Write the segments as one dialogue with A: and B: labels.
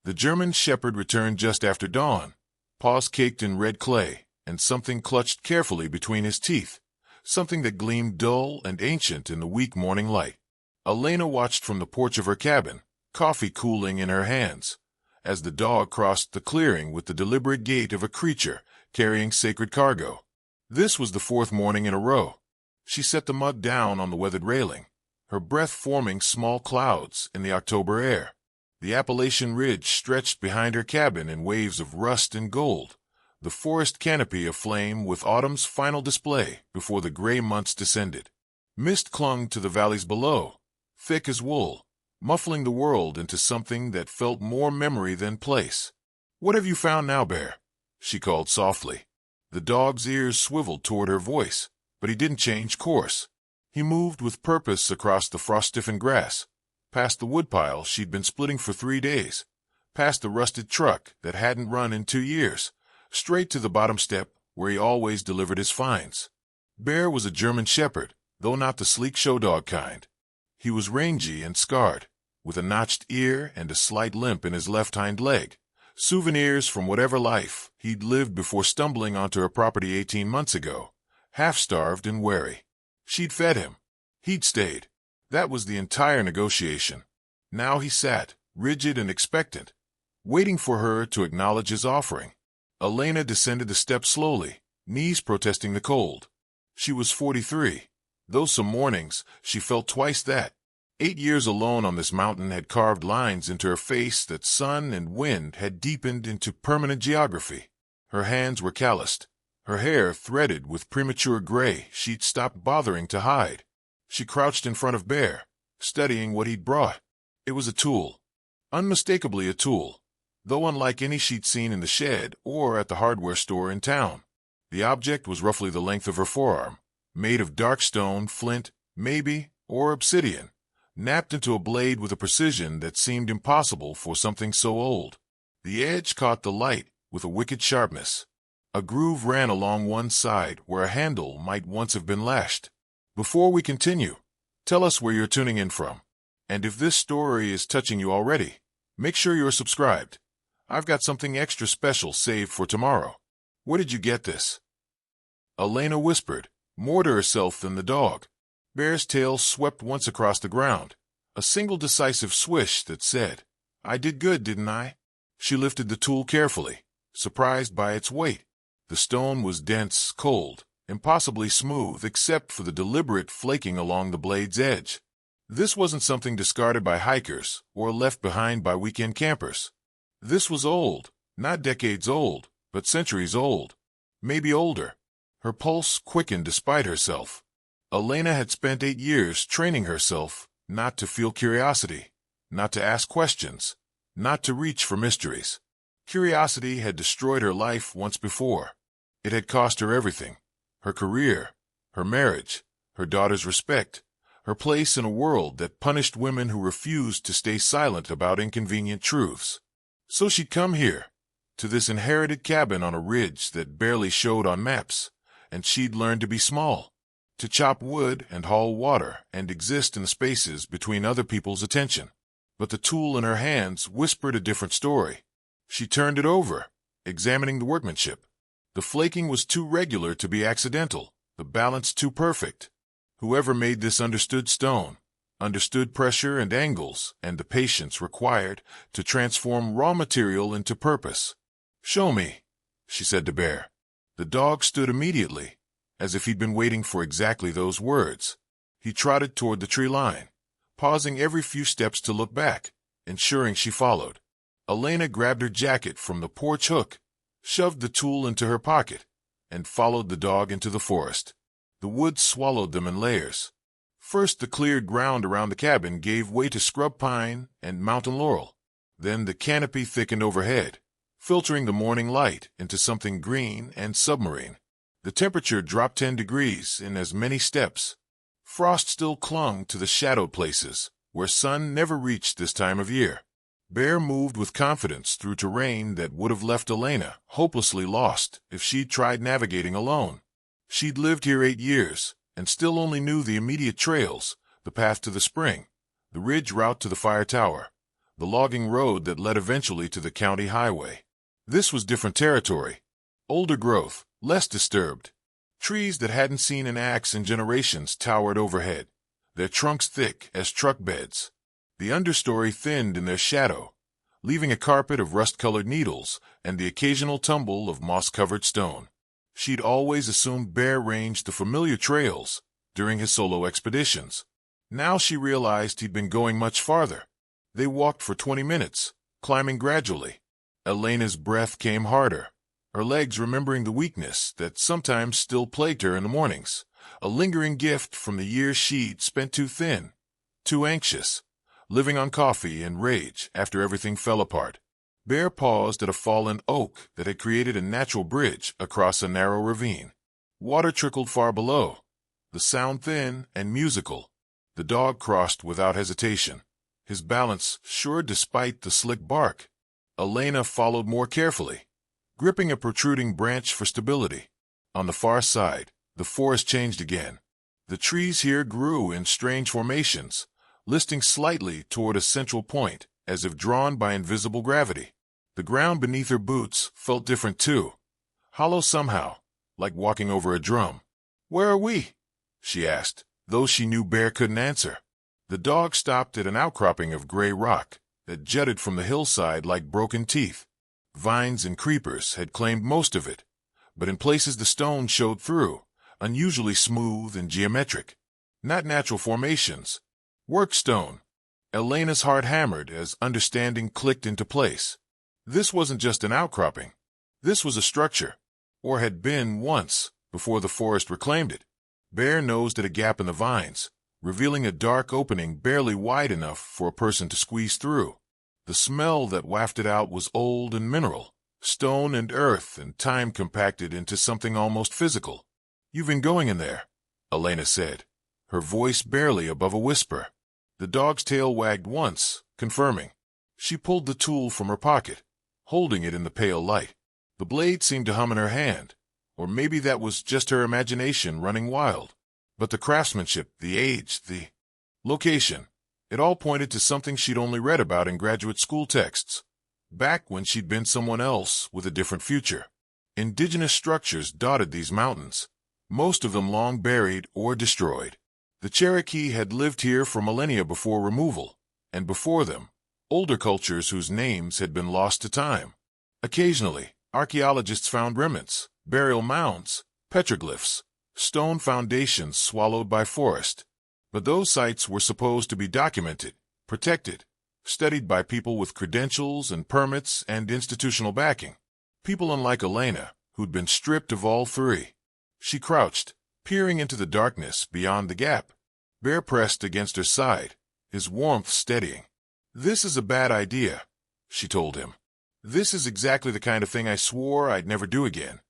A: The German shepherd returned just after dawn, paws caked in red clay, and something clutched carefully between his teeth, something that gleamed dull and ancient in the weak morning light. Elena watched from the porch of her cabin, coffee cooling in her hands, as the dog crossed the clearing with the deliberate gait of a creature carrying sacred cargo. This was the fourth morning in a row. She set the mug down on the weathered railing, her breath forming small clouds in the October air. The Appalachian ridge stretched behind her cabin in waves of rust and gold, the forest canopy aflame with autumn's final display before the gray months descended. Mist clung to the valleys below, thick as wool, muffling the world into something that felt more memory than place. "What have you found now, Bear?" she called softly. The dog's ears swiveled toward her voice, but he didn't change course. He moved with purpose across the frost-stiffened grass, past the woodpile she'd been splitting for 3 days, past the rusted truck that hadn't run in 2 years, straight to the bottom step where he always delivered his finds. Bear was a German shepherd, though not the sleek show dog kind. He was rangy and scarred, with a notched ear and a slight limp in his left hind leg, souvenirs from whatever life he'd lived before stumbling onto her property 18 months ago, half-starved and wary. She'd fed him. He'd stayed. That was the entire negotiation. Now he sat, rigid and expectant, waiting for her to acknowledge his offering. Elena descended the steps slowly, knees protesting the cold. She was 43, though some mornings she felt twice that. 8 years alone on this mountain had carved lines into her face that sun and wind had deepened into permanent geography. Her hands were calloused, her hair threaded with premature gray she'd stopped bothering to hide. She crouched in front of Bear, studying what he'd brought. It was a tool, unmistakably a tool, though unlike any she'd seen in the shed or at the hardware store in town. The object was roughly the length of her forearm, made of dark stone, flint, maybe, or obsidian, napped into a blade with a precision that seemed impossible for something so old. The edge caught the light with a wicked sharpness. A groove ran along one side where a handle might once have been lashed. Before we continue, tell us where you're tuning in from. And if this story is touching you already, make sure you're subscribed. I've got something extra special saved for tomorrow. Where did you get this? Elena whispered, more to herself than the dog. Bear's tail swept once across the ground, a single decisive swish that said, "I did good, didn't I?" She lifted the tool carefully, surprised by its weight. The stone was dense, cold, impossibly smooth except for the deliberate flaking along the blade's edge. This wasn't something discarded by hikers or left behind by weekend campers. This was old, not decades old, but centuries old, maybe older. Her pulse quickened despite herself. Elena had spent 8 years training herself not to feel curiosity, not to ask questions, not to reach for mysteries. Curiosity had destroyed her life once before. It had cost her everything: her career, her marriage, her daughter's respect, her place in a world that punished women who refused to stay silent about inconvenient truths. So she'd come here, to this inherited cabin on a ridge that barely showed on maps, and she'd learned to be small, to chop wood and haul water and exist in the spaces between other people's attention. But the tool in her hands whispered a different story. She turned it over, examining the workmanship. The flaking was too regular to be accidental, the balance too perfect. Whoever made this understood stone, understood pressure and angles and the patience required to transform raw material into purpose. "Show me," she said to Bear. The dog stood immediately, as if he'd been waiting for exactly those words. He trotted toward the tree line, pausing every few steps to look back, ensuring she followed. Elena grabbed her jacket from the porch hook, shoved the tool into her pocket, and followed the dog into the forest. The woods swallowed them in layers. First, the cleared ground around the cabin gave way to scrub pine and mountain laurel. Then the canopy thickened overhead, filtering the morning light into something green and submarine. The temperature dropped 10 degrees in as many steps. Frost still clung to the shadowed places, where sun never reached this time of year. Bear moved with confidence through terrain that would have left Elena hopelessly lost if she'd tried navigating alone. She'd lived here 8 years, and still only knew the immediate trails, the path to the spring, the ridge route to the fire tower. the logging road that led eventually to the county highway. This was different territory. Older growth, less disturbed. Trees that hadn't seen an axe in generations towered overhead, their trunks thick as truck beds. The understory thinned in their shadow, leaving a carpet of rust-colored needles and the occasional tumble of moss-covered stone. She'd always assumed Bear ranged the familiar trails during his solo expeditions. Now she realized he'd been going much farther. They walked for 20 minutes, climbing gradually. Elena's breath came harder, her legs remembering the weakness that sometimes still plagued her in the mornings, a lingering gift from the years she'd spent too thin, too anxious, living on coffee and rage after everything fell apart. Bear paused at a fallen oak that had created a natural bridge across a narrow ravine. Water trickled far below, the sound thin and musical. The dog crossed without hesitation, his balance sure despite the slick bark. Elena followed more carefully, gripping a protruding branch for stability. On the far side, the forest changed again. The trees here grew in strange formations, listing slightly toward a central point, as if drawn by invisible gravity. The ground beneath her boots felt different too, hollow somehow, like walking over a drum. "Where are we?" she asked, though she knew Bear couldn't answer. The dog stopped at an outcropping of gray rock that jutted from the hillside like broken teeth. Vines and creepers had claimed most of it, but in places the stone showed through, unusually smooth and geometric. Not natural formations. Work stone. Elena's heart hammered as understanding clicked into place. This wasn't just an outcropping. This was a structure, or had been once, before the forest reclaimed it. Bear nosed at a gap in the vines, revealing a dark opening barely wide enough for a person to squeeze through. The smell that wafted out was old and mineral, stone and earth and time compacted into something almost physical. "You've been going in there," Elena said, her voice barely above a whisper. The dog's tail wagged once, confirming. She pulled the tool from her pocket, holding it in the pale light. The blade seemed to hum in her hand, or maybe that was just her imagination running wild. But the craftsmanship, the age, the location, it all pointed to something she'd only read about in graduate school texts, back when she'd been someone else with a different future. Indigenous structures dotted these mountains, most of them long buried or destroyed. The Cherokee had lived here for millennia before removal, and before them, older cultures whose names had been lost to time. Occasionally, archaeologists found remnants, burial mounds, petroglyphs, stone foundations swallowed by forest. But those sites were supposed to be documented, protected, studied by people with credentials and permits and institutional backing. People unlike Elena, who'd been stripped of all three. She crouched, peering into the darkness beyond the gap. Bear pressed against her side, his warmth steadying. "This is a bad idea," she told him. "This is exactly the kind of thing I swore I'd never do again."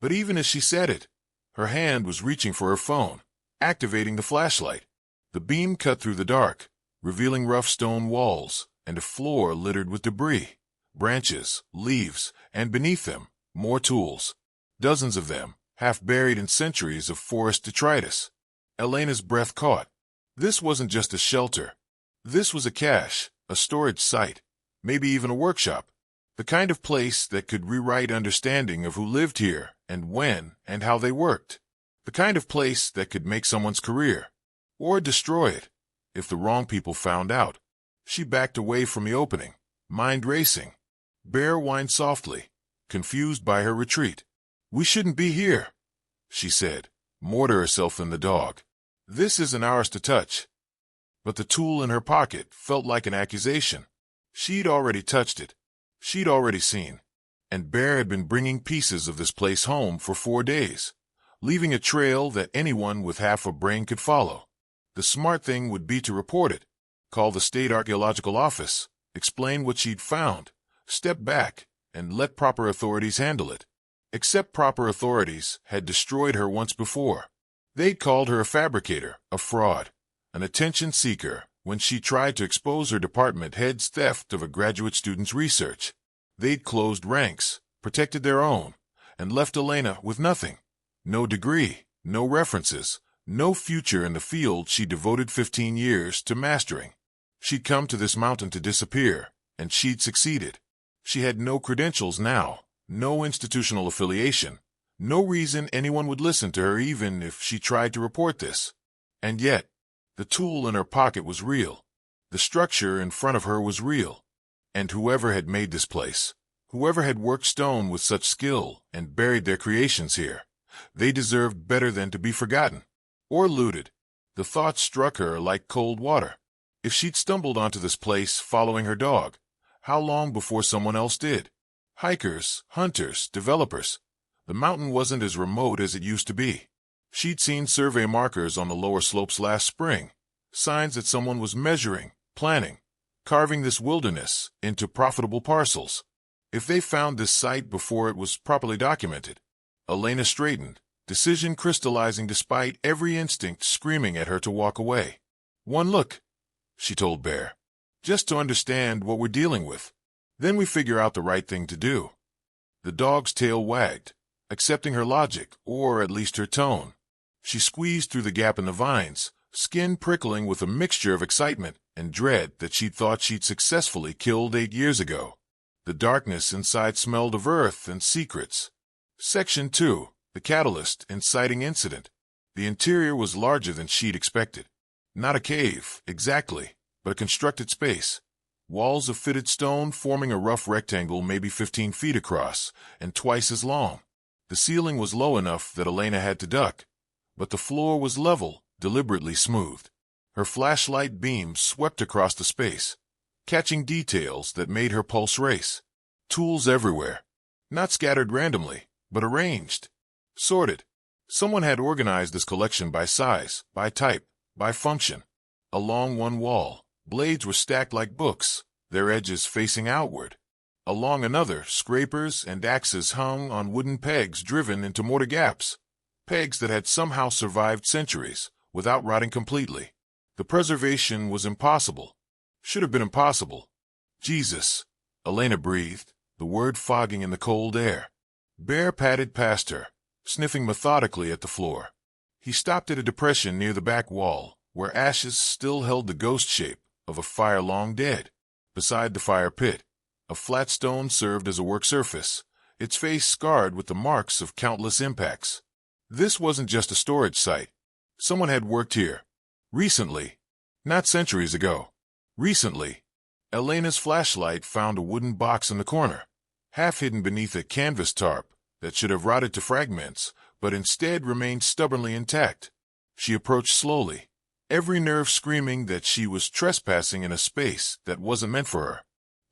A: But even as she said it, her hand was reaching for her phone, activating the flashlight. The beam cut through the dark, revealing rough stone walls and a floor littered with debris, branches, leaves, and beneath them, more tools. Dozens of them, half buried in centuries of forest detritus. Elena's breath caught. This wasn't just a shelter. This was a cache, a storage site, maybe even a workshop. The kind of place that could rewrite understanding of who lived here and when and how they worked. The kind of place that could make someone's career, or destroy it, if the wrong people found out. She backed away from the opening, mind racing. Bear whined softly, confused by her retreat. "We shouldn't be here," she said, more to herself than the dog. "This isn't ours to touch." But the tool in her pocket felt like an accusation. She'd already touched it. She'd already seen. And Bear had been bringing pieces of this place home for 4 days, leaving a trail that anyone with half a brain could follow. The smart thing would be to report it, call the state archaeological office, explain what she'd found, step back, and let proper authorities handle it. Except proper authorities had destroyed her once before. They'd called her a fabricator, a fraud, an attention seeker when she tried to expose her department head's theft of a graduate student's research. They'd closed ranks, protected their own, and left Elena with nothing. No degree, no references, no future in the field she devoted 15 years to mastering. She'd come to this mountain to disappear, and she'd succeeded. She had no credentials now, no institutional affiliation, no reason anyone would listen to her even if she tried to report this. And yet, the tool in her pocket was real. The structure in front of her was real. And whoever had made this place, whoever had worked stone with such skill and buried their creations here, they deserved better than to be forgotten or looted. The thought struck her like cold water. If she'd stumbled onto this place following her dog, how long before someone else did? Hikers, hunters, developers. The mountain wasn't as remote as it used to be. She'd seen survey markers on the lower slopes last spring, signs that someone was measuring, planning, carving this wilderness into profitable parcels. If they found this site before it was properly documented. Elena straightened, decision crystallizing despite every instinct screaming at her to walk away. "One look," she told Bear, "just to understand what we're dealing with. Then we figure out the right thing to do." The dog's tail wagged, accepting her logic, or at least her tone. She squeezed through the gap in the vines, skin prickling with a mixture of excitement and dread that she'd thought she'd successfully killed 8 years ago. The darkness inside smelled of earth and secrets. Section 2, the catalyst inciting incident. The interior was larger than she'd expected. Not a cave, exactly, but a constructed space. Walls of fitted stone forming a rough rectangle maybe 15 feet across and twice as long. The ceiling was low enough that Elena had to duck, but the floor was level, deliberately smoothed. Her flashlight beams swept across the space, catching details that made her pulse race. Tools everywhere, not scattered randomly, but arranged, sorted. Someone had organized this collection by size, by type, by function. Along one wall, blades were stacked like books, their edges facing outward. Along another, scrapers and axes hung on wooden pegs driven into mortar gaps, pegs that had somehow survived centuries without rotting completely. The preservation was impossible. Should have been impossible. Jesus, Elena breathed, the word fogging in the cold air. Bear padded past her, sniffing methodically at the floor. He stopped at a depression near the back wall, where ashes still held the ghost shape of a fire long dead. Beside the fire pit, a flat stone served as a work surface, its face scarred with the marks of countless impacts. This wasn't just a storage site. Someone had worked here. Recently. Not centuries ago. Recently. Elena's flashlight found a wooden box in the corner, half hidden beneath a canvas tarp that should have rotted to fragments, but instead remained stubbornly intact. She approached slowly, every nerve screaming that she was trespassing in a space that wasn't meant for her.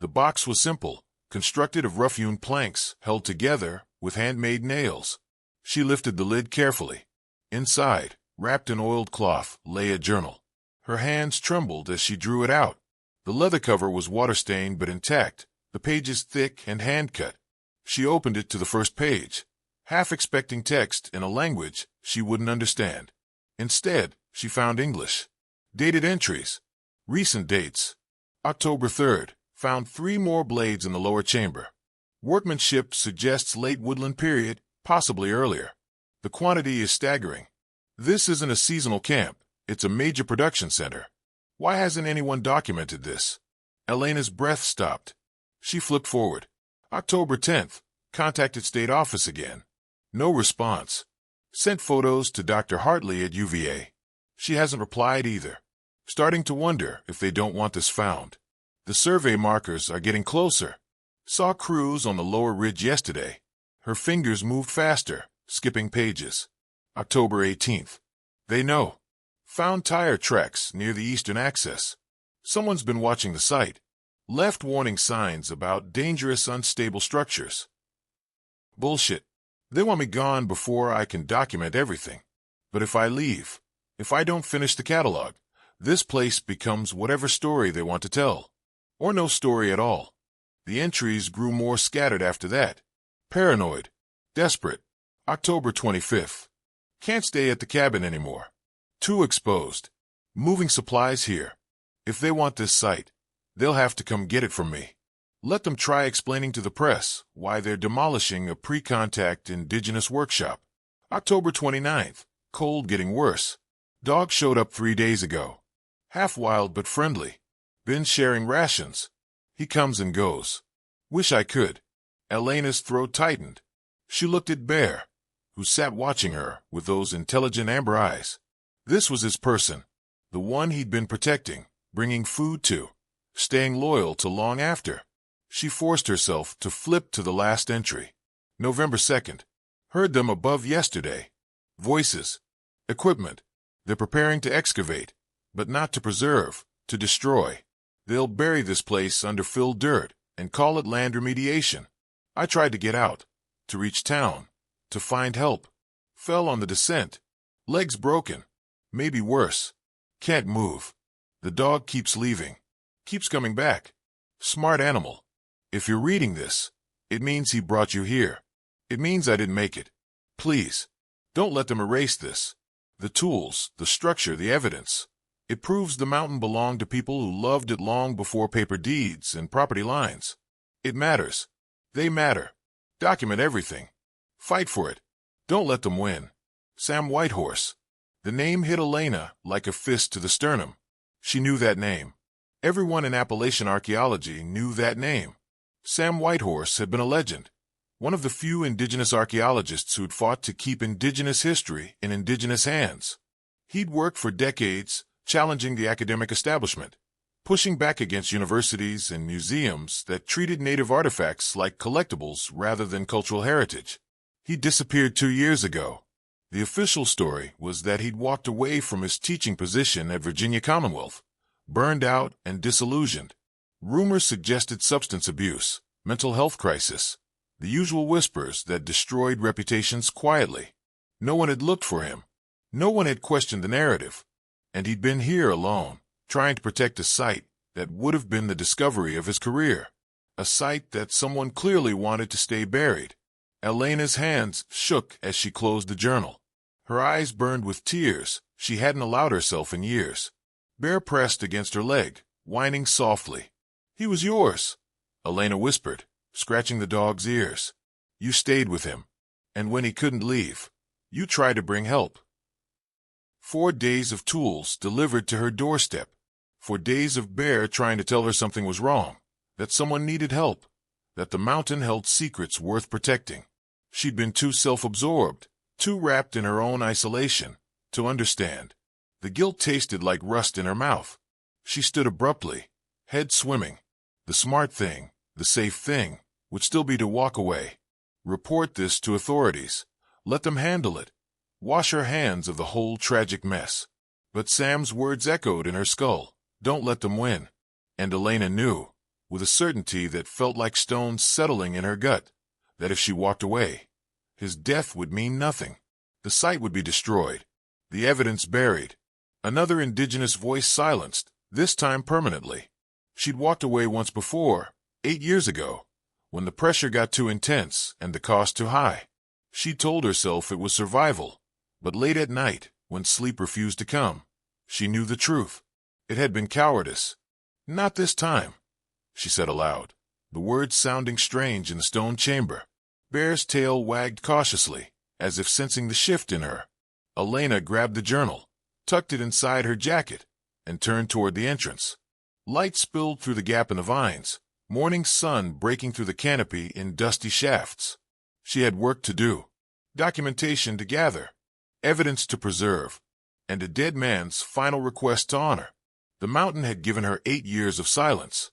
A: The box was simple, constructed of rough-hewn planks held together with handmade nails. She lifted the lid carefully. Inside, wrapped in oiled cloth, lay a journal. Her hands trembled as she drew it out. The leather cover was water-stained but intact, the pages thick and hand-cut. She opened it to the first page, half expecting text in a language she wouldn't understand. Instead, she found English. Dated entries. Recent dates. October 3rd. Found 3 more blades in the lower chamber. Workmanship suggests late woodland period, possibly earlier. The quantity is staggering. This isn't a seasonal camp, it's a major production center. Why hasn't anyone documented this? Elena's breath stopped. She flipped forward. October 10th. Contacted state office again. No response. Sent photos to Dr. Hartley at UVA. She hasn't replied either. Starting to wonder if they don't want this found. The survey markers are getting closer. Saw crews on the lower ridge yesterday. Her fingers moved faster, skipping pages. October 18th. They know. Found tire tracks near the eastern access. Someone's been watching the site. Left warning signs about dangerous, unstable structures. Bullshit. They want me gone before I can document everything. But if I leave, if I don't finish the catalog, this place becomes whatever story they want to tell. Or no story at all. The entries grew more scattered after that. Paranoid. Desperate. October 25th. Can't stay at the cabin anymore. Too exposed. Moving supplies here. If they want this site, they'll have to come get it from me. Let them try explaining to the press why they're demolishing a pre-contact indigenous workshop. October 29th. Cold getting worse. Dog showed up 3 days ago. Half wild but friendly. Been sharing rations. He comes and goes. Wish I could. Elena's throat tightened. She looked at Bear, who sat watching her with those intelligent amber eyes. This was his person, the one he'd been protecting, bringing food to, staying loyal to long after. She forced herself to flip to the last entry. November 2nd. Heard them above yesterday. Voices. Equipment. They're preparing to excavate, but not to preserve, to destroy. They'll bury this place under filled dirt and call it land remediation. I tried to get out, to reach town, to find help. Fell on the descent. Legs broken. Maybe worse. Can't move. The dog keeps leaving. Keeps coming back. Smart animal. If you're reading this, it means he brought you here. It means I didn't make it. Please, don't let them erase this. The tools, the structure, the evidence. It proves the mountain belonged to people who loved it long before paper deeds and property lines. It matters. They matter. Document everything. Fight for it. Don't let them win. Sam Whitehorse. The name hit Elena like a fist to the sternum. She knew that name. Everyone in Appalachian archaeology knew that name. Sam Whitehorse had been a legend, one of the few indigenous archaeologists who'd fought to keep indigenous history in indigenous hands. He'd worked for decades, challenging the academic establishment, pushing back against universities and museums that treated native artifacts like collectibles rather than cultural heritage. He disappeared 2 years ago. The official story was that he'd walked away from his teaching position at Virginia Commonwealth, burned out and disillusioned. Rumors suggested substance abuse, mental health crisis, the usual whispers that destroyed reputations quietly. No one had looked for him. No one had questioned the narrative. And he'd been here alone, trying to protect a site that would have been the discovery of his career. A site that someone clearly wanted to stay buried. Elena's hands shook as she closed the journal. Her eyes burned with tears she hadn't allowed herself in years. Bear pressed against her leg, whining softly. "He was yours," Elena whispered, scratching the dog's ears. "You stayed with him. And when he couldn't leave, you tried to bring help." 4 days of tools delivered to her doorstep. 4 days of Bear trying to tell her something was wrong, that someone needed help, that the mountain held secrets worth protecting. She'd been too self-absorbed, too wrapped in her own isolation, to understand. The guilt tasted like rust in her mouth. She stood abruptly, head swimming. The smart thing, the safe thing, would still be to walk away. Report this to authorities. Let them handle it. Wash her hands of the whole tragic mess. But Sam's words echoed in her skull. Don't let them win. And Elena knew, with a certainty that felt like stones settling in her gut, that if she walked away, his death would mean nothing. The site would be destroyed. The evidence buried. Another indigenous voice silenced, this time permanently. She'd walked away once before, 8 years ago, when the pressure got too intense and the cost too high. She told herself it was survival, but late at night, when sleep refused to come, she knew the truth. It had been cowardice. "Not this time," she said aloud, the words sounding strange in the stone chamber. Bear's tail wagged cautiously, as if sensing the shift in her. Elena grabbed the journal, tucked it inside her jacket, and turned toward the entrance. Light spilled through the gap in the vines, morning sun breaking through the canopy in dusty shafts. She had work to do, documentation to gather, evidence to preserve, and a dead man's final request to honor. The mountain had given her 8 years of silence.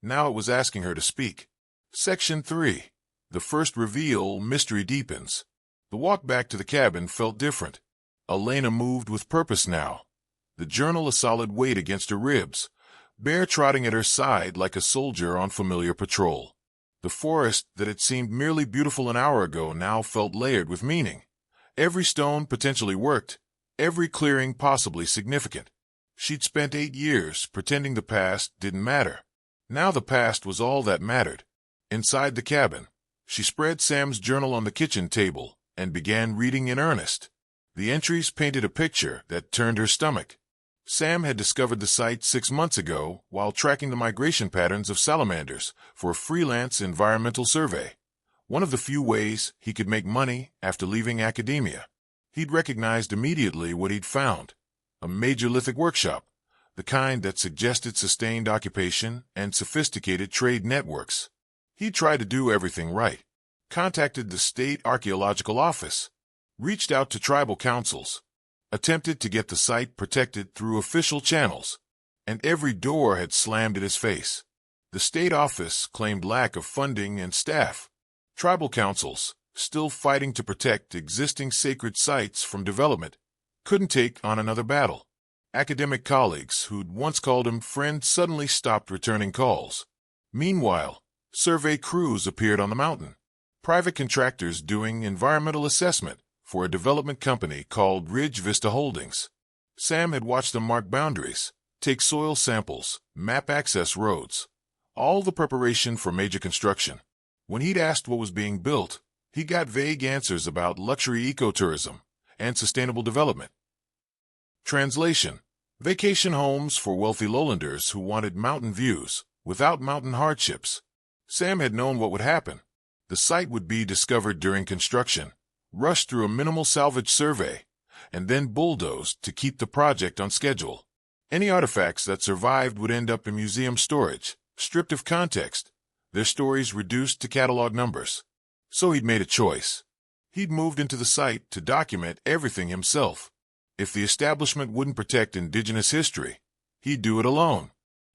A: Now it was asking her to speak. Section 3. The first reveal, mystery deepens. The walk back to the cabin felt different. Elena moved with purpose now, the journal a solid weight against her ribs, Bear trotting at her side like a soldier on familiar patrol. The forest that had seemed merely beautiful an hour ago now felt layered with meaning. Every stone potentially worked, every clearing possibly significant. She'd spent 8 years pretending the past didn't matter. Now the past was all that mattered. Inside the cabin, she spread Sam's journal on the kitchen table and began reading in earnest. The entries painted a picture that turned her stomach. Sam had discovered the site 6 months ago while tracking the migration patterns of salamanders for a freelance environmental survey. One of the few ways he could make money after leaving academia. He'd recognized immediately what he'd found. A major lithic workshop, the kind that suggested sustained occupation and sophisticated trade networks. He tried to do everything right. Contacted the state archaeological office, reached out to tribal councils, attempted to get the site protected through official channels, and every door had slammed in his face. The state office claimed lack of funding and staff. Tribal councils, still fighting to protect existing sacred sites from development, couldn't take on another battle. Academic colleagues who'd once called him friend suddenly stopped returning calls. Meanwhile, survey crews appeared on the mountain. Private contractors doing environmental assessment for a development company called Ridge Vista Holdings. Sam had watched them mark boundaries, take soil samples, map access roads, all the preparation for major construction. When he'd asked what was being built, he got vague answers about luxury ecotourism and sustainable development. Translation: vacation homes for wealthy lowlanders who wanted mountain views without mountain hardships. Sam had known what would happen. The site would be discovered during construction, rushed through a minimal salvage survey, and then bulldozed to keep the project on schedule. Any artifacts that survived would end up in museum storage, stripped of context, their stories reduced to catalog numbers. So he'd made a choice. He'd moved into the site to document everything himself. If the establishment wouldn't protect indigenous history, he'd do it alone.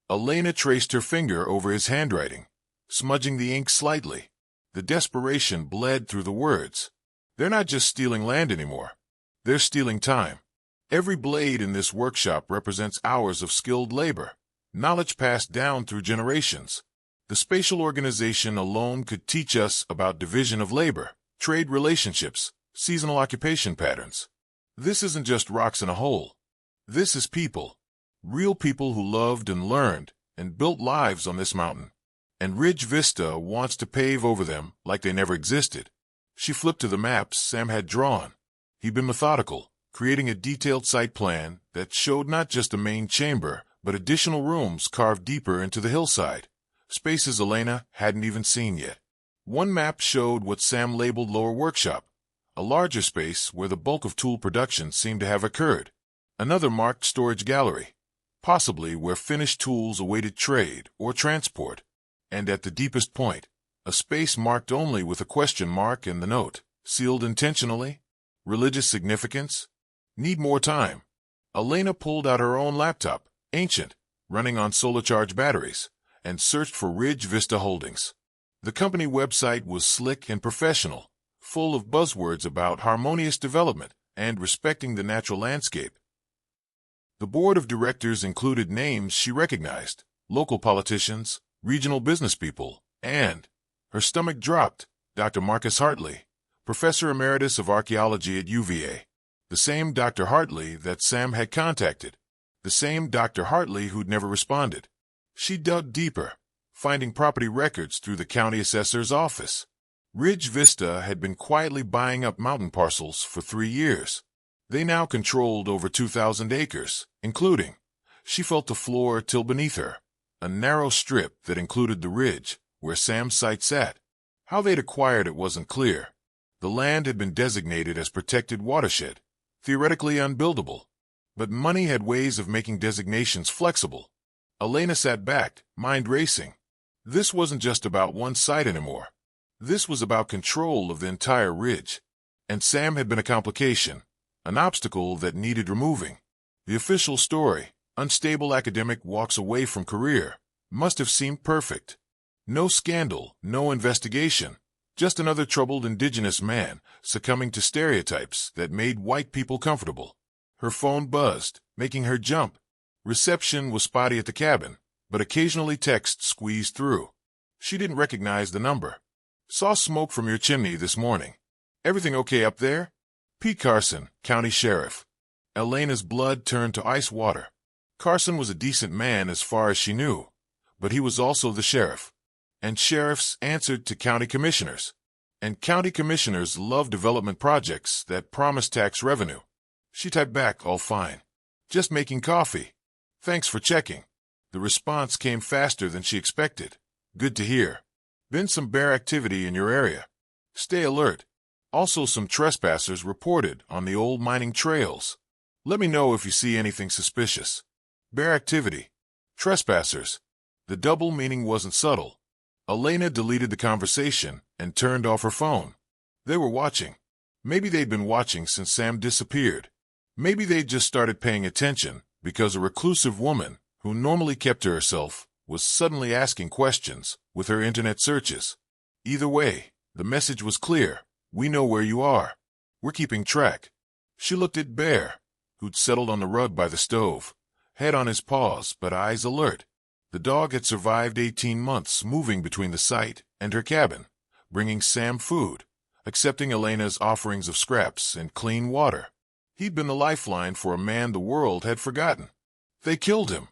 A: Elena traced her finger over his handwriting, smudging the ink slightly. The desperation bled through the words. They're not just stealing land anymore. They're stealing time. Every blade in this workshop represents hours of skilled labor, knowledge passed down through generations. The spatial organization alone could teach us about division of labor, trade relationships, seasonal occupation patterns. This isn't just rocks in a hole. This is people. Real people who loved and learned and built lives on this mountain. And Ridge Vista wants to pave over them like they never existed. She flipped to the maps Sam had drawn. He'd been methodical, creating a detailed site plan that showed not just a main chamber, but additional rooms carved deeper into the hillside, spaces Elena hadn't even seen yet. One map showed what Sam labeled lower workshop, a larger space where the bulk of tool production seemed to have occurred. Another marked storage gallery, possibly where finished tools awaited trade or transport. And at the deepest point, a space marked only with a question mark and the note, sealed intentionally, religious significance, need more time. Elena pulled out her own laptop, ancient, running on solar-charged batteries, and searched for Ridge Vista Holdings. The company website was slick and professional, full of buzzwords about harmonious development and respecting the natural landscape. The board of directors included names she recognized, local politicians, regional business people, and, her stomach dropped, Dr. Marcus Hartley, Professor Emeritus of Archaeology at UVA. The same Dr. Hartley that Sam had contacted. The same Dr. Hartley who'd never responded. She dug deeper, finding property records through the county assessor's office. Ridge Vista had been quietly buying up mountain parcels for 3 years. They now controlled over 2,000 acres, including, she felt the floor till beneath her, a narrow strip that included the ridge, where Sam's site sat. How they'd acquired it wasn't clear. The land had been designated as protected watershed, theoretically unbuildable. But money had ways of making designations flexible. Elena sat back, mind racing. This wasn't just about one site anymore. This was about control of the entire ridge. And Sam had been a complication, an obstacle that needed removing. The official story, unstable academic walks away from career, must have seemed perfect. No scandal, no investigation, just another troubled indigenous man succumbing to stereotypes that made white people comfortable. Her phone buzzed, making her jump. Reception was spotty at the cabin, but occasionally text squeezed through. She didn't recognize the number. Saw smoke from your chimney this morning. Everything okay up there? Pete Carson, county sheriff. Elena's blood turned to ice water. Carson was a decent man as far as she knew, but he was also the sheriff. And sheriffs answered to county commissioners. And county commissioners love development projects that promise tax revenue. She typed back, all fine. Just making coffee. Thanks for checking. The response came faster than she expected. Good to hear. Been some bear activity in your area. Stay alert. Also some trespassers reported on the old mining trails. Let me know if you see anything suspicious. Bear activity. Trespassers. The double meaning wasn't subtle. Elena deleted the conversation and turned off her phone. They were watching. Maybe they'd been watching since Sam disappeared. Maybe they'd just started paying attention because a reclusive woman, who normally kept to herself, was suddenly asking questions with her internet searches. Either way, the message was clear. We know where you are. We're keeping track. She looked at Bear, who'd settled on the rug by the stove, head on his paws but eyes alert. The dog had survived 18 months moving between the site and her cabin, bringing Sam food, accepting Elena's offerings of scraps and clean water. He'd been the lifeline for a man the world had forgotten. They killed him,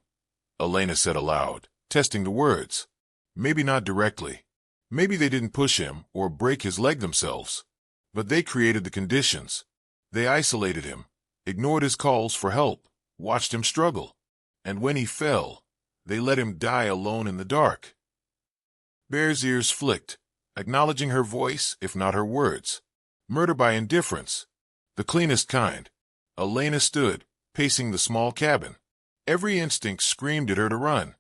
A: Elena said aloud, testing the words. Maybe not directly. Maybe they didn't push him or break his leg themselves. But they created the conditions. They isolated him, ignored his calls for help, watched him struggle. And when he fell, they let him die alone in the dark. Bear's ears flicked, acknowledging her voice if not her words. Murder by indifference. The cleanest kind. Elena stood, pacing the small cabin. Every instinct screamed at her to run.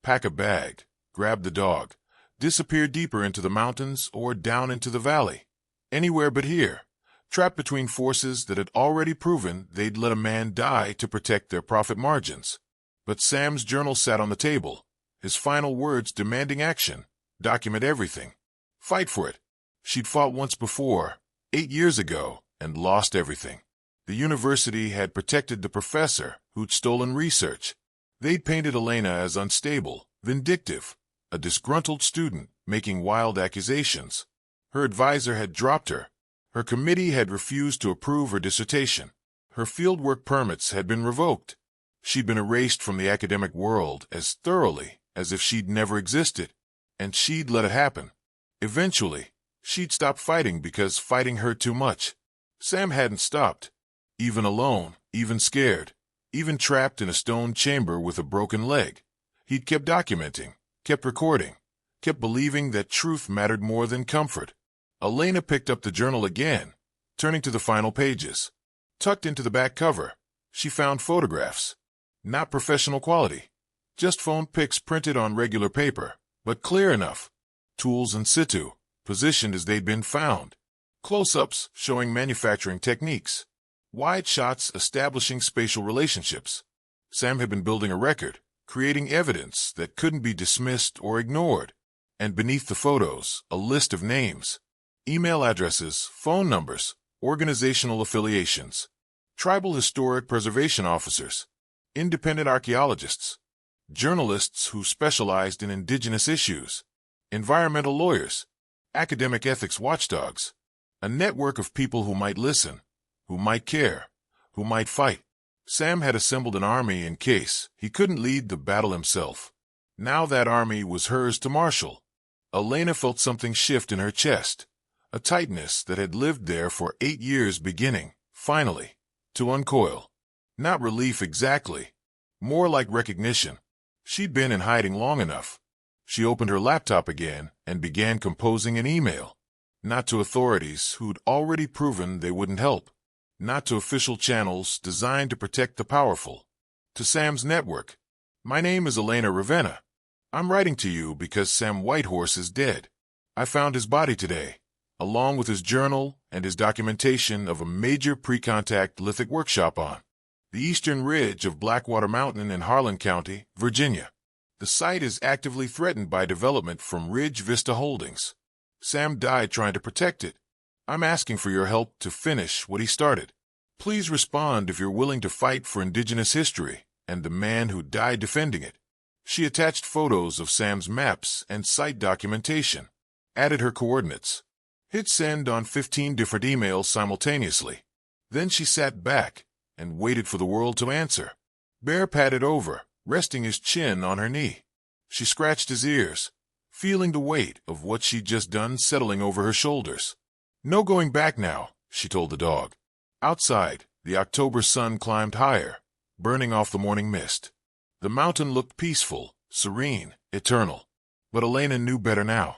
A: Pack a bag, grab the dog, disappear deeper into the mountains or down into the valley. Anywhere but here, trapped between forces that had already proven they'd let a man die to protect their profit margins. But Sam's journal sat on the table, his final words demanding action. Document everything. Fight for it. She'd fought once before, 8 years ago, and lost everything. The university had protected the professor who'd stolen research. They'd painted Elena as unstable, vindictive, a disgruntled student making wild accusations. Her advisor had dropped her. Her committee had refused to approve her dissertation. Her fieldwork permits had been revoked. She'd been erased from the academic world as thoroughly as if she'd never existed. And she'd let it happen. Eventually, she'd stop fighting because fighting hurt too much. Sam hadn't stopped. Even alone, even scared, even trapped in a stone chamber with a broken leg. He'd kept documenting, kept recording, kept believing that truth mattered more than comfort. Elena picked up the journal again, turning to the final pages. Tucked into the back cover, she found photographs. Not professional quality, just phone pics printed on regular paper, but clear enough. Tools in situ, positioned as they'd been found. Close-ups showing manufacturing techniques. Wide shots establishing spatial relationships. Sam had been building a record, creating evidence that couldn't be dismissed or ignored. And beneath the photos, a list of names. Email addresses, phone numbers, organizational affiliations. Tribal historic preservation officers. Independent archaeologists. Journalists who specialized in indigenous issues. Environmental lawyers. Academic ethics watchdogs. A network of people who might listen, who might care, who might fight. Sam had assembled an army in case he couldn't lead the battle himself. Now that army was hers to marshal. Elena felt something shift in her chest, a tightness that had lived there for 8 years beginning, finally, to uncoil. Not relief exactly, more like recognition. She'd been in hiding long enough. She opened her laptop again and began composing an email. Not to authorities who'd already proven they wouldn't help. Not to official channels designed to protect the powerful. To Sam's network. My name is Elena Ravenna. I'm writing to you because Sam Whitehorse is dead. I found his body today, along with his journal and his documentation of a major pre-contact lithic workshop on the eastern ridge of Blackwater Mountain in Harlan County, Virginia. The site is actively threatened by development from Ridge Vista Holdings. Sam died trying to protect it. I'm asking for your help to finish what he started. Please respond if you're willing to fight for indigenous history and the man who died defending it. She attached photos of Sam's maps and site documentation, added her coordinates, hit send on 15 different emails simultaneously. Then she sat back and waited for the world to answer. Bear patted over, resting his chin on her knee. She scratched his ears, feeling the weight of what she'd just done settling over her shoulders. No going back now, she told the dog. Outside, the October sun climbed higher, burning off the morning mist. The mountain looked peaceful, serene, eternal. But Elena knew better now.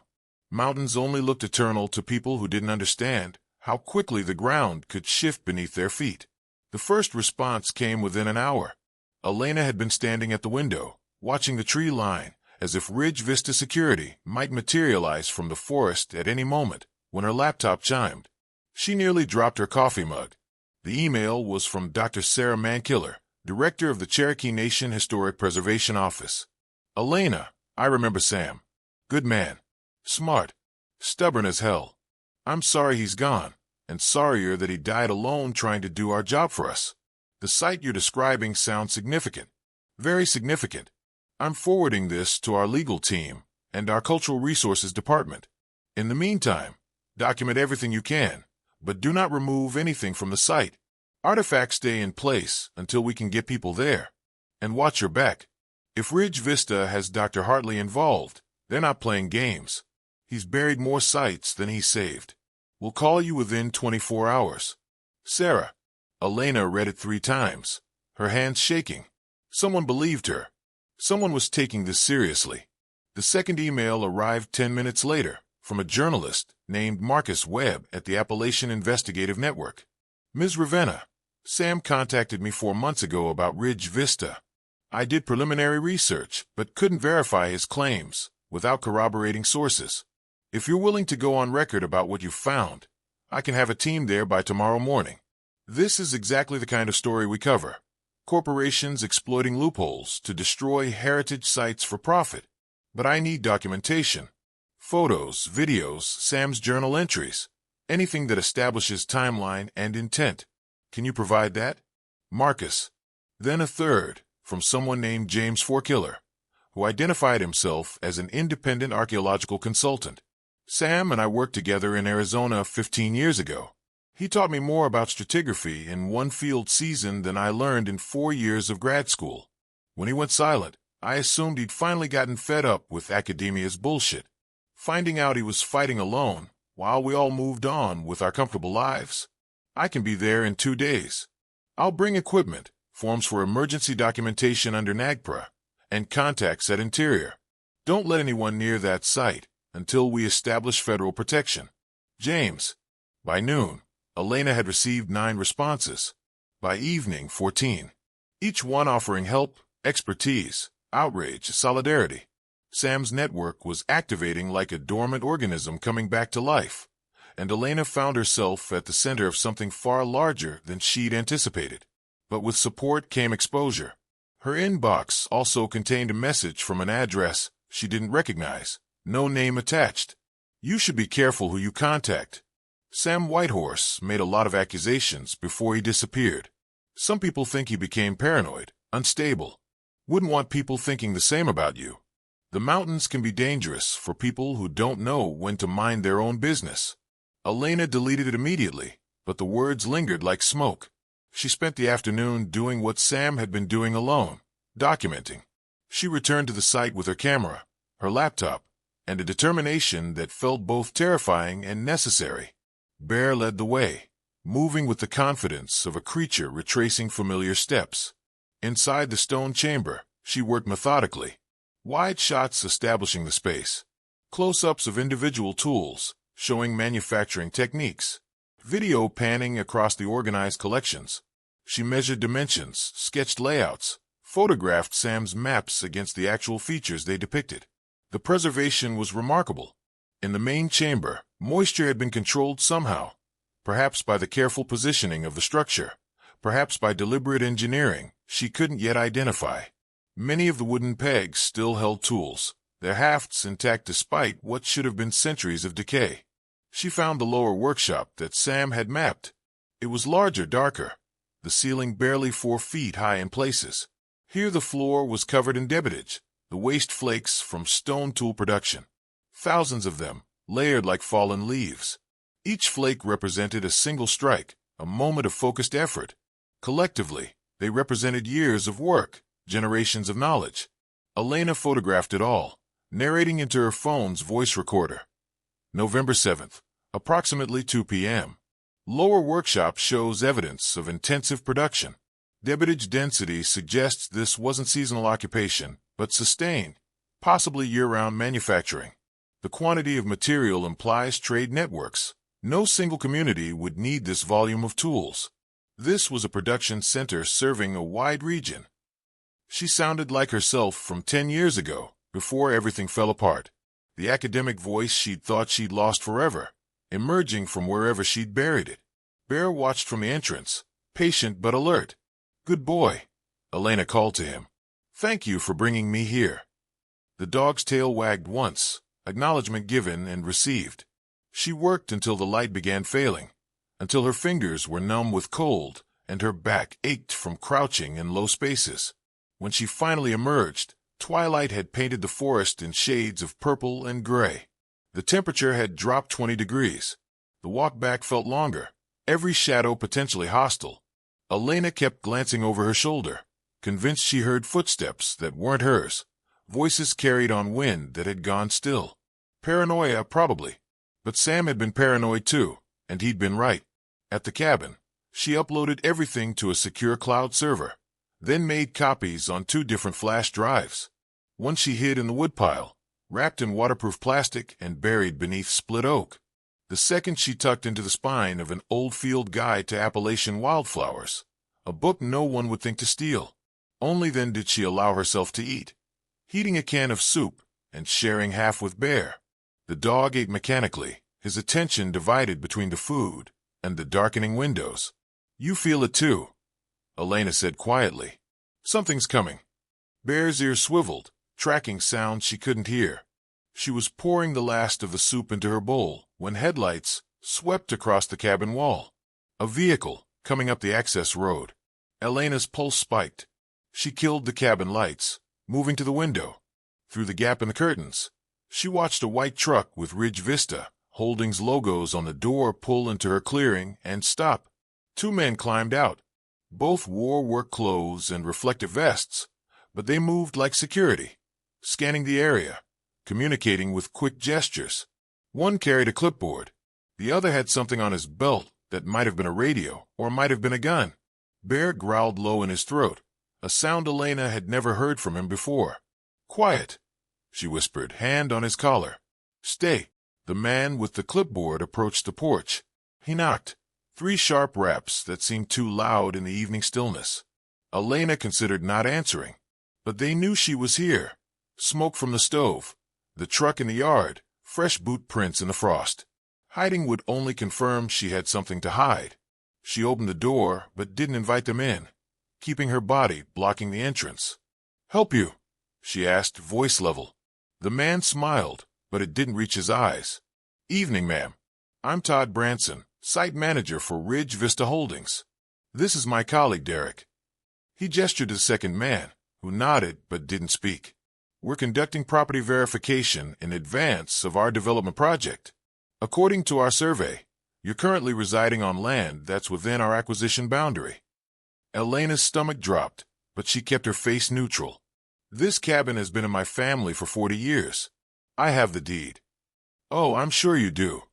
A: Mountains only looked eternal to people who didn't understand how quickly the ground could shift beneath their feet. The first response came within an hour. Elena had been standing at the window, watching the tree line, as if Ridge Vista security might materialize from the forest at any moment, when her laptop chimed. She nearly dropped her coffee mug. The email was from Dr. Sarah Mankiller, director of the Cherokee Nation Historic Preservation Office. Elena, I remember Sam. Good man. Smart. Stubborn as hell. I'm sorry he's gone, and sorrier that he died alone trying to do our job for us. The site you're describing sounds significant. Very significant. I'm forwarding this to our legal team and our cultural resources department. In the meantime, document everything you can, but do not remove anything from the site. Artifacts stay in place until we can get people there. And watch your back. If Ridge Vista has Dr. Hartley involved, they're not playing games. He's buried more sites than he saved. We'll call you within 24 hours. Sarah. Elena read it 3 times, her hands shaking. Someone believed her. Someone was taking this seriously. The second email arrived 10 minutes later from a journalist named Marcus Webb at the Appalachian Investigative Network. Ms. Ravenna, Sam contacted me 4 months ago about Ridge Vista. I did preliminary research, but couldn't verify his claims without corroborating sources. If you're willing to go on record about what you found, I can have a team there by tomorrow morning. This is exactly the kind of story we cover. Corporations exploiting loopholes to destroy heritage sites for profit. But I need documentation. Photos, videos, Sam's journal entries. Anything that establishes timeline and intent. Can you provide that? Marcus. Then a third, from someone named James Forkiller, who identified himself as an independent archaeological consultant. Sam and I worked together in Arizona 15 years ago. He taught me more about stratigraphy in one field season than I learned in 4 years of grad school. When he went silent, I assumed he'd finally gotten fed up with academia's bullshit. Finding out he was fighting alone, while we all moved on with our comfortable lives. I can be there in 2 days. I'll bring equipment, forms for emergency documentation under NAGPRA, and contacts at Interior. Don't let anyone near that site until we establish federal protection. James. By noon, Elena had received 9 responses. By evening, 14. Each one offering help, expertise, outrage, solidarity. Sam's network was activating like a dormant organism coming back to life, and Elena found herself at the center of something far larger than she'd anticipated. But with support came exposure. Her inbox also contained a message from an address she didn't recognize, no name attached. You should be careful who you contact. Sam Whitehorse made a lot of accusations before he disappeared. Some people think he became paranoid, unstable. Wouldn't want people thinking the same about you. The mountains can be dangerous for people who don't know when to mind their own business. Elena deleted it immediately, but the words lingered like smoke. She spent the afternoon doing what Sam had been doing alone, documenting. She returned to the site with her camera, her laptop, and a determination that felt both terrifying and necessary. Bear led the way, moving with the confidence of a creature retracing familiar steps. Inside the stone chamber, she worked methodically. Wide shots establishing the space. Close-ups of individual tools, showing manufacturing techniques. Video panning across the organized collections. She measured dimensions, sketched layouts, photographed Sam's maps against the actual features they depicted. The preservation was remarkable. In the main chamber, moisture had been controlled somehow, perhaps by the careful positioning of the structure, perhaps by deliberate engineering she couldn't yet identify. Many of the wooden pegs still held tools, their hafts intact despite what should have been centuries of decay. She found the lower workshop that Sam had mapped. It was larger, darker, the ceiling barely 4 feet high in places. Here the floor was covered in debitage, the waste flakes from stone tool production. Thousands of them, layered like fallen leaves. Each flake represented a single strike, a moment of focused effort. Collectively, they represented years of work, generations of knowledge. Elena photographed it all, narrating into her phone's voice recorder. November 7th, approximately 2 p.m. Lower workshop shows evidence of intensive production. Debitage density suggests this wasn't seasonal occupation, but sustained, possibly year-round manufacturing. The quantity of material implies trade networks. No single community would need this volume of tools. This was a production center serving a wide region. She sounded like herself from 10 years ago, before everything fell apart. The academic voice she'd thought she'd lost forever, emerging from wherever she'd buried it. Bear watched from the entrance, patient but alert. "Good boy," Elena called to him. "Thank you for bringing me here." The dog's tail wagged once, acknowledgement given and received. She worked until the light began failing, until her fingers were numb with cold and her back ached from crouching in low spaces. When she finally emerged, twilight had painted the forest in shades of purple and gray. The temperature had dropped 20 degrees. The walk back felt longer, every shadow potentially hostile. Elena kept glancing over her shoulder, convinced she heard footsteps that weren't hers, voices carried on wind that had gone still. Paranoia, probably. But Sam had been paranoid too, and he'd been right. At the cabin, she uploaded everything to a secure cloud server, then made copies on 2 different flash drives. One she hid in the woodpile, wrapped in waterproof plastic and buried beneath split oak. The second she tucked into the spine of an old field guide to Appalachian wildflowers, a book no one would think to steal. Only then did she allow herself to eat, heating a can of soup and sharing half with Bear. The dog ate mechanically, his attention divided between the food and the darkening windows. "You feel it too," Elena said quietly. "Something's coming." Bear's ears swiveled, tracking sounds she couldn't hear. She was pouring the last of the soup into her bowl when headlights swept across the cabin wall. A vehicle coming up the access road. Elena's pulse spiked. She killed the cabin lights, moving to the window. Through the gap in the curtains, she watched a white truck with Ridge Vista Holdings logos on the door pull into her clearing and stop. 2 men climbed out. Both wore work clothes and reflective vests, but they moved like security, scanning the area, communicating with quick gestures. One carried a clipboard. The other had something on his belt that might have been a radio or might have been a gun. Bear growled low in his throat, a sound Elena had never heard from him before. "Quiet," she whispered, hand on his collar. "Stay." The man with the clipboard approached the porch. He knocked. 3 sharp raps that seemed too loud in the evening stillness. Elena considered not answering, but they knew she was here. Smoke from the stove, the truck in the yard, fresh boot prints in the frost. Hiding would only confirm she had something to hide. She opened the door but didn't invite them in, keeping her body blocking the entrance. "Help you?" she asked, voice level. The man smiled, but it didn't reach his eyes. "Evening, ma'am. I'm Todd Branson, site manager for Ridge Vista Holdings. This is my colleague, Derek." He gestured to the second man, who nodded but didn't speak. "We're conducting property verification in advance of our development project. According to our survey, you're currently residing on land that's within our acquisition boundary." Elena's stomach dropped, but she kept her face neutral. "This cabin has been in my family for 40 years. I have the deed." "Oh, I'm sure you do,"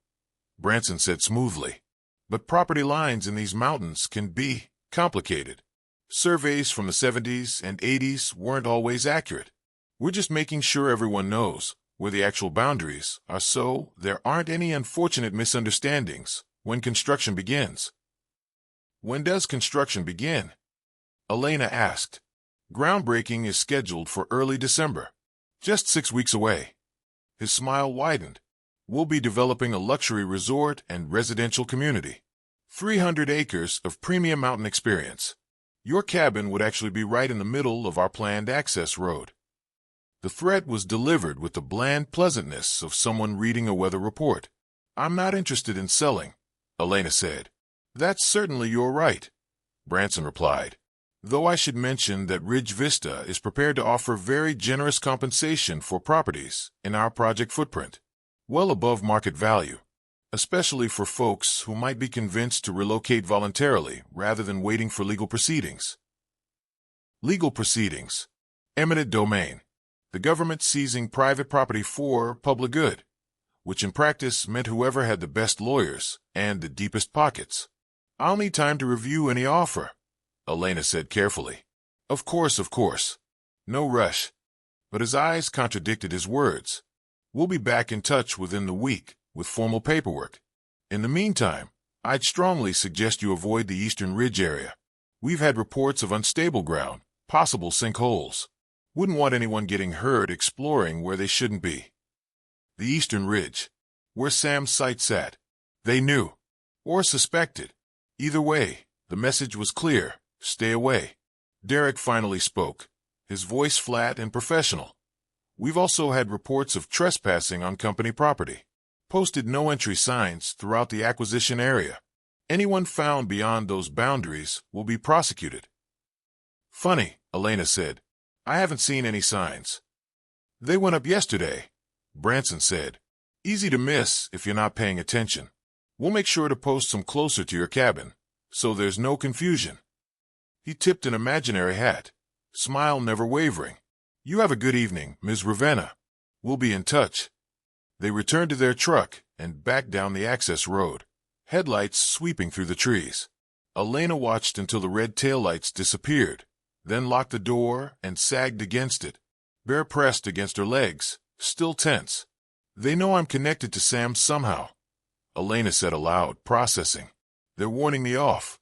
A: Branson said smoothly. "But property lines in these mountains can be complicated. Surveys from the 70s and 80s weren't always accurate. We're just making sure everyone knows where the actual boundaries are so there aren't any unfortunate misunderstandings when construction begins." "When does construction begin?" Elena asked. "Groundbreaking is scheduled for early December, just 6 weeks away." His smile widened. "We'll be developing a luxury resort and residential community. 300 acres of premium mountain experience. Your cabin would actually be right in the middle of our planned access road." The threat was delivered with the bland pleasantness of someone reading a weather report. "I'm not interested in selling," Elena said. "That's certainly your right," Branson replied. "Though I should mention that Ridge Vista is prepared to offer very generous compensation for properties in our project footprint, well above market value, especially for folks who might be convinced to relocate voluntarily rather than waiting for legal proceedings." Legal proceedings. Eminent domain. The government seizing private property for public good, which in practice meant whoever had the best lawyers and the deepest pockets. "I'll need time to review any offer," Elena said carefully. Of course. No rush." But his eyes contradicted his words. "We'll be back in touch within the week with formal paperwork. In the meantime, I'd strongly suggest you avoid the Eastern Ridge area. We've had reports of unstable ground possible sinkholes. Wouldn't want anyone getting hurt exploring where they shouldn't be. The eastern ridge, where Sam's site sat. They knew, or suspected. Either way, the message was clear: stay away. Derek finally spoke, his voice flat and professional. We've also had reports of trespassing on company property. Posted no-entry signs throughout the acquisition area. Anyone found beyond those boundaries will be prosecuted. Funny, Elena said. I haven't seen any signs. They went up yesterday, Branson said. Easy to miss if you're not paying attention. We'll make sure to post some closer to your cabin, so there's no confusion. He tipped an imaginary hat, smile never wavering. You have a good evening, Ms. Ravenna. We'll be in touch. They returned to their truck and backed down the access road, headlights sweeping through the trees. Elena watched until the red taillights disappeared, then locked the door and sagged against it, bare pressed against her legs, still tense. They know I'm connected to Sam somehow, Elena said aloud, processing. They're warning me off.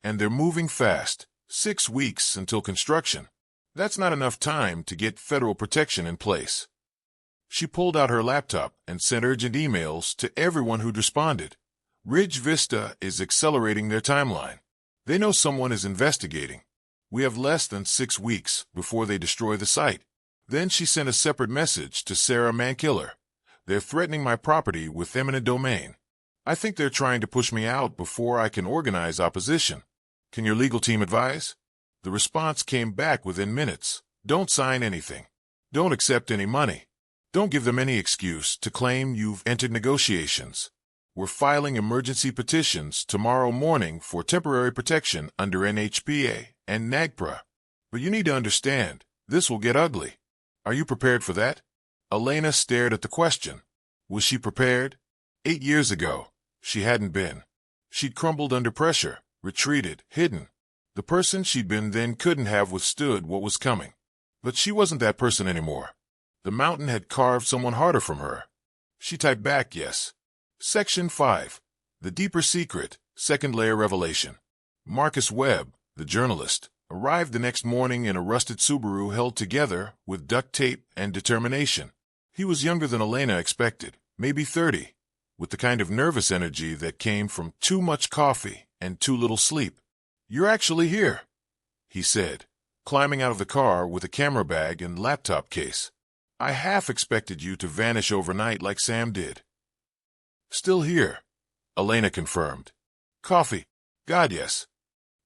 A: And they're moving fast. 6 weeks until construction. That's not enough time to get federal protection in place. She pulled out her laptop and sent urgent emails to everyone who'd responded. Ridge Vista is accelerating their timeline. They know someone is investigating. We have less than 6 weeks before they destroy the site. Then she sent a separate message to Sarah Mankiller. They're threatening my property with eminent domain. I think they're trying to push me out before I can organize opposition. Can your legal team advise? The response came back within minutes. Don't sign anything. Don't accept any money. Don't give them any excuse to claim you've entered negotiations. We're filing emergency petitions tomorrow morning for temporary protection under NHPA and NAGPRA. But you need to understand, this will get ugly. Are you prepared for that? Elena stared at the question. Was she prepared? 8 years ago, she hadn't been. She'd crumbled under pressure, retreated, hidden. The person she'd been then couldn't have withstood what was coming. But she wasn't that person anymore. The mountain had carved someone harder from her. She typed back, yes. Section 5. The Deeper Secret, Second Layer Revelation. Marcus Webb, the journalist, arrived the next morning in a rusted Subaru held together with duct tape and determination. He was younger than Elena expected, maybe 30, with the kind of nervous energy that came from too much coffee and too little sleep. You're actually here, he said, climbing out of the car with a camera bag and laptop case. I half expected you to vanish overnight like Sam did. Still here, Elena confirmed. Coffee? God, yes.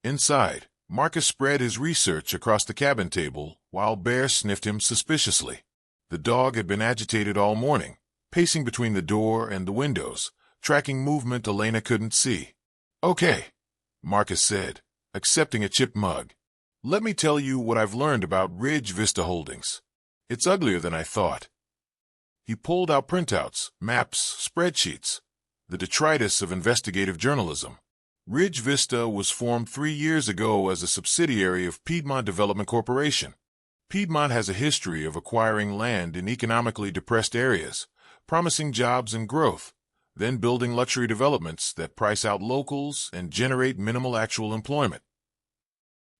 A: Inside, Marcus spread his research across the cabin table while Bear sniffed him suspiciously. The dog had been agitated all morning, pacing between the door and the windows, tracking movement Elena couldn't see. Okay, Marcus said, accepting a chipped mug. Let me tell you what I've learned about Ridge Vista Holdings. It's uglier than I thought. He pulled out printouts, maps, spreadsheets, the detritus of investigative journalism. Ridge Vista was formed 3 years ago as a subsidiary of Piedmont Development Corporation. Piedmont has a history of acquiring land in economically depressed areas, promising jobs and growth, then building luxury developments that price out locals and generate minimal actual employment.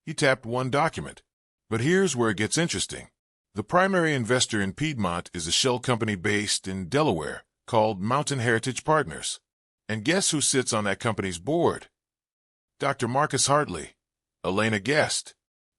A: He tapped one document. But here's where it gets interesting. The primary investor in Piedmont is a shell company based in Delaware called Mountain Heritage Partners. And guess who sits on that company's board? Dr. Marcus Hartley. Elena guessed.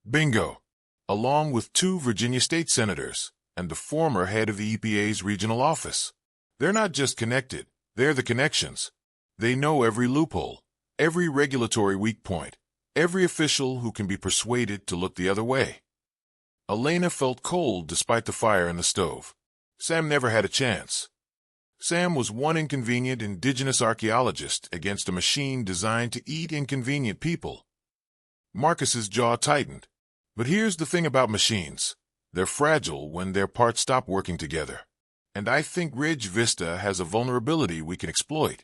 A: Bingo. Along with 2 Virginia state senators and the former head of the EPA's regional office. They're not just connected, they're the connections. They know every loophole, every regulatory weak point, every official who can be persuaded to look the other way. Elena felt cold despite the fire in the stove. Sam never had a chance. Sam was one inconvenient indigenous archaeologist against a machine designed to eat inconvenient people. Marcus's jaw tightened. But here's the thing about machines. They're fragile when their parts stop working together. And I think Ridge Vista has a vulnerability we can exploit.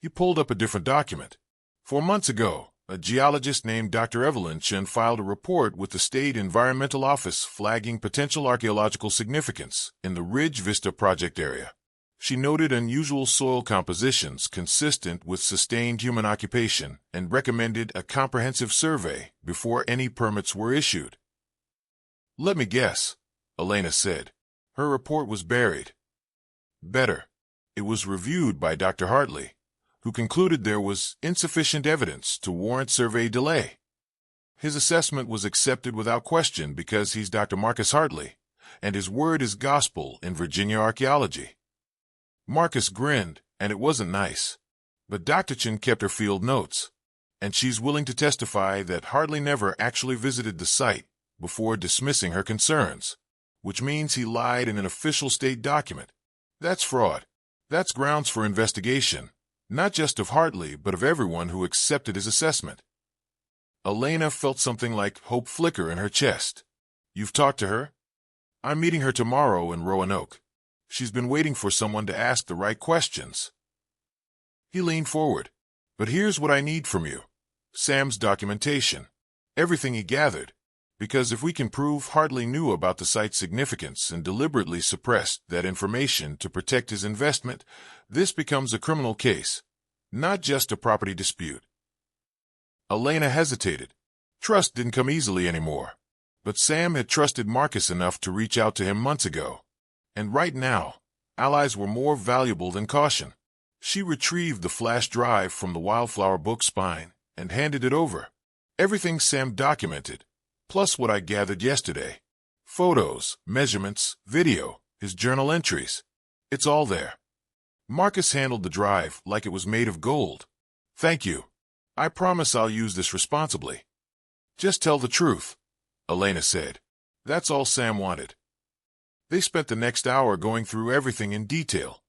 A: He pulled up a different document. 4 months ago, a geologist named Dr. Evelyn Chen filed a report with the State Environmental Office flagging potential archaeological significance in the Ridge Vista project area. She noted unusual soil compositions consistent with sustained human occupation and recommended a comprehensive survey before any permits were issued. Let me guess, Elena said. Her report was buried. Better. It was reviewed by Dr. Hartley, who concluded there was insufficient evidence to warrant survey delay. His assessment was accepted without question because he's Dr. Marcus Hartley, and his word is gospel in Virginia archaeology. Marcus grinned, and it wasn't nice. But Dr. Chen kept her field notes, and she's willing to testify that Hartley never actually visited the site before dismissing her concerns, which means he lied in an official state document. That's fraud. That's grounds for investigation, not just of Hartley, but of everyone who accepted his assessment. Elena felt something like hope flicker in her chest. You've talked to her? I'm meeting her tomorrow in Roanoke. She's been waiting for someone to ask the right questions. He leaned forward. But here's what I need from you. Sam's documentation. Everything he gathered. Because if we can prove Hartley knew about the site's significance and deliberately suppressed that information to protect his investment, this becomes a criminal case, not just a property dispute. Elena hesitated. Trust didn't come easily anymore. But Sam had trusted Marcus enough to reach out to him months ago. And right now, allies were more valuable than caution. She retrieved the flash drive from the Wildflower book spine and handed it over. Everything Sam documented, plus what I gathered yesterday. Photos, measurements, video, his journal entries. It's all there. Marcus handled the drive like it was made of gold. Thank you. I promise I'll use this responsibly. Just tell the truth, Elena said. That's all Sam wanted. They spent the next hour going through everything in detail.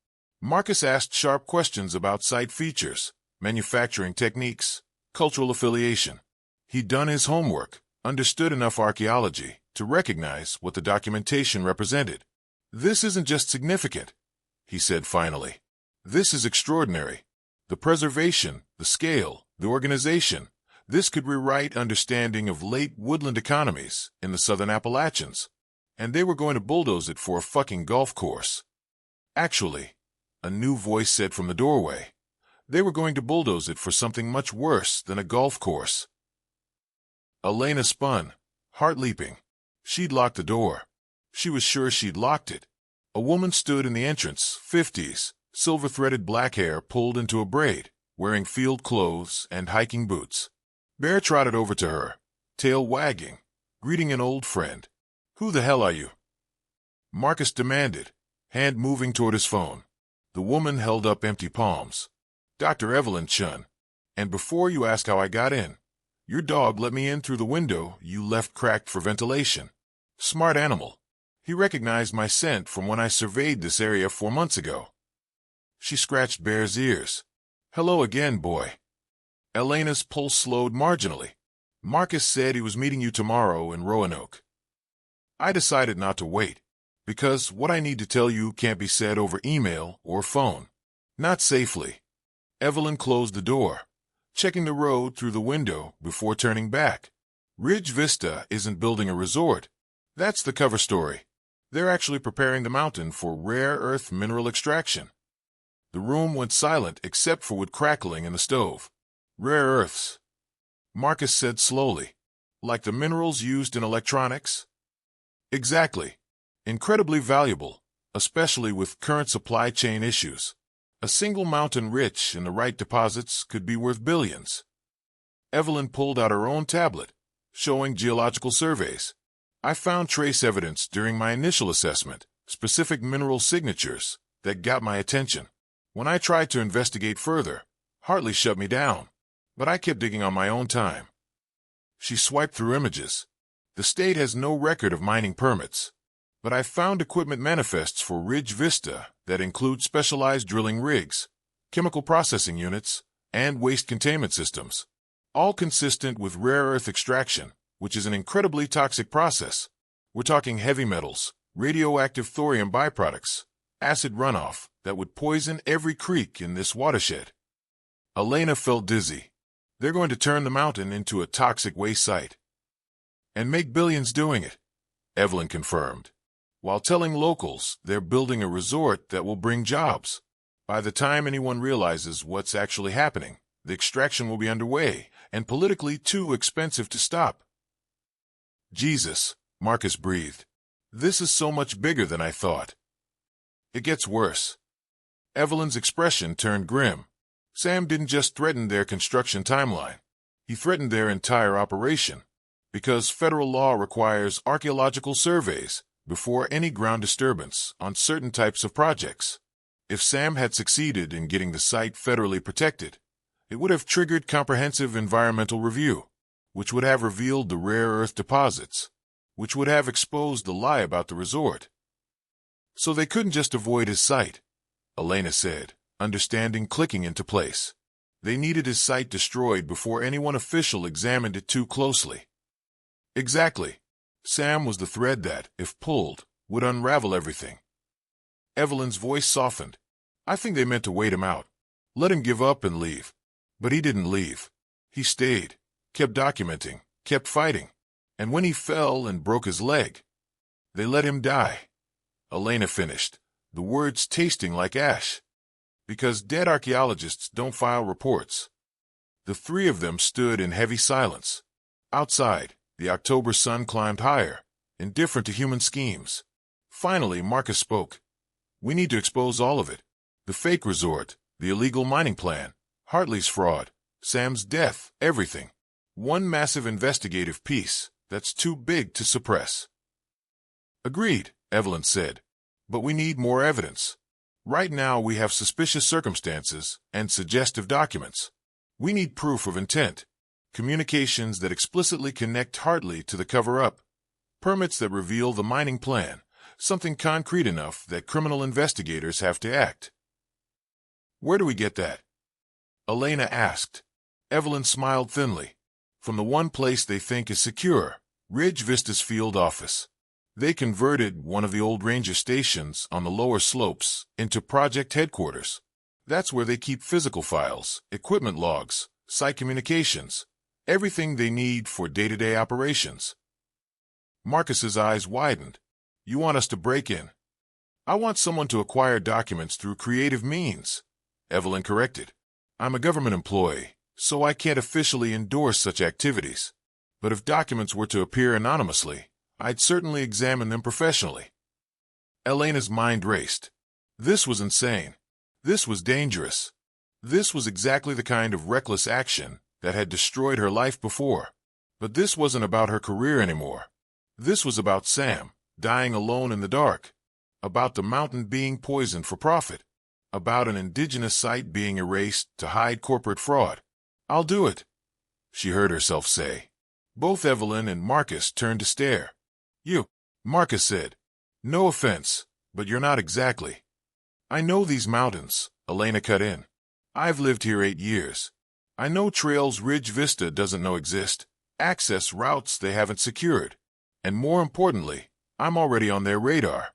A: Marcus asked sharp questions about site features, manufacturing techniques, cultural affiliation. He'd done his homework, understood enough archaeology to recognize what the documentation represented. This isn't just significant, he said finally. This is extraordinary. The preservation, the scale, the organization. This could rewrite understanding of late woodland economies in the southern Appalachians. And they were going to bulldoze it for a fucking golf course. Actually, a new voice said from the doorway, they were going to bulldoze it for something much worse than a golf course. Elena spun, heart leaping. She'd locked the door. She was sure she'd locked it. A woman stood in the entrance, 50s, silver-threaded black hair pulled into a braid, wearing field clothes and hiking boots. Bear trotted over to her, tail wagging, greeting an old friend. Who the hell are you? Marcus demanded, hand moving toward his phone. The woman held up empty palms. Dr. Evelyn Chun. And before you ask how I got in, your dog let me in through the window you left cracked for ventilation. Smart animal. He recognized my scent from when I surveyed this area 4 months ago. She scratched Bear's ears. Hello again, boy. Elena's pulse slowed marginally. Marcus said he was meeting you tomorrow in Roanoke. I decided not to wait, because what I need to tell you can't be said over email or phone. Not safely. Evelyn closed the door, checking the road through the window before turning back. Ridge Vista isn't building a resort. That's the cover story. They're actually preparing the mountain for rare earth mineral extraction. The room went silent except for wood crackling in the stove. Rare earths, Marcus said slowly. Like the minerals used in electronics? Exactly. Incredibly valuable, especially with current supply chain issues. A single mountain rich in the right deposits could be worth billions. Evelyn pulled out her own tablet, showing geological surveys. I found trace evidence during my initial assessment, specific mineral signatures, that got my attention. When I tried to investigate further, Hartley shut me down, but I kept digging on my own time. She swiped through images. The state has no record of mining permits, but I found equipment manifests for Ridge Vista that include specialized drilling rigs, chemical processing units, and waste containment systems, all consistent with rare earth extraction, which is an incredibly toxic process. We're talking heavy metals, radioactive thorium byproducts, acid runoff that would poison every creek in this watershed. Elena felt dizzy. They're going to turn the mountain into a toxic waste site. And make billions doing it, Evelyn confirmed, while telling locals they're building a resort that will bring jobs. By the time anyone realizes what's actually happening, the extraction will be underway and politically too expensive to stop. Jesus, Marcus breathed. This is so much bigger than I thought. It gets worse. Evelyn's expression turned grim. Sam didn't just threaten their construction timeline. He threatened their entire operation. Because federal law requires archaeological surveys before any ground disturbance on certain types of projects. If Sam had succeeded in getting the site federally protected, it would have triggered comprehensive environmental review, which would have revealed the rare earth deposits, which would have exposed the lie about the resort. So they couldn't just avoid his site, Elena said, understanding clicking into place. They needed his site destroyed before any one official examined it too closely. Exactly. Sam was the thread that, if pulled, would unravel everything. Evelyn's voice softened. I think they meant to wait him out. Let him give up and leave. But he didn't leave. He stayed, kept documenting, kept fighting. And when he fell and broke his leg, they let him die. Elena finished, the words tasting like ash. Because dead archaeologists don't file reports. The three of them stood in heavy silence. Outside, the October sun climbed higher, indifferent to human schemes. Finally, Marcus spoke. We need to expose all of it. The fake resort, the illegal mining plan, Hartley's fraud, Sam's death, everything. One massive investigative piece that's too big to suppress. Agreed, Evelyn said. But we need more evidence. Right now we have suspicious circumstances and suggestive documents. We need proof of intent. Communications that explicitly connect Hartley to the cover-up. Permits that reveal the mining plan. Something concrete enough that criminal investigators have to act. Where do we get that? Elena asked. Evelyn smiled thinly. From the one place they think is secure, Ridge Vista's field office. They converted one of the old ranger stations on the lower slopes into project headquarters. That's where they keep physical files, equipment logs, site communications, everything they need for day-to-day operations. Marcus's eyes widened. You want us to break in? I want someone to acquire documents through creative means, Evelyn corrected. I'm a government employee, so I can't officially endorse such activities. But if documents were to appear anonymously, I'd certainly examine them professionally. Elena's mind raced. This was insane. This was dangerous. This was exactly the kind of reckless action that had destroyed her life before. But this wasn't about her career anymore. This was about Sam, dying alone in the dark. About the mountain being poisoned for profit. About an indigenous site being erased to hide corporate fraud. I'll do it, she heard herself say. Both Evelyn and Marcus turned to stare. You, Marcus said. No offense, but you're not exactly. I know these mountains, Elena cut in. I've lived here 8 years. I know trails Ridge Vista doesn't know exist, access routes they haven't secured. And more importantly, I'm already on their radar.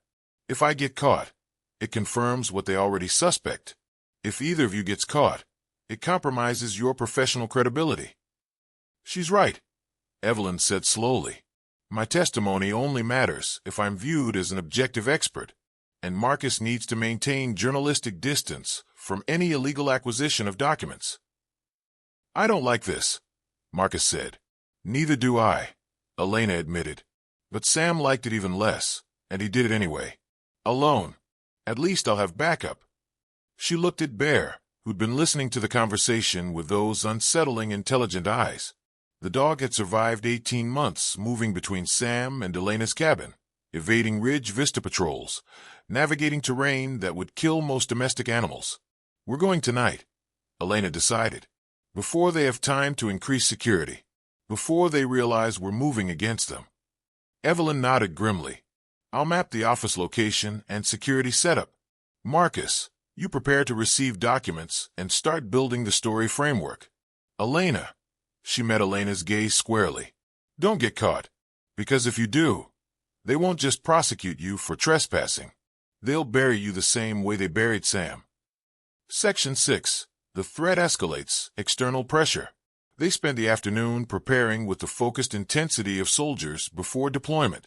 A: If I get caught, it confirms what they already suspect. If either of you gets caught, it compromises your professional credibility. She's right, Evelyn said slowly. My testimony only matters if I'm viewed as an objective expert, and Marcus needs to maintain journalistic distance from any illegal acquisition of documents. I don't like this, Marcus said. Neither do I, Elena admitted. But Sam liked it even less, and he did it anyway. Alone. At least I'll have backup. She looked at Bear, who'd been listening to the conversation with those unsettling, intelligent eyes. The dog had survived 18 months moving between Sam and Elena's cabin, evading Ridge Vista patrols, navigating terrain that would kill most domestic animals. We're going tonight, Elena decided, before they have time to increase security, before they realize we're moving against them. Evelyn nodded grimly. I'll map the office location and security setup. Marcus, you prepare to receive documents and start building the story framework. Elena, she met Elena's gaze squarely. Don't get caught, because if you do, they won't just prosecute you for trespassing. They'll bury you the same way they buried Sam. Section 6. The threat escalates, external pressure. They spend the afternoon preparing with the focused intensity of soldiers before deployment.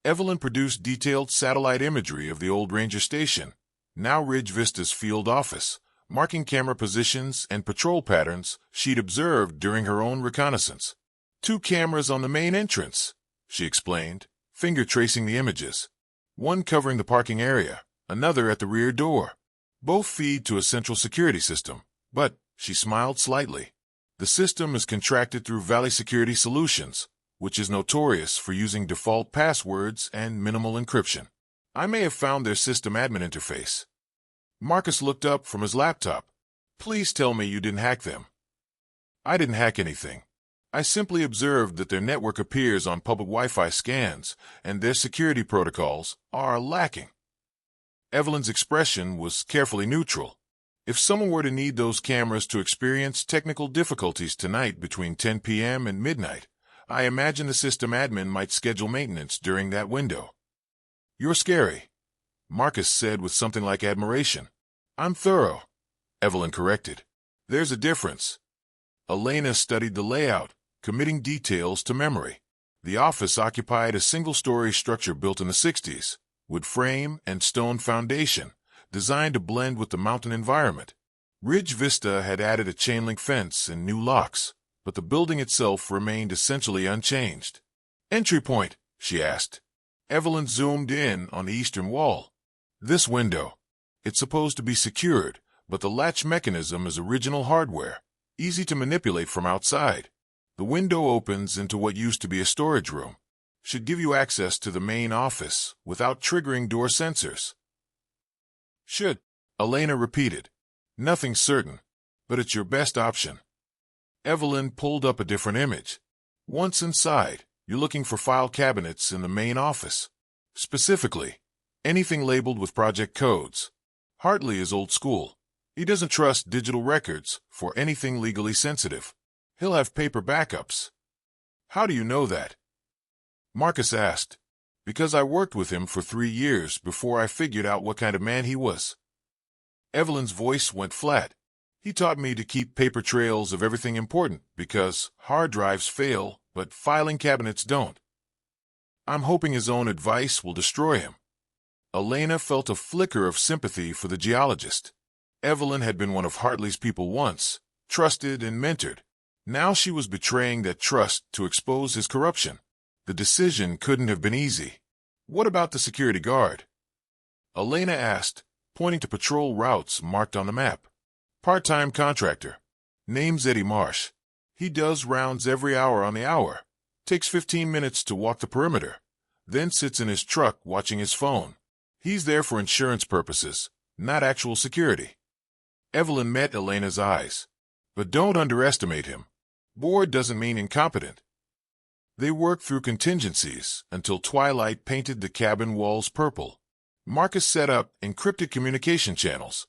A: Evelyn produced detailed satellite imagery of the old ranger station, now Ridge Vista's field office, marking camera positions and patrol patterns she'd observed during her own reconnaissance. 2 cameras on the main entrance, she explained, finger tracing the images. One covering the parking area, another at the rear door. Both feed to a central security system, but, she smiled slightly, the system is contracted through Valley Security Solutions, which is notorious for using default passwords and minimal encryption. I may have found their system admin interface. Marcus looked up from his laptop. Please tell me you didn't hack them. I didn't hack anything. I simply observed that their network appears on public Wi-Fi scans, and their security protocols are lacking. Evelyn's expression was carefully neutral. If someone were to need those cameras to experience technical difficulties tonight between 10 p.m. and midnight, I imagine the system admin might schedule maintenance during that window. You're scary, Marcus said with something like admiration. I'm thorough, Evelyn corrected. There's a difference. Elena studied the layout, committing details to memory. The office occupied a single-story structure built in the 60s, wood frame and stone foundation, designed to blend with the mountain environment. Ridge Vista had added a chain-link fence and new locks, but the building itself remained essentially unchanged. Entry point, she asked. Evelyn zoomed in on the eastern wall. This window. It's supposed to be secured, but the latch mechanism is original hardware, easy to manipulate from outside. The window opens into what used to be a storage room. Should give you access to the main office without triggering door sensors. Should, Elena repeated. Nothing's certain, but it's your best option. Evelyn pulled up a different image. Once inside, you're looking for file cabinets in the main office. Specifically, anything labeled with project codes. Hartley is old school. He doesn't trust digital records for anything legally sensitive. He'll have paper backups. How do you know that? Marcus asked. Because I worked with him for 3 years before I figured out what kind of man he was. Evelyn's voice went flat. He taught me to keep paper trails of everything important because hard drives fail, but filing cabinets don't. I'm hoping his own advice will destroy him. Elena felt a flicker of sympathy for the geologist. Evelyn had been one of Hartley's people once, trusted and mentored. Now she was betraying that trust to expose his corruption. The decision couldn't have been easy. What about the security guard? Elena asked, pointing to patrol routes marked on the map. Part-time contractor. Name's Eddie Marsh. He does rounds every hour on the hour. Takes 15 minutes to walk the perimeter. Then sits in his truck watching his phone. He's there for insurance purposes, not actual security. Evelyn met Elena's eyes. But don't underestimate him. Bored doesn't mean incompetent. They worked through contingencies until twilight painted the cabin walls purple. Marcus set up encrypted communication channels.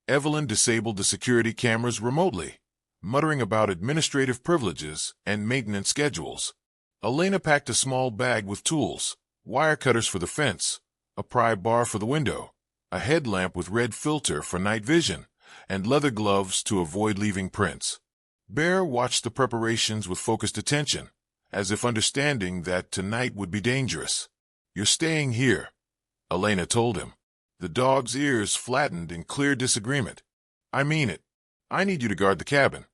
A: Evelyn disabled the security cameras remotely, muttering about administrative privileges and maintenance schedules. Elena packed a small bag with tools, wire cutters for the fence, a pry bar for the window, a headlamp with red filter for night vision, and leather gloves to avoid leaving prints. Bear watched the preparations with focused attention, as if understanding that tonight would be dangerous. You're staying here, Elena told him. The dog's ears flattened in clear disagreement. I mean it. I need you to guard the cabin.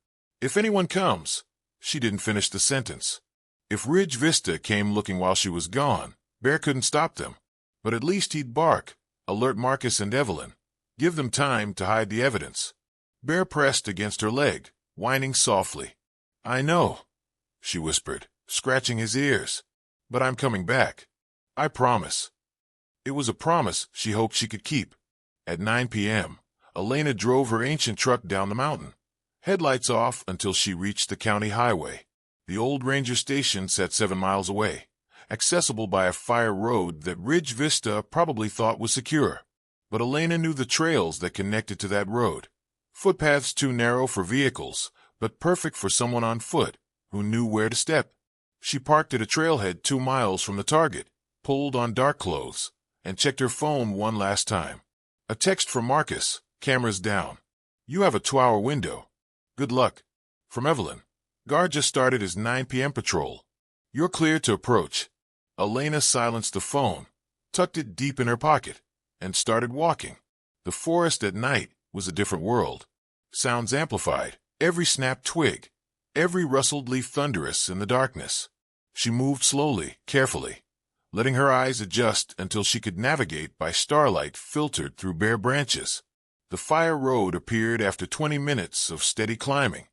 A: If anyone comes, she didn't finish the sentence. If Ridge Vista came looking while she was gone, Bear couldn't stop them. But at least he'd bark, alert Marcus and Evelyn, give them time to hide the evidence. Bear pressed against her leg, whining softly. I know, she whispered, scratching his ears. But I'm coming back. I promise. It was a promise she hoped she could keep. At 9 p.m., Elena drove her ancient truck down the mountain, headlights off until she reached the county highway. The old ranger station sat 7 miles away, accessible by a fire road that Ridge Vista probably thought was secure. But Elena knew the trails that connected to that road. Footpaths too narrow for vehicles, but perfect for someone on foot who knew where to step. She parked at a trailhead 2 miles from the target, pulled on dark clothes, and checked her phone one last time. A text from Marcus, cameras down. You have a 2-hour window. Good luck. From Evelyn. Guard just started his 9 p.m. patrol. You're clear to approach. Elena silenced the phone, tucked it deep in her pocket, and started walking. The forest at night was a different world. Sounds amplified, every snapped twig, every rustled leaf thunderous in the darkness. She moved slowly, carefully, letting her eyes adjust until she could navigate by starlight filtered through bare branches. The fire road appeared after 20 minutes of steady climbing.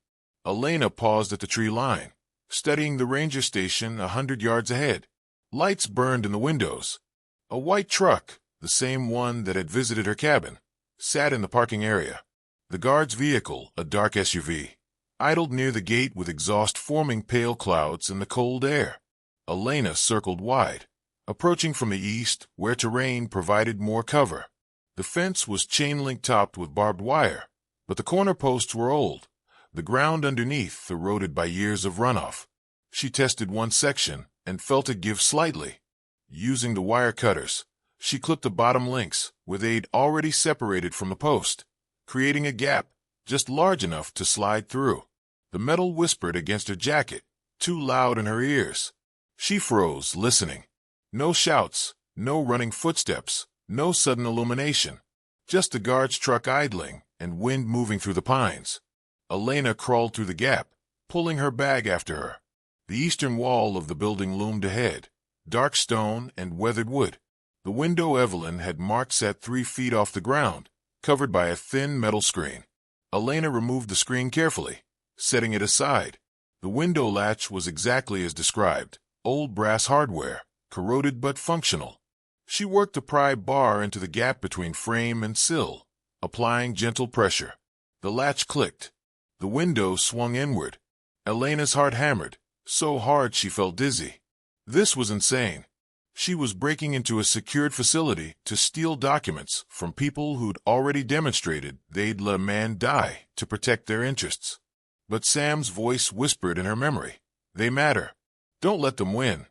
A: Elena paused at the tree line, studying the ranger station 100 yards ahead. Lights burned in the windows. A white truck, the same one that had visited her cabin, sat in the parking area. The guard's vehicle, a dark SUV, idled near the gate with exhaust forming pale clouds in the cold air. Elena circled wide, approaching from the east where terrain provided more cover. The fence was chain-link topped with barbed wire, but the corner posts were old, the ground underneath eroded by years of runoff. She tested one section and felt it give slightly. Using the wire cutters, she clipped the bottom links, with aid already separated from the post, creating a gap just large enough to slide through. The metal whispered against her jacket, too loud in her ears. She froze, listening. No shouts, no running footsteps, no sudden illumination. Just the guard's truck idling and wind moving through the pines. Elena crawled through the gap, pulling her bag after her. The eastern wall of the building loomed ahead, dark stone and weathered wood. The window Evelyn had marked sat 3 feet off the ground, covered by a thin metal screen. Elena removed the screen carefully, setting it aside. The window latch was exactly as described, old brass hardware, corroded but functional. She worked a pry bar into the gap between frame and sill, applying gentle pressure. The latch clicked. The window swung inward. Elena's heart hammered, so hard she felt dizzy. This was insane. She was breaking into a secured facility to steal documents from people who'd already demonstrated they'd let a man die to protect their interests. But Sam's voice whispered in her memory, "They matter. Don't let them win."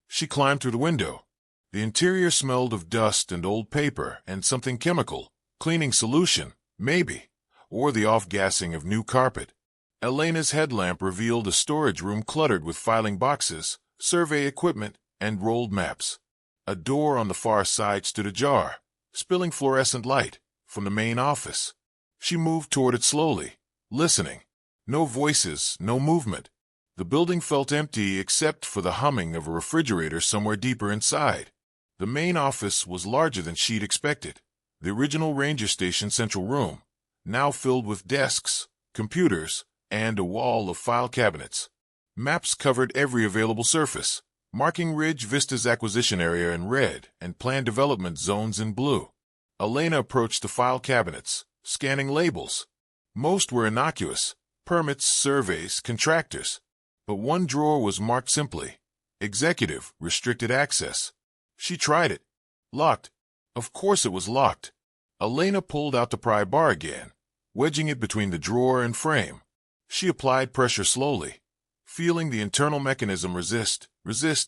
A: She climbed through the window. The interior smelled of dust and old paper and something chemical, cleaning solution, maybe, or the off-gassing of new carpet. Elena's headlamp revealed a storage room cluttered with filing boxes, survey equipment, and rolled maps. A door on the far side stood ajar, spilling fluorescent light from the main office. She moved toward it slowly, listening. No voices, no movement. The building felt empty except for the humming of a refrigerator somewhere deeper inside. The main office was larger than she'd expected. The original ranger station central room, now filled with desks, computers, and a wall of file cabinets. Maps covered every available surface, marking Ridge Vista's acquisition area in red and planned development zones in blue. Elena approached the file cabinets, scanning labels. Most were innocuous, permits, surveys, contractors. But one drawer was marked simply, Executive, Restricted Access. She tried it. Locked. Of course it was locked. Elena pulled out the pry bar again, wedging it between the drawer and frame. She applied pressure slowly, feeling the internal mechanism resist,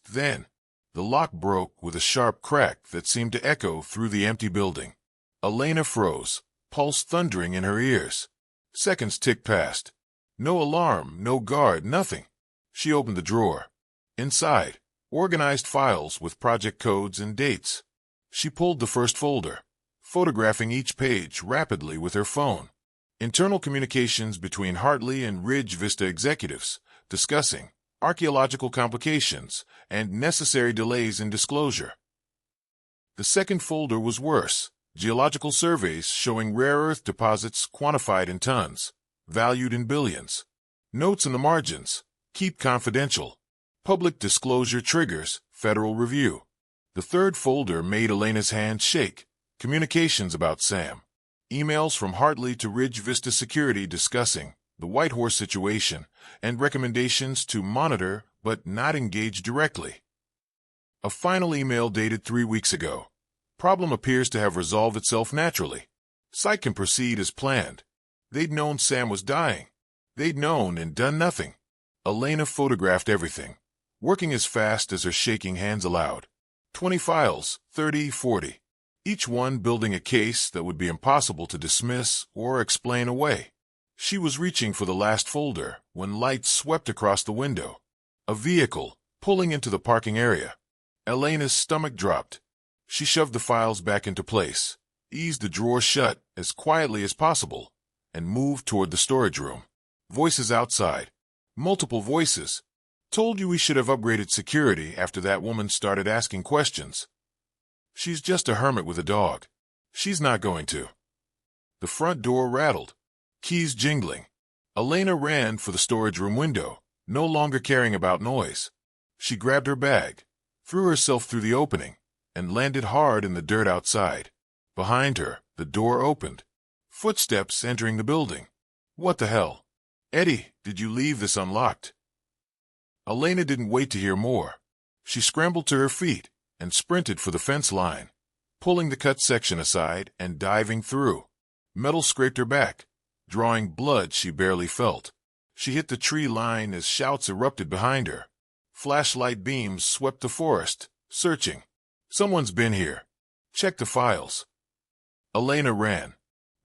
A: then. The lock broke with a sharp crack that seemed to echo through the empty building. Elena froze, pulse thundering in her ears. Seconds ticked past. No alarm, no guard, nothing. She opened the drawer. Inside, organized files with project codes and dates. She pulled the first folder, photographing each page rapidly with her phone. Internal communications between Hartley and Ridge Vista executives, discussing archaeological complications and necessary delays in disclosure. The second folder was worse, geological surveys showing rare earth deposits quantified in tons, valued in billions. Notes in the margins, keep confidential. Public disclosure triggers, federal review. The third folder made Elena's hands shake, communications about Sam. Emails from Hartley to Ridge Vista Security discussing the White Horse situation and recommendations to monitor but not engage directly. A final email dated 3 weeks ago. Problem appears to have resolved itself naturally. Site can proceed as planned. They'd known Sam was dying. They'd known and done nothing. Elena photographed everything, working as fast as her shaking hands allowed. 20 files, 30, 40. Each one building a case that would be impossible to dismiss or explain away. She was reaching for the last folder when light swept across the window. A vehicle, pulling into the parking area. Elena's stomach dropped. She shoved the files back into place, eased the drawer shut as quietly as possible, and moved toward the storage room. Voices outside. Multiple voices. Told you we should have upgraded security after that woman started asking questions. She's just a hermit with a dog. She's not going to. The front door rattled, keys jingling. Elena ran for the storage room window, no longer caring about noise. She grabbed her bag, threw herself through the opening, and landed hard in the dirt outside. Behind her, the door opened. Footsteps entering the building. What the hell? Eddie, did you leave this unlocked? Elena didn't wait to hear more. She scrambled to her feet and sprinted for the fence line, pulling the cut section aside and diving through. Metal scraped her back, drawing blood she barely felt. She hit the tree line as shouts erupted behind her. Flashlight beams swept the forest, searching. Someone's been here. Check the files. Elena ran.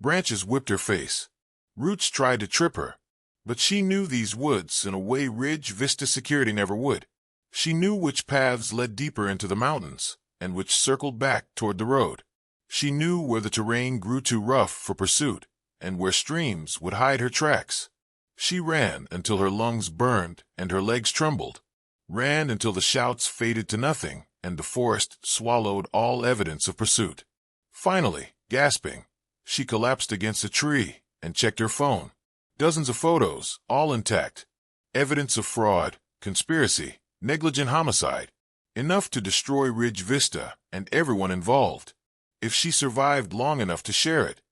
A: Branches whipped her face. Roots tried to trip her. But she knew these woods in a way Ridge Vista security never would. She knew which paths led deeper into the mountains and which circled back toward the road. She knew where the terrain grew too rough for pursuit and where streams would hide her tracks. She ran until her lungs burned and her legs trembled. Ran until the shouts faded to nothing and the forest swallowed all evidence of pursuit. Finally, gasping, she collapsed against a tree and checked her phone. Dozens of photos, all intact. Evidence of fraud, conspiracy, negligent homicide. Enough to destroy Ridge Vista and everyone involved. If she survived long enough to share it.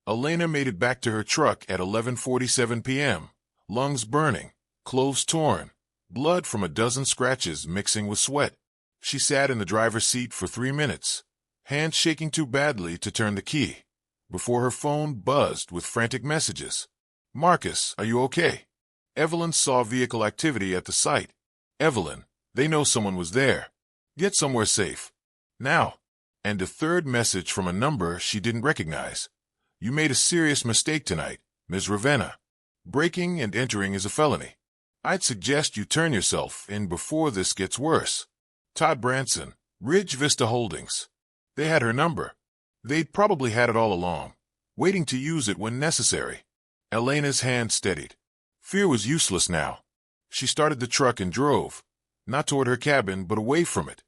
A: Elena made it back to her truck at 11:47 p.m., lungs burning, clothes torn, blood from a dozen scratches mixing with sweat. She sat in the driver's seat for 3 minutes, hands shaking too badly to turn the key, before her phone buzzed with frantic messages. Marcus, are you okay? Evelyn saw vehicle activity at the site. Evelyn, they know someone was there. Get somewhere safe. Now. And a third message from a number she didn't recognize. You made a serious mistake tonight, Ms. Ravenna. Breaking and entering is a felony. I'd suggest you turn yourself in before this gets worse. Todd Branson, Ridge Vista Holdings. They had her number. They'd probably had it all along, waiting to use it when necessary. Elena's hand steadied. Fear was useless now. She started the truck and drove, not toward her cabin but away from it,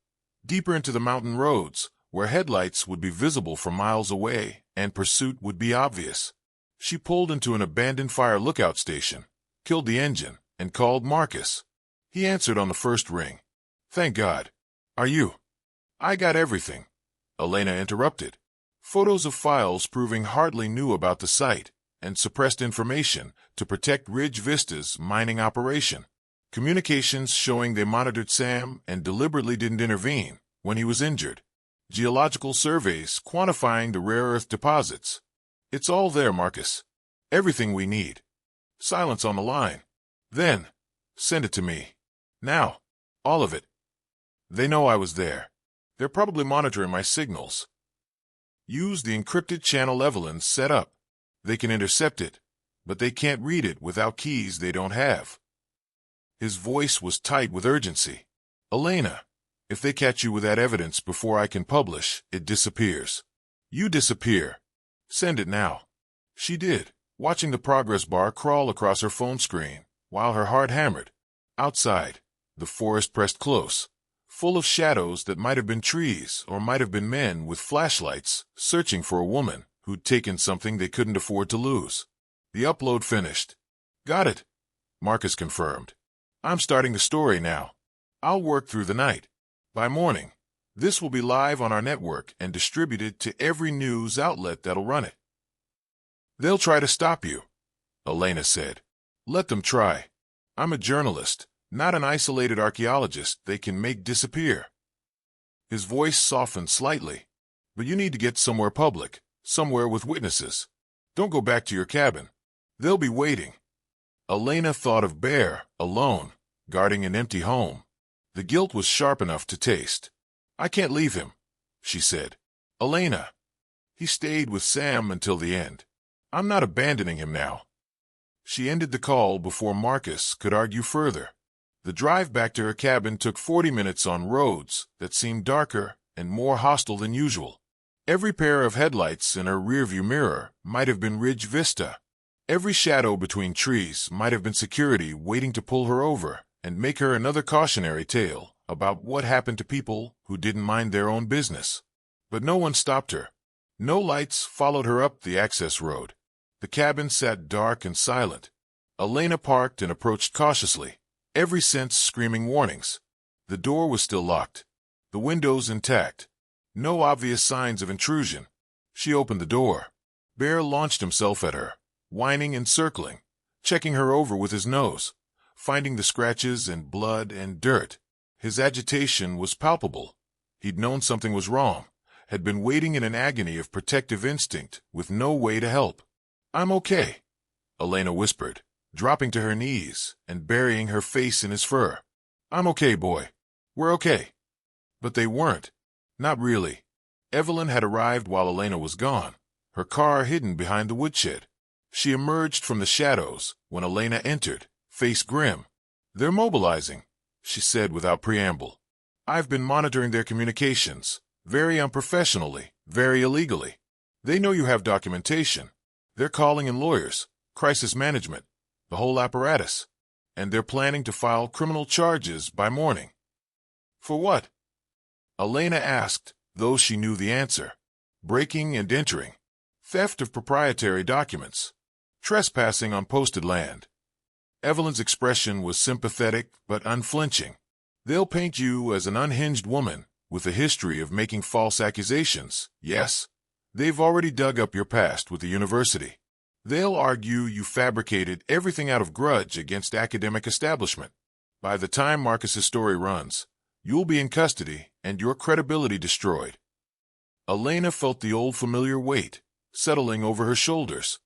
A: deeper into the mountain roads, where headlights would be visible from miles away and pursuit would be obvious. She pulled into an abandoned fire lookout station, killed the engine, and called Marcus. He answered on the first ring. Thank God. Are you? I got everything. Elena interrupted. Photos of files proving Hartley knew about the site and suppressed information to protect Ridge Vista's mining operation. Communications showing they monitored Sam and deliberately didn't intervene when he was injured. Geological surveys quantifying the rare earth deposits. It's all there, Marcus. Everything we need. Silence on the line. Then, send it to me. Now. All of it. They know I was there. They're probably monitoring my signals. Use the encrypted channel Evelyn set up. They can intercept it, but they can't read it without keys they don't have. His voice was tight with urgency. Elena, if they catch you with that evidence before I can publish, it disappears. You disappear. Send it now. She did, watching the progress bar crawl across her phone screen, while her heart hammered. Outside, the forest pressed close, full of shadows that might have been trees or might have been men with flashlights searching for a woman who'd taken something they couldn't afford to lose. The upload finished. Got it, Marcus confirmed. I'm starting the story now. I'll work through the night. By morning, this will be live on our network and distributed to every news outlet that'll run it. They'll try to stop you, Elena said. Let them try. I'm a journalist, not an isolated archaeologist they can make disappear. His voice softened slightly. But you need to get somewhere public, somewhere with witnesses. Don't go back to your cabin. They'll be waiting. Elena thought of Bear, alone, guarding an empty home. The guilt was sharp enough to taste. I can't leave him, she said. Elena. He stayed with Sam until the end. I'm not abandoning him now. She ended the call before Marcus could argue further. The drive back to her cabin took 40 minutes on roads that seemed darker and more hostile than usual. Every pair of headlights in her rearview mirror might have been Ridge Vista. Every shadow between trees might have been security waiting to pull her over and make her another cautionary tale about what happened to people who didn't mind their own business. But no one stopped her. No lights followed her up the access road. The cabin sat dark and silent. Elena parked and approached cautiously, every sense screaming warnings. The door was still locked, the windows intact. No obvious signs of intrusion. She opened the door. Bear launched himself at her, whining and circling, checking her over with his nose, finding the scratches and blood and dirt. His agitation was palpable. He'd known something was wrong, had been waiting in an agony of protective instinct with no way to help. "I'm okay," Elena whispered, dropping to her knees and burying her face in his fur. "I'm okay, boy. We're okay." But they weren't. Not really. Evelyn had arrived while Elena was gone, her car hidden behind the woodshed. She emerged from the shadows when Elena entered, face grim. "They're mobilizing," she said without preamble. "I've been monitoring their communications, very unprofessionally, very illegally. They know you have documentation. They're calling in lawyers, crisis management, the whole apparatus. And they're planning to file criminal charges by morning." "For what?" Elena asked, though she knew the answer. "Breaking and entering. Theft of proprietary documents. Trespassing on posted land." Evelyn's expression was sympathetic but unflinching. "They'll paint you as an unhinged woman with a history of making false accusations, yes? They've already dug up your past with the university. They'll argue you fabricated everything out of grudge against academic establishment. By the time Marcus's story runs, you'll be in custody and your credibility destroyed." Elena felt the old familiar weight settling over her shoulders,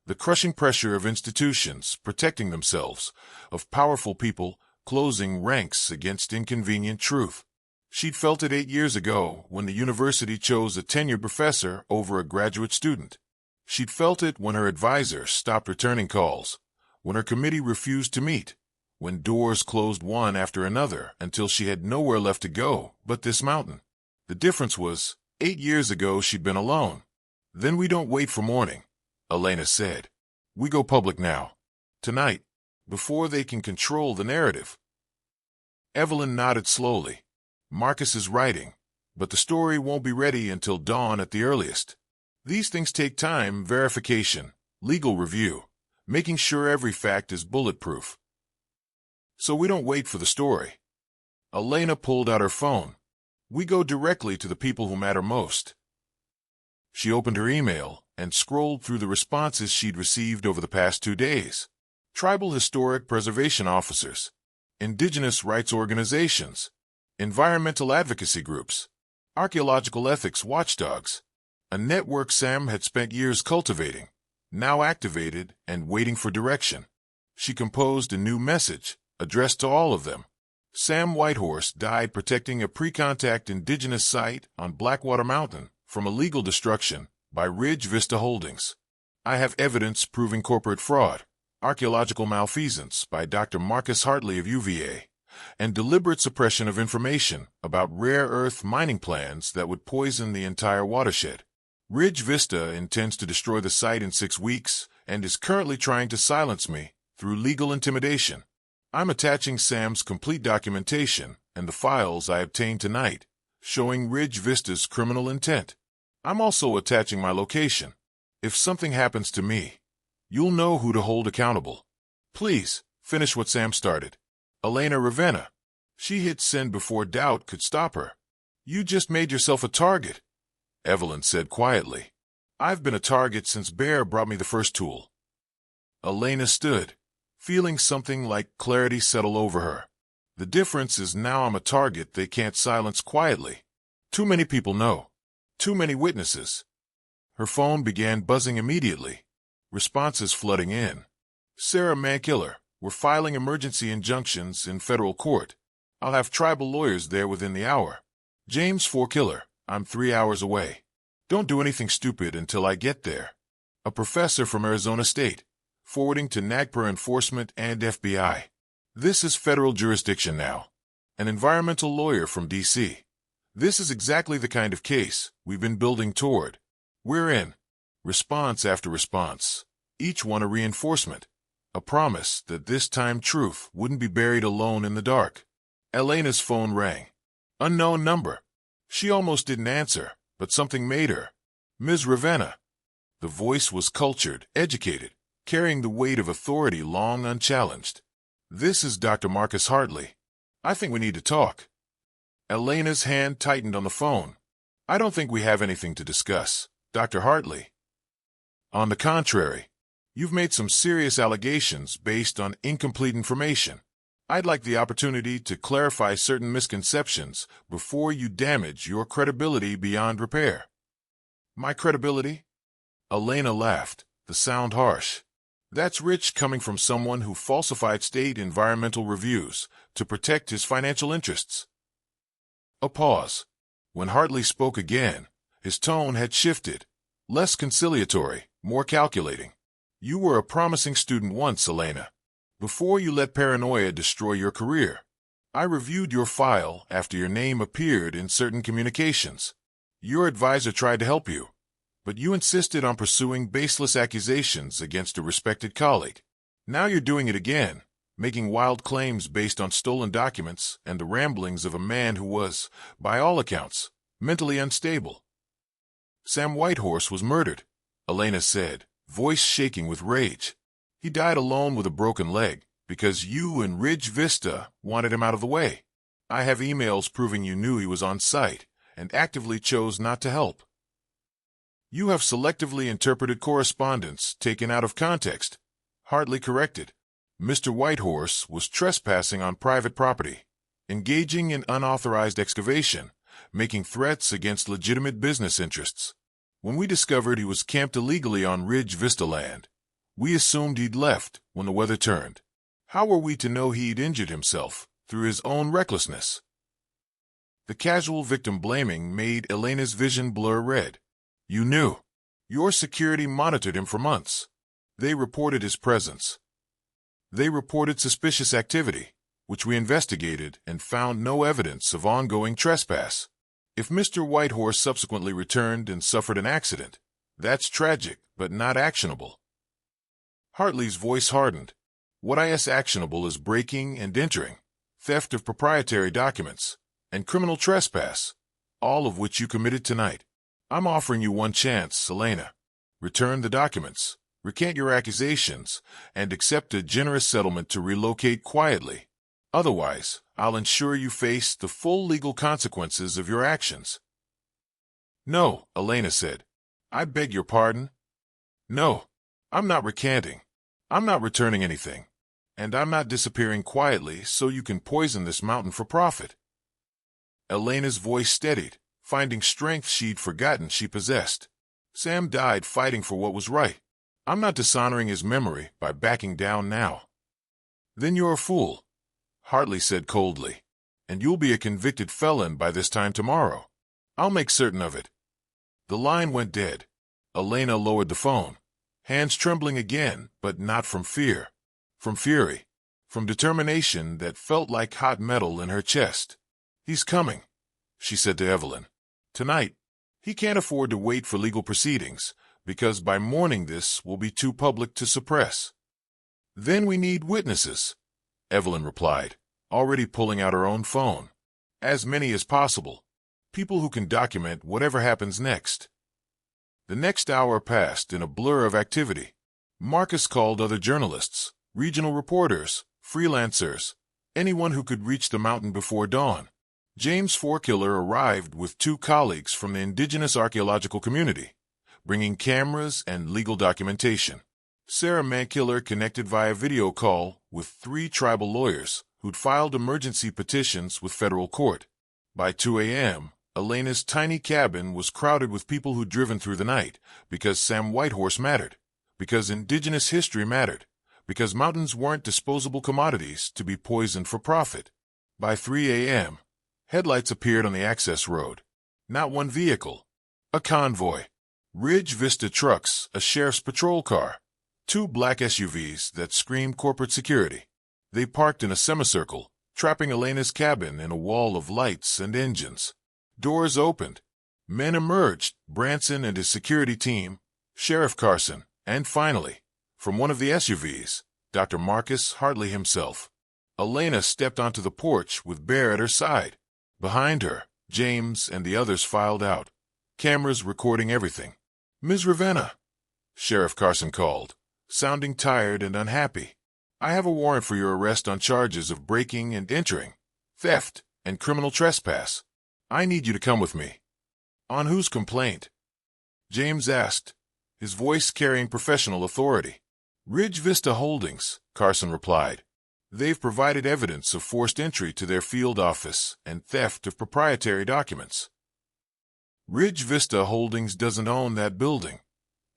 A: the crushing pressure of institutions protecting themselves, of powerful people closing ranks against inconvenient truth. She'd felt it 8 years ago when the university chose a tenured professor over a graduate student. She'd felt it when her advisor stopped returning calls, when her committee refused to meet, when doors closed one after another until she had nowhere left to go but this mountain. The difference was, 8 years ago she'd been alone. "Then we don't wait for morning," Elena said. "We go public now. Tonight, before they can control the narrative." Evelyn nodded slowly. "Marcus is writing, but the story won't be ready until dawn at the earliest. These things take time, verification, legal review, making sure every fact is bulletproof. So we don't wait for the story." Elena pulled out her phone. "We go directly to the people who matter most." She opened her email and scrolled through the responses she'd received over the past 2 days. Tribal historic preservation officers, indigenous rights organizations, environmental advocacy groups, archaeological ethics watchdogs, a network Sam had spent years cultivating, now activated and waiting for direction. She composed a new message, addressed to all of them. Sam Whitehorse died protecting a pre-contact indigenous site on Blackwater Mountain from illegal destruction by Ridge Vista Holdings. I have evidence proving corporate fraud, archaeological malfeasance by Dr. Marcus Hartley of UVA, and deliberate suppression of information about rare earth mining plans that would poison the entire watershed. Ridge Vista intends to destroy the site in 6 weeks and is currently trying to silence me through legal intimidation. I'm attaching Sam's complete documentation and the files I obtained tonight, showing Ridge Vista's criminal intent. I'm also attaching my location. If something happens to me, you'll know who to hold accountable. Please, finish what Sam started. Elena Ravenna. She hit send before doubt could stop her. You just made yourself a target, Evelyn said quietly. I've been a target since Bear brought me the first tool. Elena stood, feeling something like clarity settle over her. The difference is now I'm a target they can't silence quietly. Too many people know. Too many witnesses. Her phone began buzzing immediately, responses flooding in. Sarah Mankiller, we're filing emergency injunctions in federal court. I'll have tribal lawyers there within the hour. James Forkiller, I'm 3 hours away. Don't do anything stupid until I get there. A professor from Arizona State, forwarding to NAGPRA enforcement and FBI. This is federal jurisdiction now. An environmental lawyer from D.C. This is exactly the kind of case we've been building toward. We're in. Response after response, each one a reinforcement. A promise that this time truth wouldn't be buried alone in the dark. Elena's phone rang. Unknown number. She almost didn't answer, but something made her. Ms. Ravenna. The voice was cultured, educated, carrying the weight of authority long unchallenged. This is Dr. Marcus Hartley. I think we need to talk. Elena's hand tightened on the phone. I don't think we have anything to discuss, Dr. Hartley. On the contrary, you've made some serious allegations based on incomplete information. I'd like the opportunity to clarify certain misconceptions before you damage your credibility beyond repair. My credibility? Elena laughed, the sound harsh. That's rich coming from someone who falsified state environmental reviews to protect his financial interests. A pause. When Hartley spoke again, his tone had shifted, less conciliatory, more calculating. You were a promising student once, Elena. Before you let paranoia destroy your career, I reviewed your file after your name appeared in certain communications. Your advisor tried to help you, but you insisted on pursuing baseless accusations against a respected colleague. Now you're doing it again, making wild claims based on stolen documents and the ramblings of a man who was, by all accounts, mentally unstable. Sam Whitehorse was murdered, Elena said, voice shaking with rage. He died alone with a broken leg because you and Ridge Vista wanted him out of the way. I have emails proving you knew he was on site and actively chose not to help. You have selectively interpreted correspondence taken out of context, Hartley corrected. Mr. Whitehorse was trespassing on private property, engaging in unauthorized excavation, making threats against legitimate business interests. When we discovered he was camped illegally on Ridge Vista land, we assumed he'd left when the weather turned. How were we to know he'd injured himself through his own recklessness? The casual victim blaming made Elena's vision blur red. You knew. Your security monitored him for months. They reported his presence. They reported suspicious activity, which we investigated and found no evidence of ongoing trespass. If Mr. Whitehorse subsequently returned and suffered an accident, that's tragic but not actionable. Hartley's voice hardened. What is actionable is breaking and entering, theft of proprietary documents, and criminal trespass, all of which you committed tonight. I'm offering you one chance, Elena. Return the documents, recant your accusations, and accept a generous settlement to relocate quietly. Otherwise, I'll ensure you face the full legal consequences of your actions. No, Elena said. I beg your pardon? No, I'm not recanting. I'm not returning anything. And I'm not disappearing quietly so you can poison this mountain for profit. Elena's voice steadied, finding strength she'd forgotten she possessed. Sam died fighting for what was right. I'm not dishonoring his memory by backing down now. Then you're a fool, Hartley said coldly, and you'll be a convicted felon by this time tomorrow. I'll make certain of it. The line went dead. Elena lowered the phone, hands trembling again, but not from fear. From fury. From determination that felt like hot metal in her chest. He's coming, she said to Evelyn. Tonight. He can't afford to wait for legal proceedings, because by morning this will be too public to suppress. Then we need witnesses, Evelyn replied, already pulling out her own phone. As many as possible. People who can document whatever happens next. The next hour passed in a blur of activity. Marcus called other journalists, regional reporters, freelancers, anyone who could reach the mountain before dawn. James Forkiller arrived with 2 colleagues from the indigenous archaeological community, bringing cameras and legal documentation. Sarah Mankiller connected via video call with 3 tribal lawyers who'd filed emergency petitions with federal court. By 2 a.m., Elena's tiny cabin was crowded with people who'd driven through the night because Sam Whitehorse mattered, because indigenous history mattered, because mountains weren't disposable commodities to be poisoned for profit. By 3 a.m., headlights appeared on the access road. Not one vehicle. A convoy. Ridge Vista trucks, a sheriff's patrol car. 2 black SUVs that screamed corporate security. They parked in a semicircle, trapping Elena's cabin in a wall of lights and engines. Doors opened. Men emerged, Branson and his security team, Sheriff Carson, and finally, from one of the SUVs, Dr. Marcus Hartley himself. Elena stepped onto the porch with Bear at her side. Behind her, James and the others filed out, cameras recording everything. "Ms. Ravenna," Sheriff Carson called, sounding tired and unhappy. "I have a warrant for your arrest on charges of breaking and entering, theft, and criminal trespass. I need you to come with me." "On whose complaint?" James asked, his voice carrying professional authority. "Ridge Vista Holdings," Carson replied. "They've provided evidence of forced entry to their field office and theft of proprietary documents." "Ridge Vista Holdings doesn't own that building,"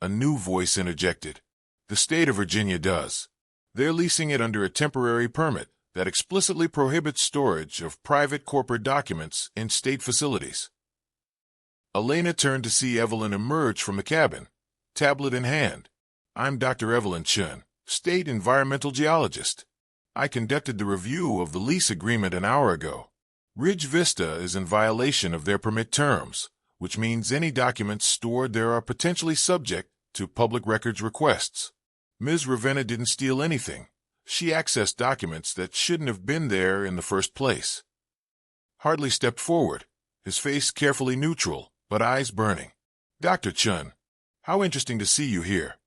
A: a new voice interjected. "The state of Virginia does. They're leasing it under a temporary permit that explicitly prohibits storage of private corporate documents in state facilities." Elena turned to see Evelyn emerge from the cabin, tablet in hand. "I'm Dr. Evelyn Chun, state environmental geologist. I conducted the review of the lease agreement an hour ago. Ridge Vista is in violation of their permit terms, which means any documents stored there are potentially subject to public records requests. Ms. Ravenna didn't steal anything. She accessed documents that shouldn't have been there in the first place." Hartley stepped forward, his face carefully neutral, but eyes burning. "Dr. Chun, how interesting to see you here.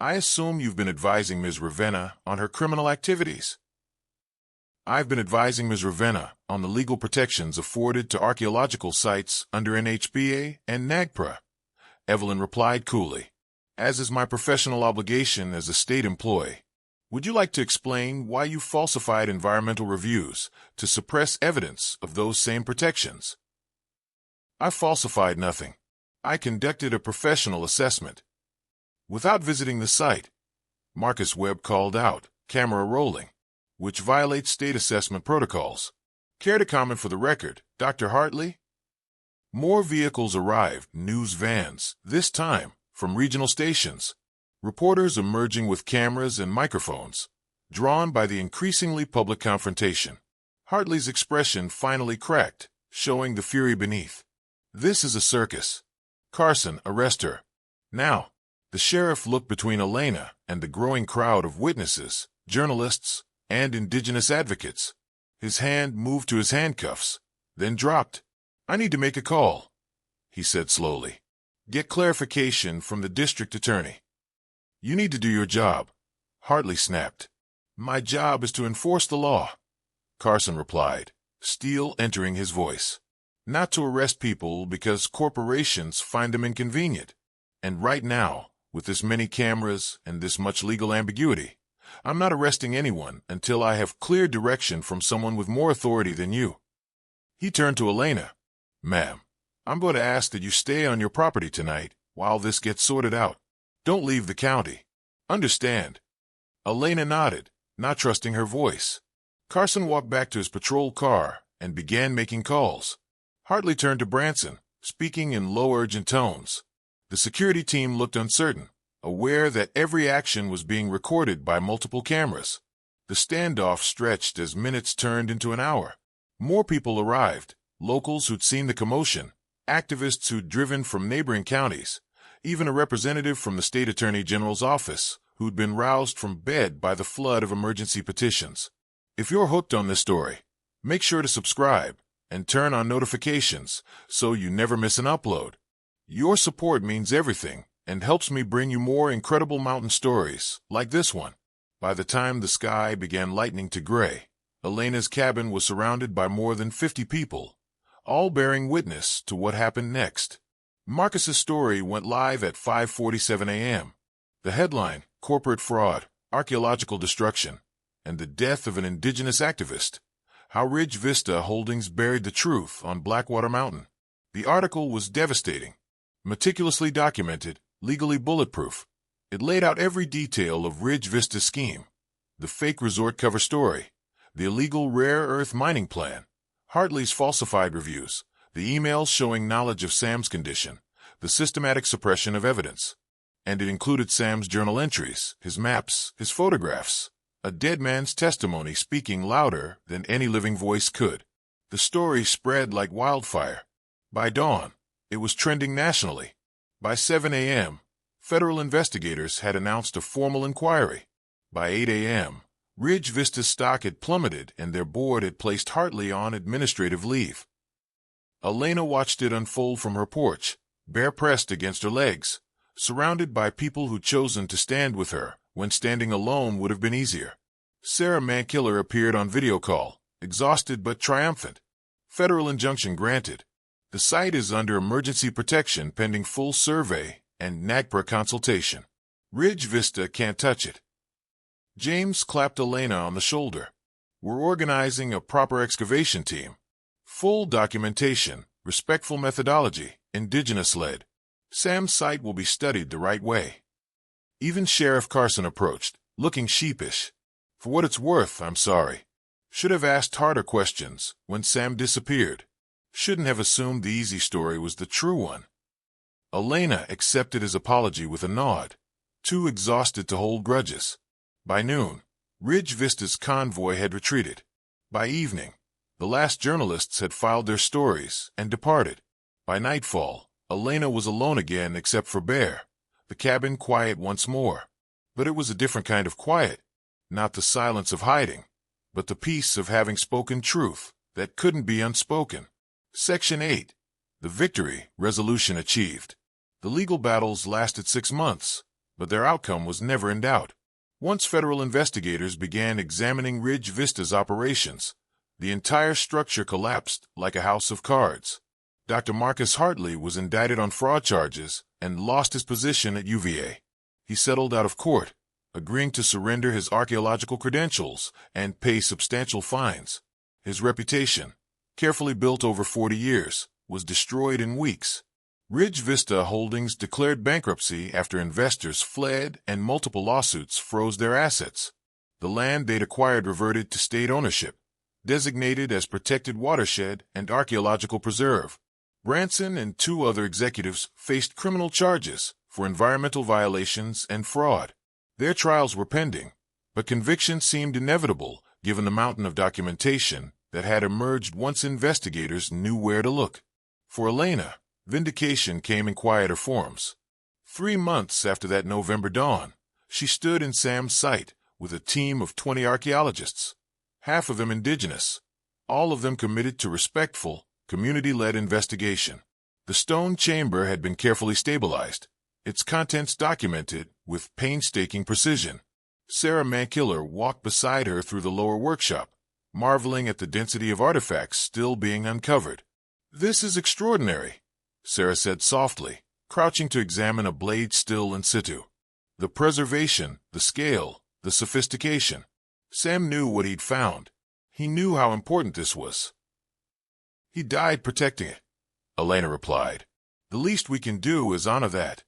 A: I assume you've been advising Ms. Ravenna on her criminal activities." "I've been advising Ms. Ravenna on the legal protections afforded to archaeological sites under NHPA and NAGPRA," Evelyn replied coolly, "as is my professional obligation as a state employee. Would you like to explain why you falsified environmental reviews to suppress evidence of those same protections?" "I falsified nothing. I conducted a professional assessment." "Without visiting the site," Marcus Webb called out, camera rolling, "which violates state assessment protocols. Care to comment for the record, Dr. Hartley?" More vehicles arrived, news vans, this time from regional stations. Reporters emerging with cameras and microphones, drawn by the increasingly public confrontation. Hartley's expression finally cracked, showing the fury beneath. "This is a circus. Carson, arrest her. Now." The sheriff looked between Elena and the growing crowd of witnesses, journalists, and indigenous advocates. His hand moved to his handcuffs, then dropped. "I need to make a call," he said slowly. "Get clarification from the district attorney." "You need to do your job," Hartley snapped. "My job is to enforce the law," Carson replied, steel entering his voice. "Not to arrest people because corporations find them inconvenient. And right now, with this many cameras and this much legal ambiguity, I'm not arresting anyone until I have clear direction from someone with more authority than you." He turned to Elena. "Ma'am, I'm going to ask that you stay on your property tonight while this gets sorted out. Don't leave the county. Understand?" Elena nodded, not trusting her voice. Carson walked back to his patrol car and began making calls. Hartley turned to Branson, speaking in low, urgent tones. The security team looked uncertain, aware that every action was being recorded by multiple cameras. The standoff stretched as minutes turned into an hour. More people arrived, locals who'd seen the commotion, activists who'd driven from neighboring counties, even a representative from the state attorney general's office who'd been roused from bed by the flood of emergency petitions. If you're hooked on this story, make sure to subscribe and turn on notifications so you never miss an upload. Your support means everything and helps me bring you more incredible mountain stories like this one. By the time the sky began lightening to gray, Elena's cabin was surrounded by more than 50 people, all bearing witness to what happened next. Marcus's story went live at 5:47 a.m. The headline, "Corporate Fraud, Archaeological Destruction, and the Death of an Indigenous Activist. How Ridge Vista Holdings Buried the Truth on Blackwater Mountain." The article was devastating, meticulously documented, legally bulletproof. It laid out every detail of Ridge Vista's scheme: the fake resort cover story, the illegal rare earth mining plan, Hartley's falsified reviews, the emails showing knowledge of Sam's condition, the systematic suppression of evidence. And it included Sam's journal entries, his maps, his photographs, a dead man's testimony speaking louder than any living voice could. The story spread like wildfire. By dawn, it was trending nationally. By 7 a.m., federal investigators had announced a formal inquiry. By 8 a.m., Ridge Vista's stock had plummeted and their board had placed Hartley on administrative leave. Elena watched it unfold from her porch, bare pressed against her legs, surrounded by people who'd chosen to stand with her when standing alone would have been easier. Sarah Mankiller appeared on video call, exhausted but triumphant. Federal injunction granted. The site is under emergency protection pending full survey and NAGPRA consultation. Ridge Vista can't touch it. James clapped Elena on the shoulder. We're organizing a proper excavation team. Full documentation, respectful methodology, indigenous-led. Sam's site will be studied the right way. Even Sheriff Carson approached, looking sheepish. For what it's worth, I'm sorry. Should have asked harder questions when Sam disappeared. Shouldn't have assumed the easy story was the true one. Elena accepted his apology with a nod, too exhausted to hold grudges. By noon, Ridge Vista's convoy had retreated. By evening, the last journalists had filed their stories and departed. By nightfall, Elena was alone again except for Bear, the cabin quiet once more. But it was a different kind of quiet, not the silence of hiding, but the peace of having spoken truth that couldn't be unspoken. Section 8. The victory resolution achieved. The legal battles lasted 6 months, but their outcome was never in doubt. Once federal investigators began examining Ridge Vista's operations, the entire structure collapsed like a house of cards. Dr. Marcus Hartley was indicted on fraud charges and lost his position at UVA. He settled out of court, agreeing to surrender his archaeological credentials and pay substantial fines. His reputation, carefully built over 40 years, was destroyed in weeks. Ridge Vista Holdings declared bankruptcy after investors fled and multiple lawsuits froze their assets. The land they'd acquired reverted to state ownership, designated as protected watershed and archaeological preserve. Branson and 2 other executives faced criminal charges for environmental violations and fraud. Their trials were pending, but conviction seemed inevitable given the mountain of documentation that had emerged once investigators knew where to look. For Elena, vindication came in quieter forms. 3 months after that November dawn, she stood in Sam's site with a team of 20 archaeologists, half of them indigenous, all of them committed to respectful, community-led investigation. The stone chamber had been carefully stabilized, its contents documented with painstaking precision. Sarah Mankiller walked beside her through the lower workshop, marveling at the density of artifacts still being uncovered. "This is extraordinary," Sarah said softly, crouching to examine a blade still in situ. The preservation, the scale, the sophistication. Sam knew what he'd found. He knew how important this was. "He died protecting it," Elena replied. "The least we can do is honor that."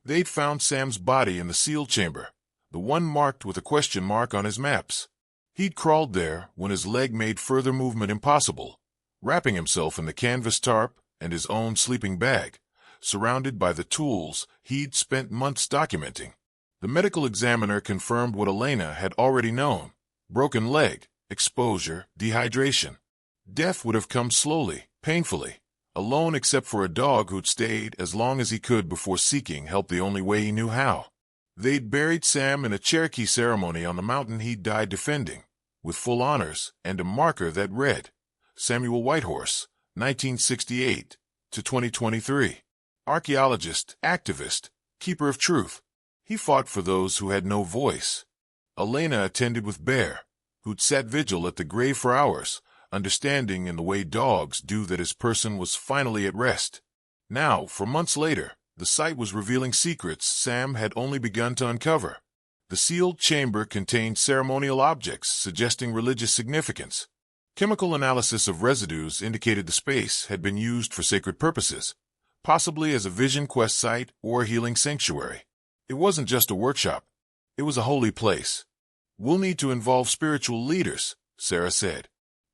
A: They'd found Sam's body in the sealed chamber, the one marked with a question mark on his maps. He'd crawled there when his leg made further movement impossible, wrapping himself in the canvas tarp and his own sleeping bag, surrounded by the tools he'd spent months documenting. The medical examiner confirmed what Elena had already known: broken leg, exposure, dehydration. Death would have come slowly, painfully, alone except for a dog who'd stayed as long as he could before seeking help the only way he knew how. They'd buried Sam in a Cherokee ceremony on the mountain he'd died defending, with full honors and a marker that read, Samuel Whitehorse, 1968 to 2023. Archaeologist, activist, keeper of truth. He fought for those who had no voice. Elena attended with Bear, who'd sat vigil at the grave for hours, understanding in the way dogs do that his person was finally at rest. Now, for months later, the site was revealing secrets Sam had only begun to uncover. The sealed chamber contained ceremonial objects suggesting religious significance. Chemical analysis of residues indicated the space had been used for sacred purposes, possibly as a vision quest site or healing sanctuary. It wasn't just a workshop. It was a holy place. "We'll need to involve spiritual leaders," Sarah said.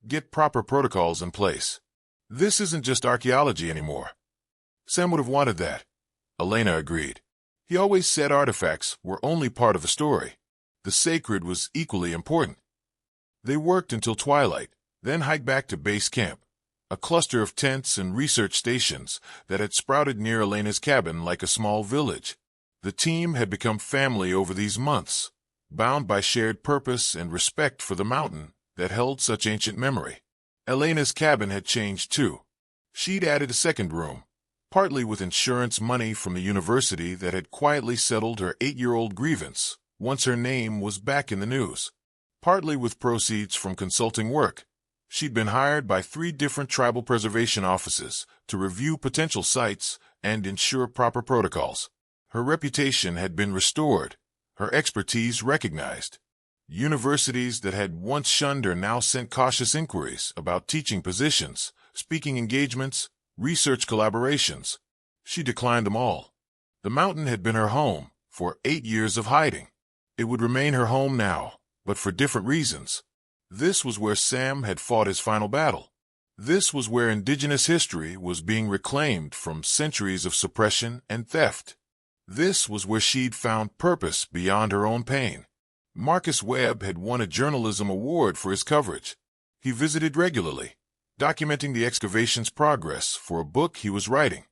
A: "Get proper protocols in place. This isn't just archaeology anymore." Sam would have wanted that. Elena agreed. He always said artifacts were only part of the story. The sacred was equally important. They worked until twilight, then hiked back to base camp, a cluster of tents and research stations that had sprouted near Elena's cabin like a small village. The team had become family over these months, bound by shared purpose and respect for the mountain that held such ancient memory. Elena's cabin had changed too. She'd added a second room, partly with insurance money from the university that had quietly settled her 8-year-old grievance once her name was back in the news, partly with proceeds from consulting work. She'd been hired by 3 different tribal preservation offices to review potential sites and ensure proper protocols. Her reputation had been restored, her expertise recognized. Universities that had once shunned her now sent cautious inquiries about teaching positions, speaking engagements, research collaborations. She declined them all. The mountain had been her home for 8 years of hiding. It would remain her home now, but for different reasons. This was where Sam had fought his final battle. This was where indigenous history was being reclaimed from centuries of suppression and theft. This was where she'd found purpose beyond her own pain. Marcus Webb had won a journalism award for his coverage. He visited regularly, documenting the excavation's progress for a book he was writing.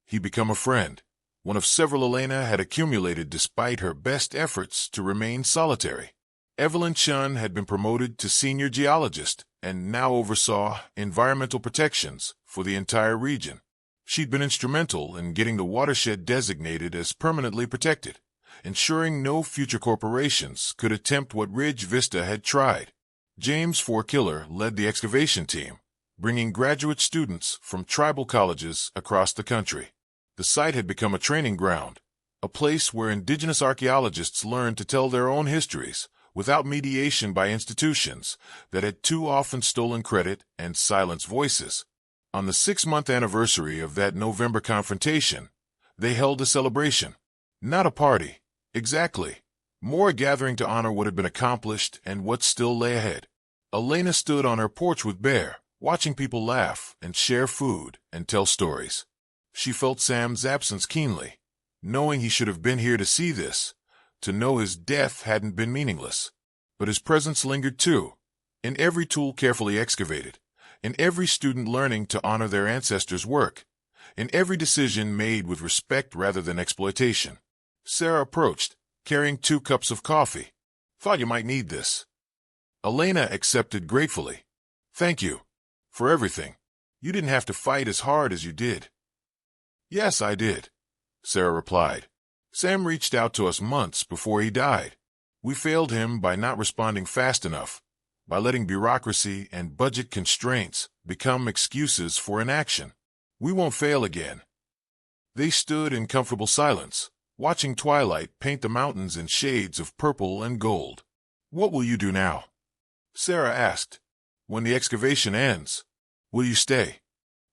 A: He'd become a friend, one of several Elena had accumulated despite her best efforts to remain solitary. Evelyn Chun had been promoted to senior geologist and now oversaw environmental protections for the entire region. She'd been instrumental in getting the watershed designated as permanently protected, ensuring no future corporations could attempt what Ridge Vista had tried. James Forkiller led the excavation team, bringing graduate students from tribal colleges across the country. The site had become a training ground, a place where indigenous archaeologists learned to tell their own histories without mediation by institutions that had too often stolen credit and silenced voices. On the 6-month anniversary of that November confrontation, they held a celebration. Not a party, exactly. More a gathering to honor what had been accomplished and what still lay ahead. Elena stood on her porch with Bear, watching people laugh and share food and tell stories. She felt Sam's absence keenly, knowing he should have been here to see this, to know his death hadn't been meaningless. But his presence lingered too, in every tool carefully excavated, in every student learning to honor their ancestors' work, in every decision made with respect rather than exploitation. Sarah approached, carrying 2 cups of coffee. "Thought you might need this." Elena accepted gratefully. "Thank you. For everything. You didn't have to fight as hard as you did." "Yes, I did," Sarah replied. "Sam reached out to us months before he died. We failed him by not responding fast enough, by letting bureaucracy and budget constraints become excuses for inaction. We won't fail again." They stood in comfortable silence, watching twilight paint the mountains in shades of purple and gold. "What will you do now?" Sarah asked. "When the excavation ends, will you stay?"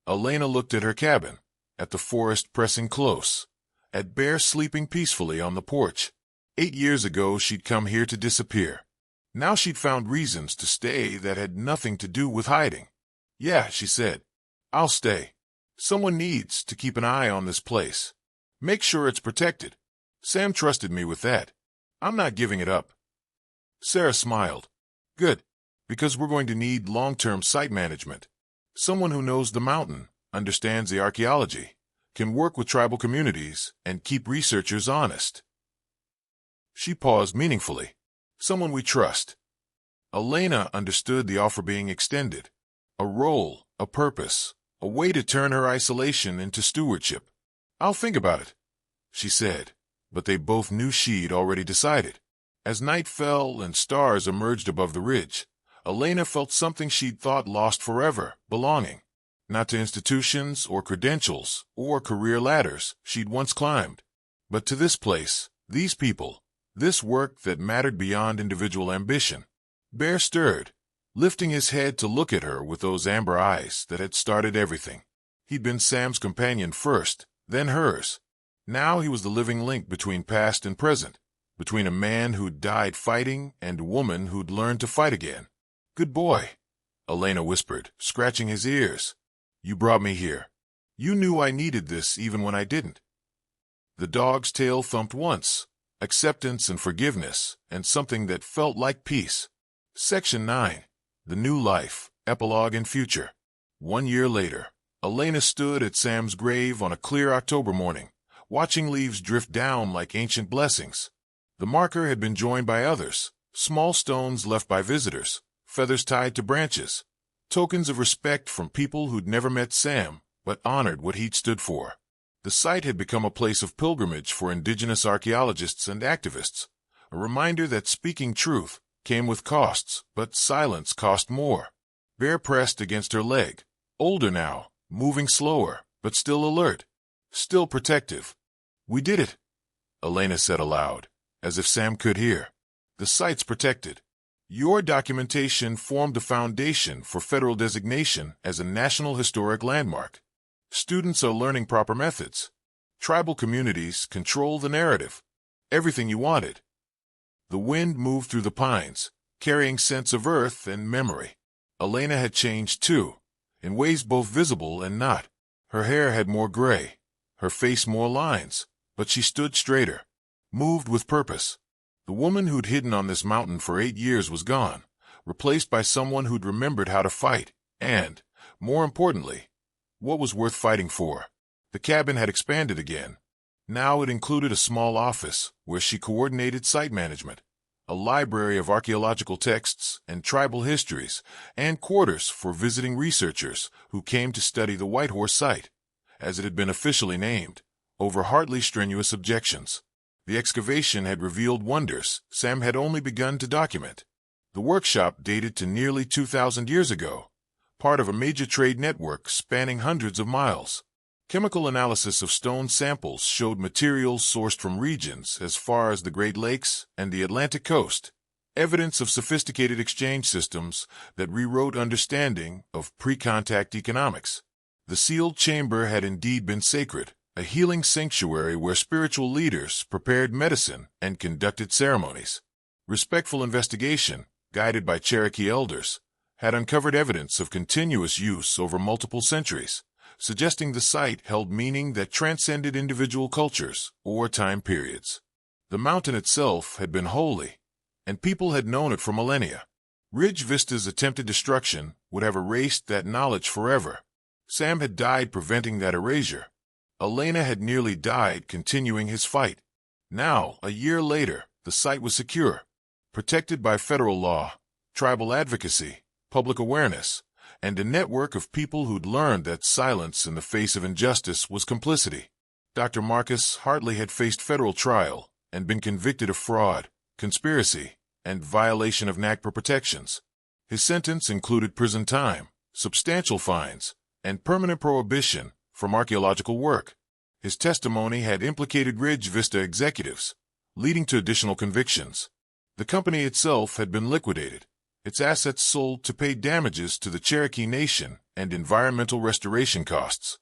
A: Elena looked at her cabin, at the forest pressing close, at Bear sleeping peacefully on the porch. 8 years ago she'd come here to disappear. Now she'd found reasons to stay that had nothing to do with hiding. "Yeah," she said. "I'll stay. Someone needs to keep an eye on this place. Make sure it's protected. Sam trusted me with that. I'm not giving it up." Sarah smiled. "Good, because we're going to need long-term site management. Someone who knows the mountain, understands the archaeology, can work with tribal communities, and keep researchers honest." She paused meaningfully. "Someone we trust." Elena understood the offer being extended. A role, a purpose, a way to turn her isolation into stewardship. "I'll think about it," she said, but they both knew she'd already decided. As night fell and stars emerged above the ridge, Elena felt something she'd thought lost forever, belonging. Not to institutions or credentials or career ladders she'd once climbed, but to this place, these people, this work that mattered beyond individual ambition. Bear stirred, lifting his head to look at her with those amber eyes that had started everything. He'd been Sam's companion first, then hers. Now he was the living link between past and present, between a man who'd died fighting and a woman who'd learned to fight again. "Good boy," Elena whispered, scratching his ears. "You brought me here. You knew I needed this even when I didn't." The dog's tail thumped once, acceptance and forgiveness, and something that felt like peace. Section 9. The New Life, Epilogue and Future. 1 year later, Elena stood at Sam's grave on a clear October morning, watching leaves drift down like ancient blessings. The marker had been joined by others, small stones left by visitors, feathers tied to branches, tokens of respect from people who'd never met Sam, but honored what he'd stood for. The site had become a place of pilgrimage for indigenous archaeologists and activists, a reminder that speaking truth came with costs, but silence cost more. Bear pressed against her leg, older now, moving slower, but still alert, still protective. "We did it," Elena said aloud, as if Sam could hear. "The site's protected. Your documentation formed the foundation for federal designation as a National Historic Landmark. Students are learning proper methods. Tribal communities control the narrative. Everything you wanted." The wind moved through the pines, carrying scents of earth and memory. Elena had changed too, in ways both visible and not. Her hair had more gray, her face more lines, but she stood straighter, moved with purpose. The woman who'd hidden on this mountain for 8 years was gone, replaced by someone who'd remembered how to fight, and, more importantly, what was worth fighting for. The cabin had expanded again. Now it included a small office where she coordinated site management, a library of archaeological texts and tribal histories, and quarters for visiting researchers who came to study the White Horse site, as it had been officially named, over hardly strenuous objections. The excavation had revealed wonders Sam had only begun to document. The workshop dated to nearly 2,000 years ago, part of a major trade network spanning hundreds of miles. Chemical analysis of stone samples showed materials sourced from regions as far as the Great Lakes and the Atlantic coast, evidence of sophisticated exchange systems that rewrote understanding of pre-contact economics. The sealed chamber had indeed been sacred, a healing sanctuary where spiritual leaders prepared medicine and conducted ceremonies. Respectful investigation, guided by Cherokee elders, had uncovered evidence of continuous use over multiple centuries, suggesting the site held meaning that transcended individual cultures or time periods. The mountain itself had been holy, and people had known it for millennia. Ridge Vista's attempted destruction would have erased that knowledge forever. Sam had died preventing that erasure. Elena had nearly died continuing his fight. Now, a year later, the site was secure, protected by federal law, tribal advocacy, public awareness, and a network of people who'd learned that silence in the face of injustice was complicity. Dr. Marcus Hartley had faced federal trial and been convicted of fraud, conspiracy, and violation of NAGPRA protections. His sentence included prison time, substantial fines, and permanent prohibition from archaeological work. His testimony had implicated Ridge Vista executives, leading to additional convictions. The company itself had been liquidated, its assets sold to pay damages to the Cherokee Nation and environmental restoration costs.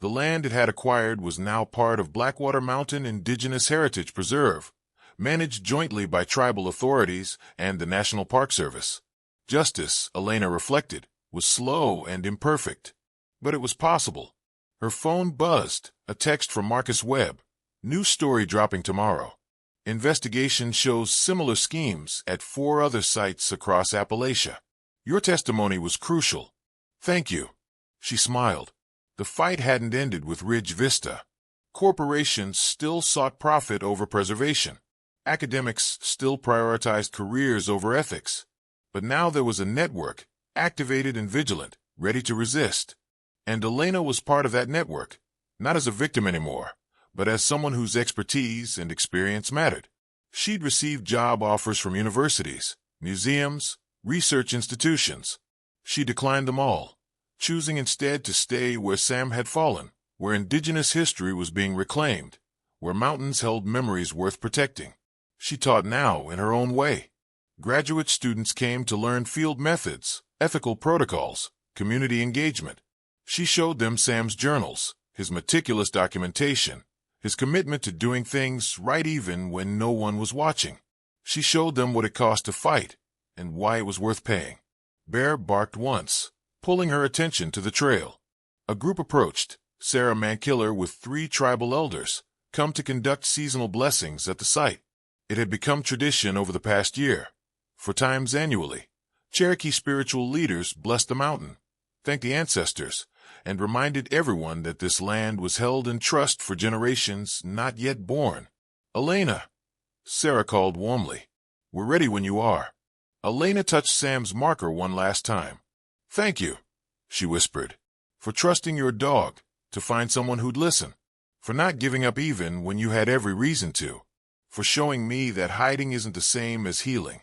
A: The land it had acquired was now part of Blackwater Mountain Indigenous Heritage Preserve, managed jointly by tribal authorities and the National Park Service. Justice, Elena reflected, was slow and imperfect, but it was possible. Her phone buzzed, a text from Marcus Webb. "New story dropping tomorrow. Investigation shows similar schemes at 4 other sites across Appalachia. Your testimony was crucial. Thank you." She smiled. The fight hadn't ended with Ridge Vista. Corporations still sought profit over preservation. Academics still prioritized careers over ethics. But now there was a network, activated and vigilant, ready to resist. And Elena was part of that network, not as a victim anymore, but as someone whose expertise and experience mattered. She'd received job offers from universities, museums, research institutions. She declined them all, choosing instead to stay where Sam had fallen, where indigenous history was being reclaimed, where mountains held memories worth protecting. She taught now in her own way. Graduate students came to learn field methods, ethical protocols, community engagement. She showed them Sam's journals, his meticulous documentation, his commitment to doing things right even when no one was watching. She showed them what it cost to fight and why it was worth paying. Bear barked once, pulling her attention to the trail. A group approached, Sarah Mankiller with 3 tribal elders, come to conduct seasonal blessings at the site. It had become tradition over the past year. 4 times annually, Cherokee spiritual leaders blessed the mountain, thanked the ancestors, and reminded everyone that this land was held in trust for generations not yet born. "Elena," Sarah called warmly. "We're ready when you are." Elena touched Sam's marker one last time. "Thank you," she whispered, "for trusting your dog to find someone who'd listen, for not giving up even when you had every reason to, for showing me that hiding isn't the same as healing."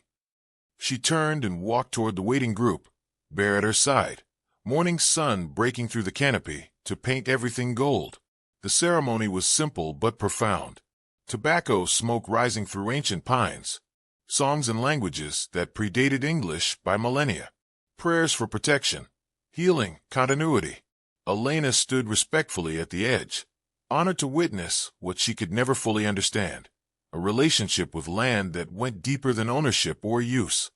A: She turned and walked toward the waiting group, Bear at her side, morning sun breaking through the canopy to paint everything gold. The ceremony was simple but profound. Tobacco smoke rising through ancient pines, songs and languages that predated English by millennia, prayers for protection, healing, continuity. Elena stood respectfully at the edge, honored to witness what she could never fully understand, a relationship with land that went deeper than ownership or use,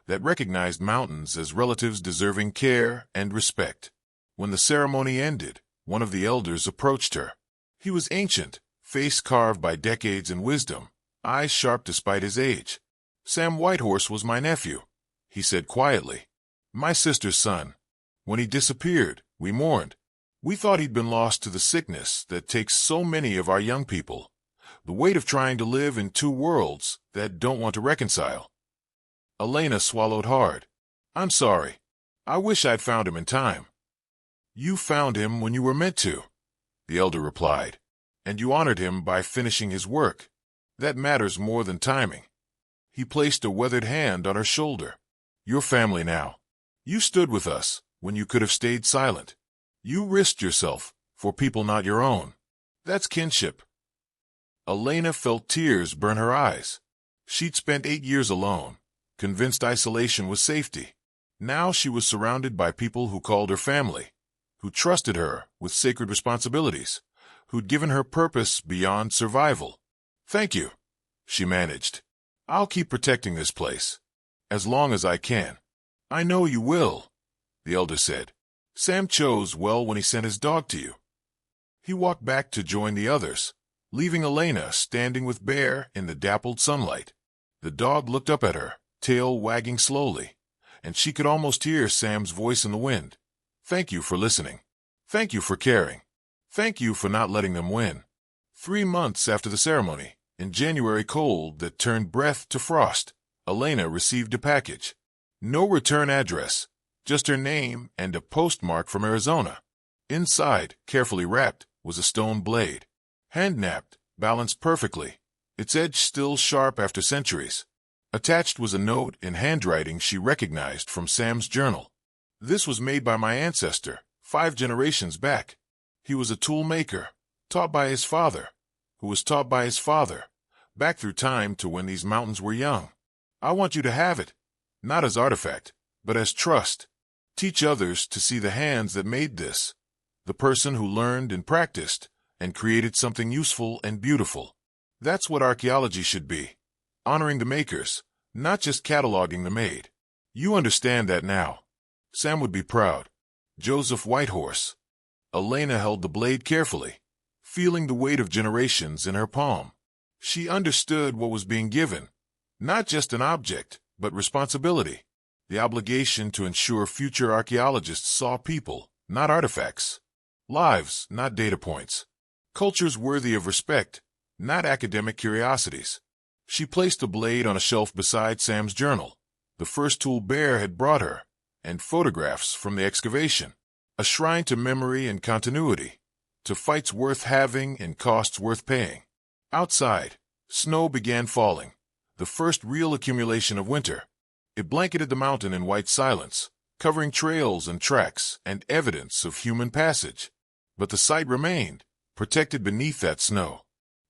A: that recognized mountains as relatives deserving care and respect. When the ceremony ended, one of the elders approached her. He was ancient, face carved by decades and wisdom, eyes sharp despite his age. "Sam Whitehorse was my nephew," he said quietly. "My sister's son. When he disappeared, we mourned. We thought he'd been lost to the sickness that takes so many of our young people, the weight of trying to live in two worlds that don't want to reconcile." Elena swallowed hard. "I'm sorry. I wish I'd found him in time." "You found him when you were meant to," the elder replied, "and you honored him by finishing his work. That matters more than timing." He placed a weathered hand on her shoulder. "You're family now. You stood with us when you could have stayed silent. You risked yourself for people not your own. That's kinship." Elena felt tears burn her eyes. She'd spent 8 years alone, convinced isolation was safety. Now she was surrounded by people who called her family, who trusted her with sacred responsibilities, who'd given her purpose beyond survival. "Thank you," she managed. "I'll keep protecting this place, as long as I can." "I know you will," the elder said. "Sam chose well when he sent his dog to you." He walked back to join the others, leaving Elena standing with Bear in the dappled sunlight. The dog looked up at her, tail wagging slowly, and she could almost hear Sam's voice in the wind. "Thank you for listening. Thank you for caring. Thank you for not letting them win." 3 months after the ceremony, in January cold that turned breath to frost, Elena received a package. No return address, just her name and a postmark from Arizona. Inside, carefully wrapped, was a stone blade. Hand-knapped, balanced perfectly, its edge still sharp after centuries. Attached was a note in handwriting she recognized from Sam's journal. "This was made by my ancestor, 5 generations back. He was a tool maker, taught by his father, who was taught by his father, back through time to when these mountains were young. I want you to have it, not as artifact, but as trust. Teach others to see the hands that made this, the person who learned and practiced and created something useful and beautiful. That's what archaeology should be, honoring the makers, not just cataloging the made. You understand that now." Sam would be proud. Joseph Whitehorse. Elena held the blade carefully, feeling the weight of generations in her palm. She understood what was being given, not just an object, but responsibility, the obligation to ensure future archaeologists saw people, not artifacts, lives, not data points, cultures worthy of respect, not academic curiosities. She placed the blade on a shelf beside Sam's journal, the first tool Bear had brought her, and photographs from the excavation, a shrine to memory and continuity, to fights worth having and costs worth paying. Outside, snow began falling, the first real accumulation of winter. It blanketed the mountain in white silence, covering trails and tracks and evidence of human passage. But the site remained, protected beneath that snow.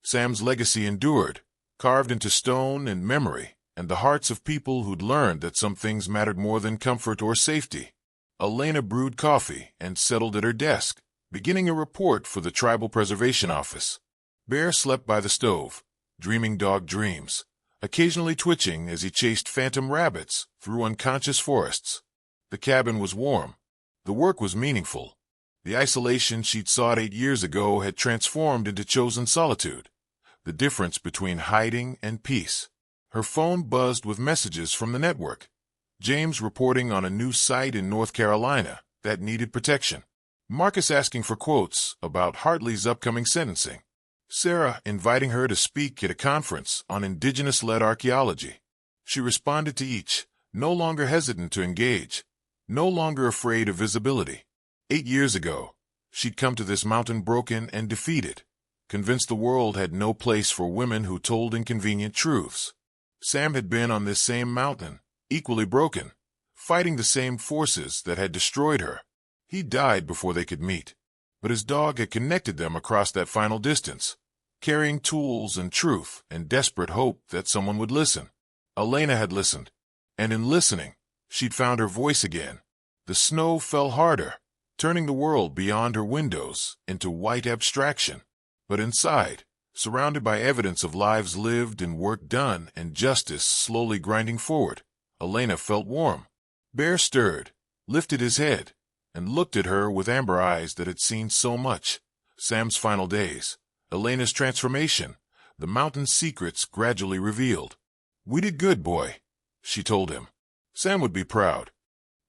A: Sam's legacy endured, carved into stone and memory, and the hearts of people who'd learned that some things mattered more than comfort or safety. Elena brewed coffee and settled at her desk, beginning a report for the Tribal Preservation Office. Bear slept by the stove, dreaming dog dreams, occasionally twitching as he chased phantom rabbits through unconscious forests. The cabin was warm. The work was meaningful. The isolation she'd sought 8 years ago had transformed into chosen solitude, the difference between hiding and peace. Her phone buzzed with messages from the network. James reporting on a new site in North Carolina that needed protection. Marcus asking for quotes about Hartley's upcoming sentencing. Sarah inviting her to speak at a conference on indigenous-led archaeology. She responded to each, no longer hesitant to engage, no longer afraid of visibility. 8 years ago, she'd come to this mountain broken and defeated, convinced the world had no place for women who told inconvenient truths. Sam had been on this same mountain, equally broken, fighting the same forces that had destroyed her. He died before they could meet, but his dog had connected them across that final distance, carrying tools and truth and desperate hope that someone would listen. Elena had listened, and in listening, she'd found her voice again. The snow fell harder, turning the world beyond her windows into white abstraction. But inside, surrounded by evidence of lives lived and work done and justice slowly grinding forward, Elena felt warm. Bear stirred, lifted his head, and looked at her with amber eyes that had seen so much. Sam's final days, Elena's transformation, the mountain's secrets gradually revealed. "We did good, boy," she told him. Sam would be proud.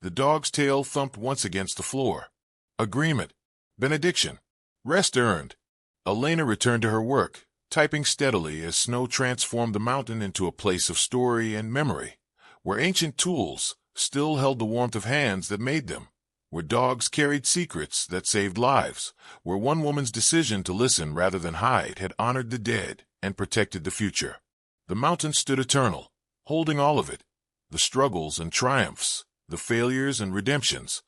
A: The dog's tail thumped once against the floor. Agreement. Benediction. Rest earned. Elena returned to her work, typing steadily as snow transformed the mountain into a place of story and memory, where ancient tools still held the warmth of hands that made them, where dogs carried secrets that saved lives, where one woman's decision to listen rather than hide had honored the dead and protected the future. The mountain stood eternal, holding all of it, the struggles and triumphs, the failures and redemptions,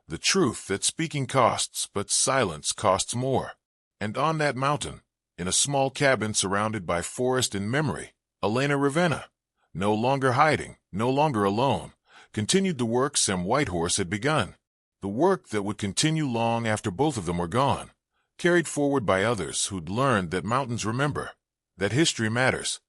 A: the truth that speaking costs but silence costs more. And on that mountain, in a small cabin surrounded by forest and memory, Elena Ravenna, no longer hiding, no longer alone, continued the work Sam Whitehorse had begun, the work that would continue long after both of them were gone, carried forward by others who'd learned that mountains remember, that history matters,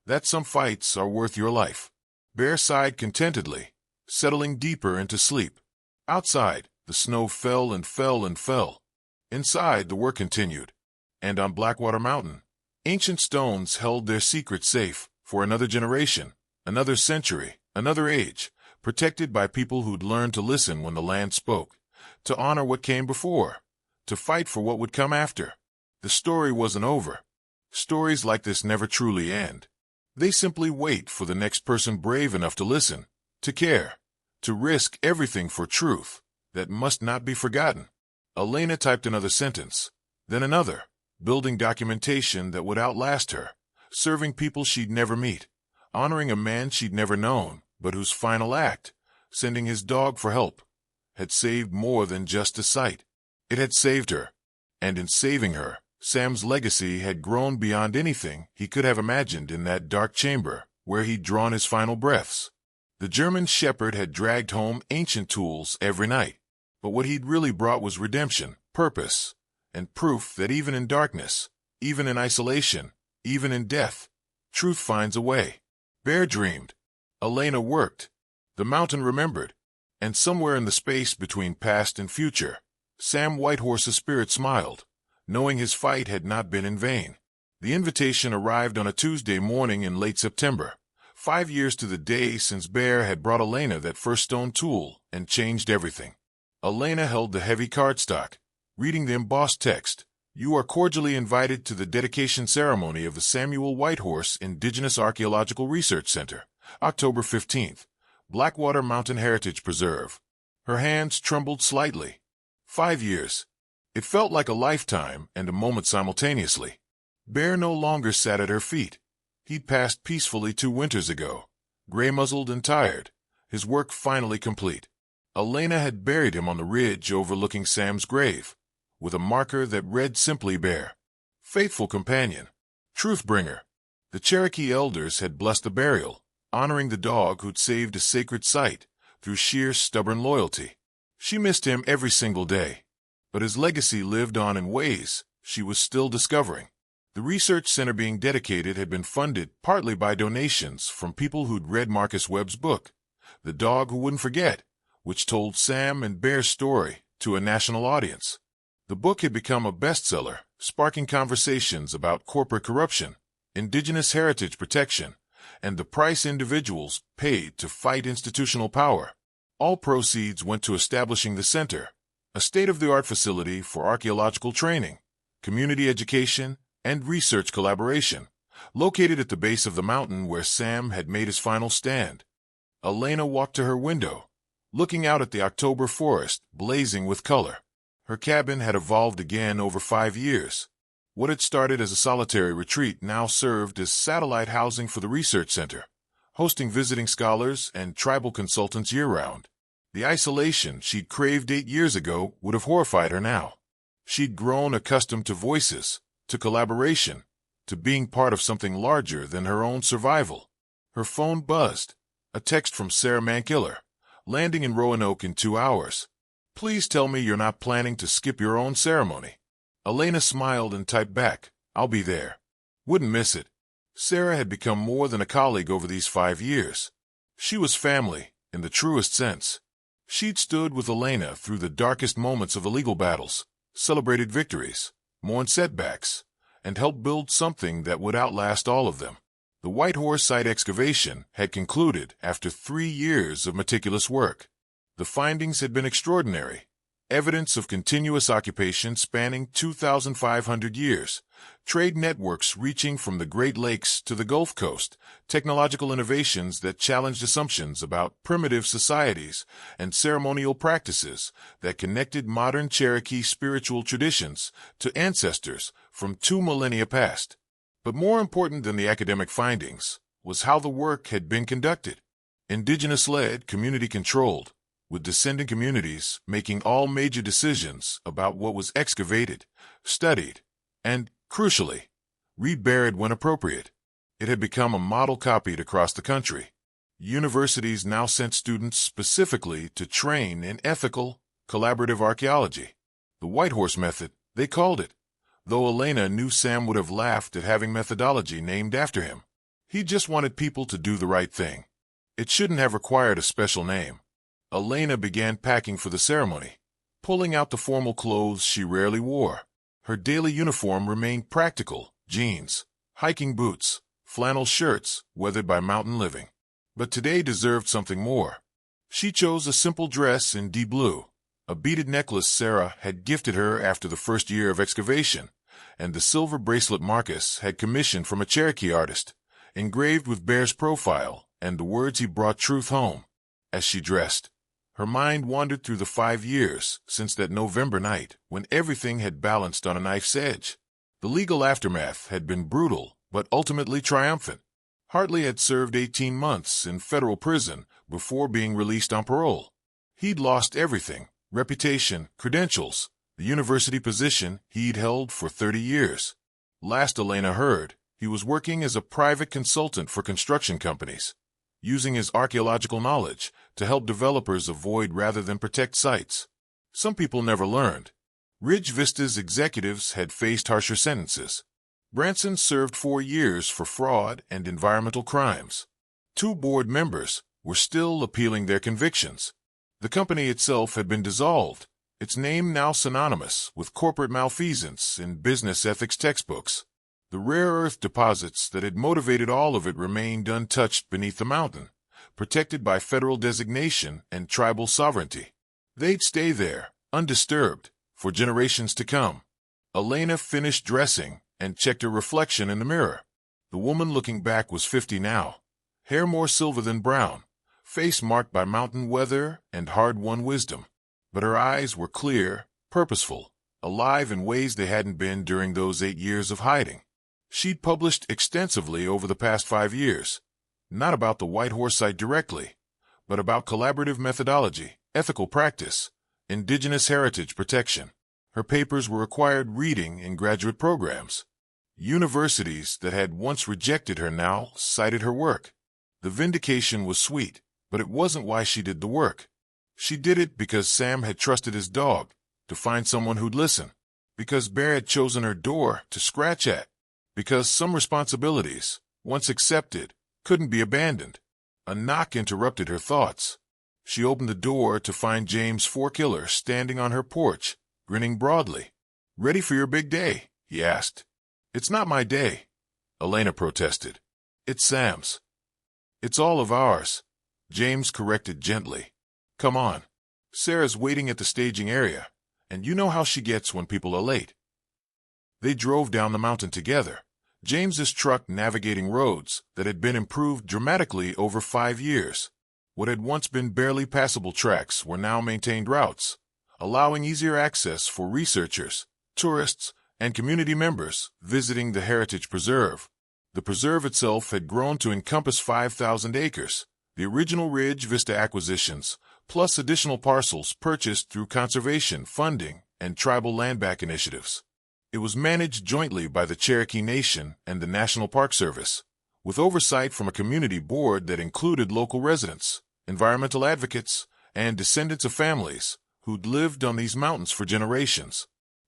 A: that some fights are worth your life. Bear sighed contentedly, settling deeper into sleep. Outside, the snow fell and fell and fell. Inside, the work continued. And on Blackwater Mountain, ancient stones held their secrets safe for another generation, another century, another age, protected by people who'd learned to listen when the land spoke, to honor what came before, to fight for what would come after. The story wasn't over. Stories like this never truly end. They simply wait for the next person brave enough to listen, to care, to risk everything for truth that must not be forgotten. Elena typed another sentence, then another, building documentation that would outlast her, serving people she'd never meet, honoring a man she'd never known, but whose final act, sending his dog for help, had saved more than just a sight. It had saved her, and in saving her, Sam's legacy had grown beyond anything he could have imagined in that dark chamber where he'd drawn his final breaths. The German shepherd had dragged home ancient tools every night, but what he'd really brought was redemption, purpose, and proof that even in darkness, even in isolation, even in death, truth finds a way. Bear dreamed. Elena worked. The mountain remembered. And somewhere in the space between past and future, Sam Whitehorse's spirit smiled, knowing his fight had not been in vain. The invitation arrived on a Tuesday morning in late September, 5 years to the day since Bear had brought Elena that first stone tool and changed everything. Elena held the heavy cardstock, reading the embossed text, "You are cordially invited to the dedication ceremony of the Samuel Whitehorse Indigenous Archaeological Research Center, October 15th, Blackwater Mountain Heritage Preserve." Her hands trembled slightly. 5 years. It felt like a lifetime and a moment simultaneously. Bear no longer sat at her feet. He'd passed peacefully 2 winters ago, gray-muzzled and tired, his work finally complete. Elena had buried him on the ridge overlooking Sam's grave, with a marker that read simply Bear. Faithful companion, truth-bringer. The Cherokee elders had blessed the burial, honoring the dog who'd saved a sacred site through sheer stubborn loyalty. She missed him every single day, but his legacy lived on in ways she was still discovering. The research center being dedicated had been funded partly by donations from people who'd read Marcus Webb's book, The Dog Who Wouldn't Forget, which told Sam and Bear's story to a national audience. The book had become a bestseller, sparking conversations about corporate corruption, indigenous heritage protection, and the price individuals paid to fight institutional power. All proceeds went to establishing the center, a state-of-the-art facility for archaeological training, community education, and research collaboration, located at the base of the mountain where Sam had made his final stand. Elena walked to her window, looking out at the October forest blazing with color. Her cabin had evolved again over 5 years. What had started as a solitary retreat now served as satellite housing for the research center, hosting visiting scholars and tribal consultants year-round. The isolation she'd craved 8 years ago would have horrified her now. She'd grown accustomed to voices, to collaboration, to being part of something larger than her own survival. Her phone buzzed, a text from Sarah Mankiller, landing in Roanoke in 2 hours. "Please tell me you're not planning to skip your own ceremony." Elena smiled and typed back, "I'll be there. Wouldn't miss it." Sarah had become more than a colleague over these 5 years. She was family, in the truest sense. She'd stood with Elena through the darkest moments of the legal battles, celebrated victories, mourned setbacks, and helped build something that would outlast all of them. The White Horse site excavation had concluded after 3 years of meticulous work. The findings had been extraordinary. Evidence of continuous occupation spanning 2,500 years, trade networks reaching from the Great Lakes to the Gulf Coast, technological innovations that challenged assumptions about primitive societies, and ceremonial practices that connected modern Cherokee spiritual traditions to ancestors from 2 millennia past. But more important than the academic findings was how the work had been conducted. Indigenous-led, community-controlled, with descendant communities making all major decisions about what was excavated, studied, and, crucially, reburied when appropriate. It had become a model copied across the country. Universities now sent students specifically to train in ethical, collaborative archaeology. The White Horse method, they called it, though Elena knew Sam would have laughed at having methodology named after him. He just wanted people to do the right thing. It shouldn't have required a special name. Elena began packing for the ceremony, pulling out the formal clothes she rarely wore. Her daily uniform remained practical: jeans, hiking boots, flannel shirts weathered by mountain living. But today deserved something more. She chose a simple dress in deep blue, a beaded necklace Sarah had gifted her after the first year of excavation, and the silver bracelet Marcus had commissioned from a Cherokee artist, engraved with Bear's profile and the words he brought truth home. As she dressed, her mind wandered through the 5 years since that November night when everything had balanced on a knife's edge. The legal aftermath had been brutal, but ultimately triumphant. Hartley had served 18 months in federal prison before being released on parole. He'd lost everything: reputation, credentials, the university position he'd held for 30 years. Last Elena heard, he was working as a private consultant for construction companies, using his archaeological knowledge to help developers avoid rather than protect sites. Some people never learned. Ridge Vista's executives had faced harsher sentences. Branson served 4 years for fraud and environmental crimes. 2 board members were still appealing their convictions. The company itself had been dissolved, its name now synonymous with corporate malfeasance in business ethics textbooks. The rare earth deposits that had motivated all of it remained untouched beneath the mountain, protected by federal designation and tribal sovereignty. They'd stay there, undisturbed, for generations to come. Elena finished dressing and checked her reflection in the mirror. The woman looking back was 50 now, hair more silver than brown, face marked by mountain weather and hard-won wisdom. But her eyes were clear, purposeful, alive in ways they hadn't been during those 8 years of hiding. She'd published extensively over the past 5 years, not about the White Horse site directly, but about collaborative methodology, ethical practice, indigenous heritage protection. Her papers were required reading in graduate programs. Universities that had once rejected her now cited her work. The vindication was sweet, but it wasn't why she did the work. She did it because Sam had trusted his dog to find someone who'd listen, because Bear had chosen her door to scratch at, because some responsibilities, once accepted, couldn't be abandoned. A knock interrupted her thoughts. She opened the door to find James Forkiller standing on her porch, grinning broadly. "Ready for your big day?" he asked. "It's not my day," Elena protested. "It's Sam's." "It's all of ours," James corrected gently. "Come on. Sarah's waiting at the staging area, and you know how she gets when people are late." They drove down the mountain together, James's truck navigating roads that had been improved dramatically over 5 years. What had once been barely passable tracks were now maintained routes, allowing easier access for researchers, tourists, and community members visiting the heritage preserve. The preserve itself had grown to encompass 5,000 acres, the original Ridge Vista acquisitions, plus additional parcels purchased through conservation funding and tribal landback initiatives. It was managed jointly by the Cherokee Nation and the National Park Service, with oversight from a community board that included local residents, environmental advocates, and descendants of families who'd lived on these mountains for generations.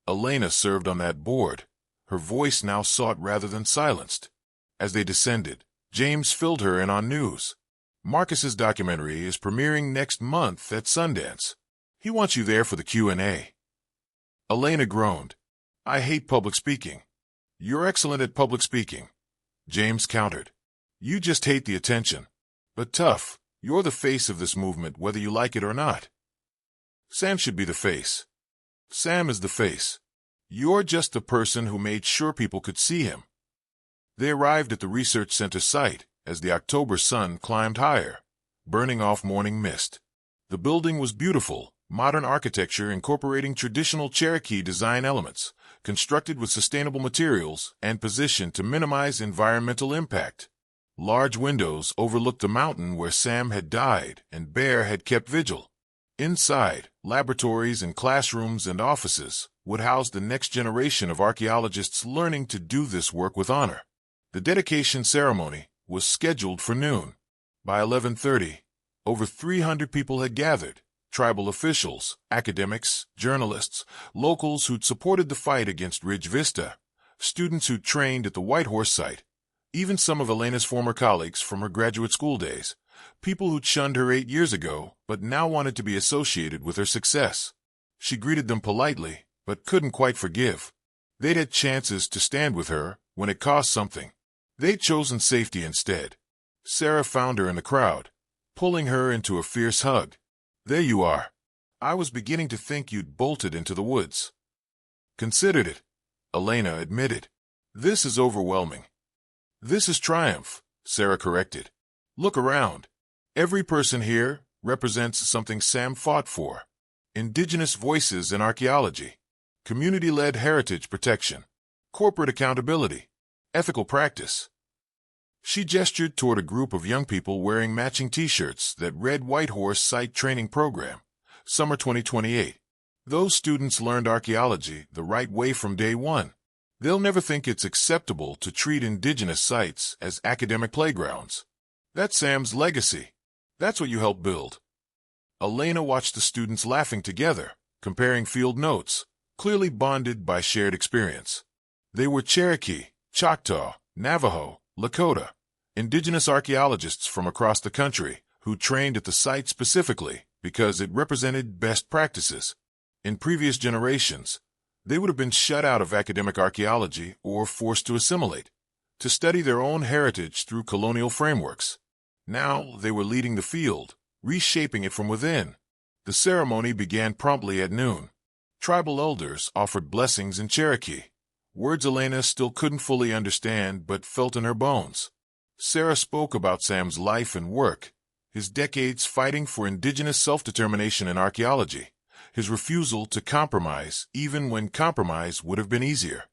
A: Elena served on that board, her voice now sought rather than silenced. As they descended, James filled her in on news. Marcus's documentary is premiering next month at Sundance. He wants you there for the Q&A. Elena groaned. I hate public speaking. You're excellent at public speaking, James countered. You just hate the attention. But tough, you're the face of this movement whether you like it or not. Sam should be the face. Sam is the face. You're just the person who made sure people could see him. They arrived at the research center site as the October sun climbed higher, burning off morning mist. The building was beautiful, modern architecture incorporating traditional Cherokee design elements, constructed with sustainable materials and positioned to minimize environmental impact. Large windows overlooked the mountain where Sam had died and Bear had kept vigil. Inside, laboratories and classrooms and offices would house the next generation of archaeologists learning to do this work with honor. The dedication ceremony was scheduled for noon. By 11:30, over 300 people had gathered, tribal officials, academics, journalists, locals who'd supported the fight against Ridge Vista, students who'd trained at the White Horse site, even some of Elena's former colleagues from her graduate school days, people who'd shunned her 8 years ago but now wanted to be associated with her success. She greeted them politely, but couldn't quite forgive. They'd had chances to stand with her when it cost something. They'd chosen safety instead. Sarah found her in the crowd, pulling her into a fierce hug. There you are. I was beginning to think you'd bolted into the woods. Considered it, Elena admitted. This is overwhelming. This is triumph, Sarah corrected. Look around. Every person here represents something Sam fought for. Indigenous voices in archaeology, community-led heritage protection, corporate accountability, ethical practice. She gestured toward a group of young people wearing matching T-shirts that read White Horse Site Training Program, Summer 2028. Those students learned archaeology the right way from day one. They'll never think it's acceptable to treat indigenous sites as academic playgrounds. That's Sam's legacy. That's what you helped build. Elena watched the students laughing together, comparing field notes, clearly bonded by shared experience. They were Cherokee, Choctaw, Navajo, Lakota, indigenous archaeologists from across the country who trained at the site specifically because it represented best practices. In previous generations, they would have been shut out of academic archaeology or forced to assimilate, to study their own heritage through colonial frameworks. Now they were leading the field, reshaping it from within. The ceremony began promptly at noon. Tribal elders offered blessings in Cherokee, words Elena still couldn't fully understand but felt in her bones. Sarah spoke about Sam's life and work, his decades fighting for indigenous self-determination in archaeology, his refusal to compromise even when compromise would have been easier.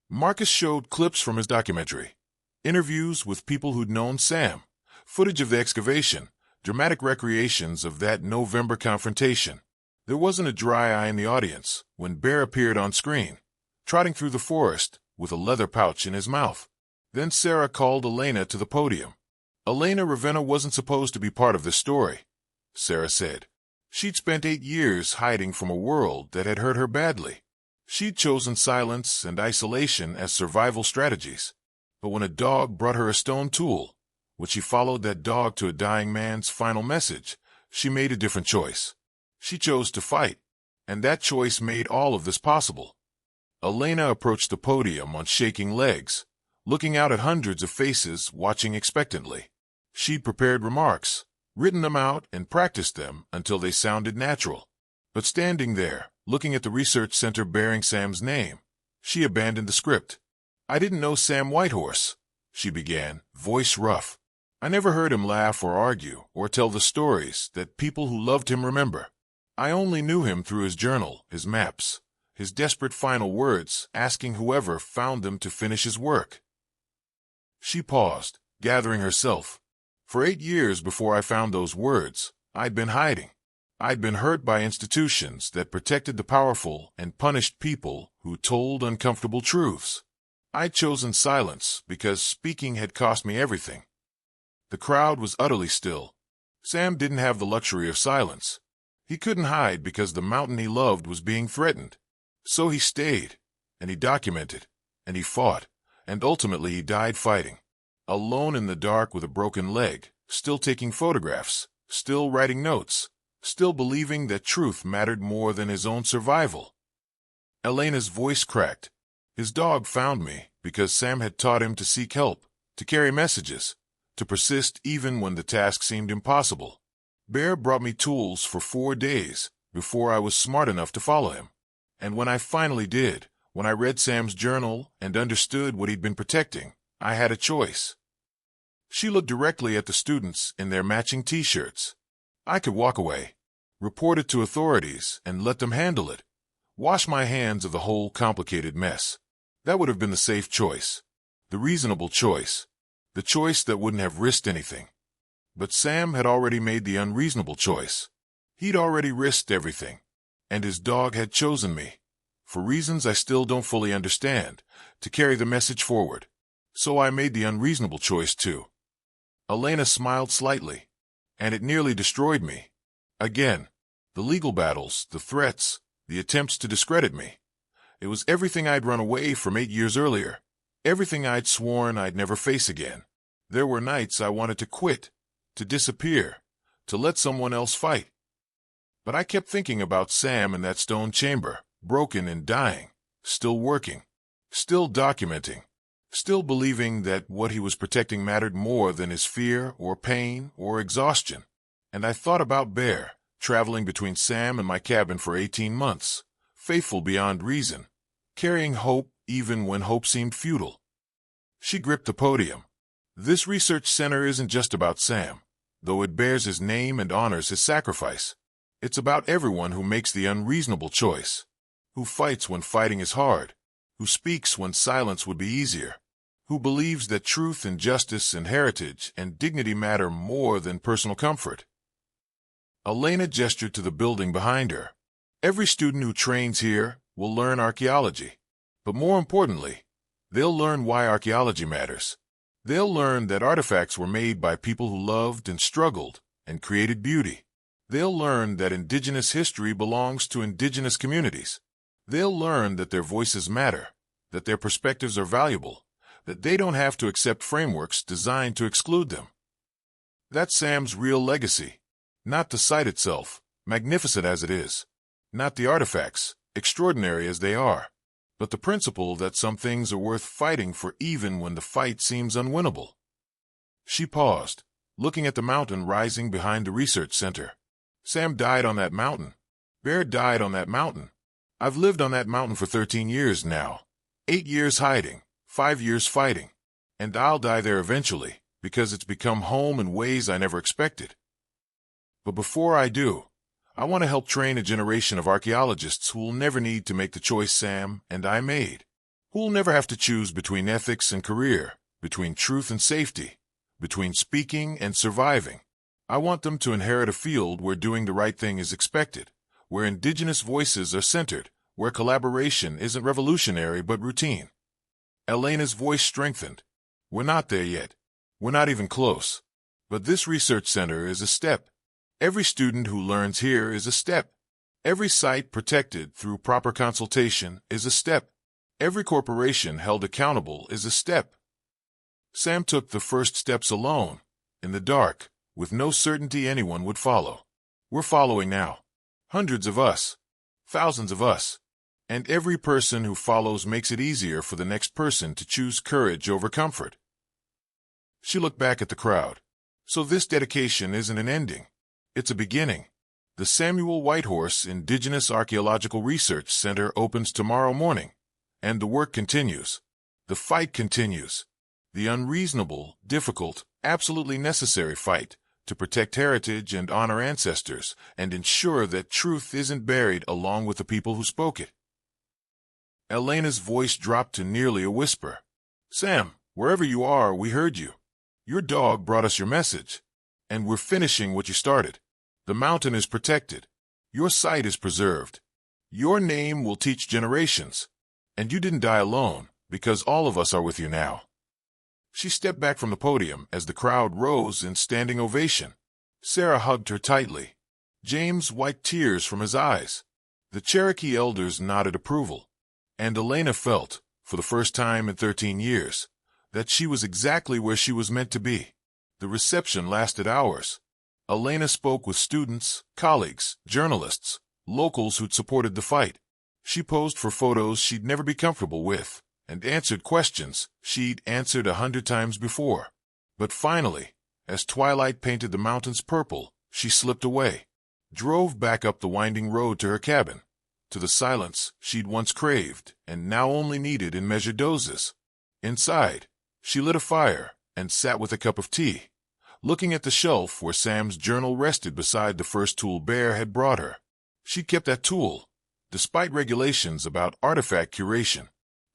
A: Marcus showed clips from his documentary, interviews with people who'd known Sam, footage of the excavation, dramatic recreations of that November confrontation. There wasn't a dry eye in the audience when Bear appeared on screen, trotting through the forest with a leather pouch in his mouth. Then Sarah called Elena to the podium. Elena Ravenna wasn't supposed to be part of this story, Sarah said. She'd spent 8 years hiding from a world that had hurt her badly. She'd chosen silence and isolation as survival strategies. But when a dog brought her a stone tool, when she followed that dog to a dying man's final message, she made a different choice. She chose to fight, and that choice made all of this possible. Elena approached the podium on shaking legs, looking out at hundreds of faces watching expectantly. She'd prepared remarks, written them out and practiced them until they sounded natural. But standing there, looking at the research center bearing Sam's name, She abandoned the script. "I didn't know Sam Whitehorse," she began, voice rough. "I never heard him laugh or argue or tell the stories that people who loved him remember. I only knew him through his journal, his maps, his desperate final words asking whoever found them to finish his work." She paused, gathering herself. "For 8 years before I found those words, I'd been hiding. I'd been hurt by institutions that protected the powerful and punished people who told uncomfortable truths. I'd chosen silence because speaking had cost me everything." The crowd was utterly still. Sam didn't have the luxury of silence. He couldn't hide because the mountain he loved was being threatened. So he stayed, and he documented, and he fought, and ultimately he died fighting. Alone in the dark with a broken leg, still taking photographs, still writing notes, still believing that truth mattered more than his own survival. Elena's voice cracked. "His dog found me because Sam had taught him to seek help, to carry messages, to persist even when the task seemed impossible. Bear brought me tools for 4 days before I was smart enough to follow him. And when I finally did, when I read Sam's journal and understood what he'd been protecting, I had a choice." She looked directly at the students in their matching T-shirts. "I could walk away, report it to authorities, and let them handle it. Wash my hands of the whole complicated mess. That would have been the safe choice, the reasonable choice, the choice that wouldn't have risked anything. But Sam had already made the unreasonable choice. He'd already risked everything, and his dog had chosen me, for reasons I still don't fully understand, to carry the message forward. So I made the unreasonable choice too." Elena smiled slightly. "And it nearly destroyed me. Again, the legal battles, the threats, the attempts to discredit me. It was everything I'd run away from 8 years earlier, everything I'd sworn I'd never face again. There were nights I wanted to quit, to disappear, to let someone else fight. But I kept thinking about Sam in that stone chamber, broken and dying, still working, still documenting, still believing that what he was protecting mattered more than his fear or pain or exhaustion. And I thought about Bear, traveling between Sam and my cabin for 18 months, faithful beyond reason, carrying hope even when hope seemed futile." She gripped the podium. "This research center isn't just about Sam, though it bears his name and honors his sacrifice. It's about everyone who makes the unreasonable choice, who fights when fighting is hard, who speaks when silence would be easier, who believes that truth and justice and heritage and dignity matter more than personal comfort." Elena gestured to the building behind her. "Every student who trains here will learn archaeology. But more importantly, they'll learn why archaeology matters. They'll learn that artifacts were made by people who loved and struggled and created beauty. They'll learn that indigenous history belongs to indigenous communities. They'll learn that their voices matter, that their perspectives are valuable, that they don't have to accept frameworks designed to exclude them. That's Sam's real legacy. Not the site itself, magnificent as it is. Not the artifacts, extraordinary as they are. But the principle that some things are worth fighting for even when the fight seems unwinnable." She paused, looking at the mountain rising behind the research center. "Sam died on that mountain. Bear died on that mountain. I've lived on that mountain for 13 years now. 8 years hiding, 5 years fighting. And I'll die there eventually, because it's become home in ways I never expected. But before I do, I want to help train a generation of archaeologists who will never need to make the choice Sam and I made, who will never have to choose between ethics and career, between truth and safety, between speaking and surviving. I want them to inherit a field where doing the right thing is expected, where indigenous voices are centered, where collaboration isn't revolutionary but routine." Elena's voice strengthened. "We're not there yet. We're not even close. But this research center is a step. Every student who learns here is a step. Every site protected through proper consultation is a step. Every corporation held accountable is a step. Sam took the first steps alone, in the dark, with no certainty anyone would follow. We're following now. Hundreds of us. Thousands of us. And every person who follows makes it easier for the next person to choose courage over comfort." She looked back at the crowd. "So this dedication isn't an ending. It's a beginning. The Samuel Whitehorse Indigenous Archaeological Research Center opens tomorrow morning, And the work continues. The fight continues. The unreasonable, difficult, absolutely necessary fight to protect heritage and honor ancestors and ensure that truth isn't buried along with the people who spoke it. Elena's voice dropped to nearly a whisper. Sam, wherever you are, we heard you. Your dog brought us your message. And we're finishing what you started. The mountain is protected. Your site is preserved. Your name will teach generations. And you didn't die alone, because all of us are with you now. She stepped back from the podium as the crowd rose in standing ovation. Sarah hugged her tightly. James wiped tears from his eyes. The Cherokee elders nodded approval. And Elena felt, for the first time in 13 years, that she was exactly where she was meant to be. The reception lasted hours. Elena spoke with students, colleagues, journalists, locals who'd supported the fight. She posed for photos she'd never be comfortable with, and answered questions she'd answered 100 times before. But finally, as twilight painted the mountains purple, she slipped away, drove back up the winding road to her cabin, to the silence she'd once craved and now only needed in measured doses. Inside, she lit a fire and sat with a cup of tea, looking at the shelf where Sam's journal rested beside the first tool Bear had brought her. She'd kept that tool, despite regulations about artifact curation.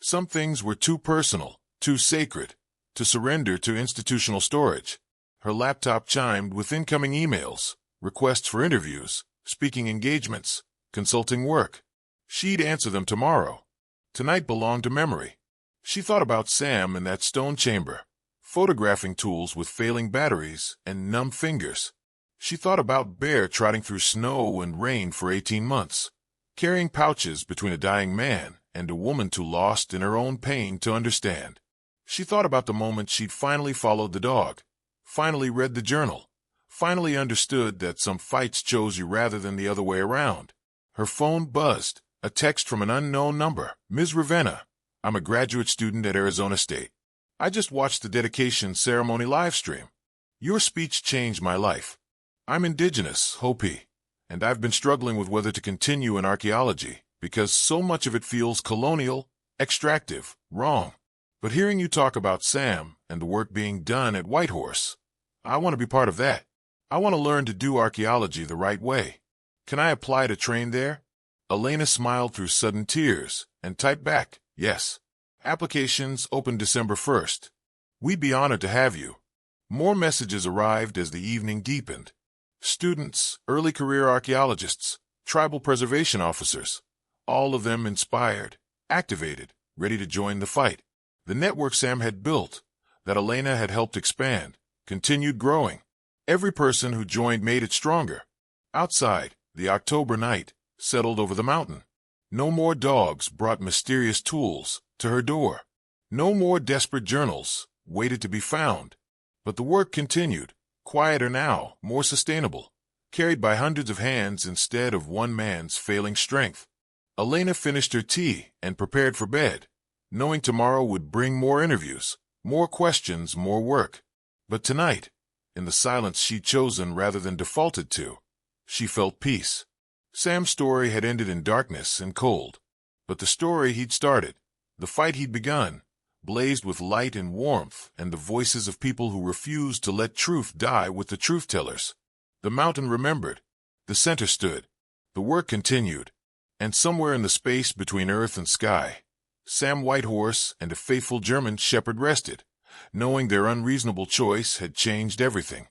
A: Some things were too personal, too sacred, to surrender to institutional storage. Her laptop chimed with incoming emails, requests for interviews, speaking engagements, consulting work. She'd answer them tomorrow. Tonight belonged to memory. She thought about Sam in that stone chamber, photographing tools with failing batteries and numb fingers. She thought about Bear trotting through snow and rain for 18 months, carrying pouches between a dying man and a woman too lost in her own pain to understand. She thought about the moment she'd finally followed the dog, finally read the journal, finally understood that some fights chose you rather than the other way around. Her phone buzzed, a text from an unknown number. Ms. Ravenna, I'm a graduate student at Arizona State. I just watched the dedication ceremony live stream. Your speech changed my life. I'm indigenous, Hopi, and I've been struggling with whether to continue in archaeology because so much of it feels colonial, extractive, wrong. But hearing you talk about Sam and the work being done at Whitehorse, I want to be part of that. I want to learn to do archaeology the right way. Can I apply to train there? Elena smiled through sudden tears and typed back, yes. Applications open December 1st. We'd be honored to have you. More messages arrived as the evening deepened. Students, early career archaeologists, tribal preservation officers, all of them inspired, activated, ready to join the fight. The network Sam had built, that Elena had helped expand, continued growing. Every person who joined made it stronger. Outside, the October night settled over the mountain. No more dogs brought mysterious tools to her door. No more desperate journals waited to be found. But the work continued, quieter now, more sustainable, carried by hundreds of hands instead of one man's failing strength. Elena finished her tea and prepared for bed, knowing tomorrow would bring more interviews, more questions, more work. But tonight, in the silence she'd chosen rather than defaulted to, she felt peace. Sam's story had ended in darkness and cold, but the story he'd started, the fight he'd begun, blazed with light and warmth and the voices of people who refused to let truth die with the truth-tellers. The mountain remembered. The center stood. The work continued. And somewhere in the space between earth and sky, Sam Whitehorse and a faithful German shepherd rested, knowing their unreasonable choice had changed everything.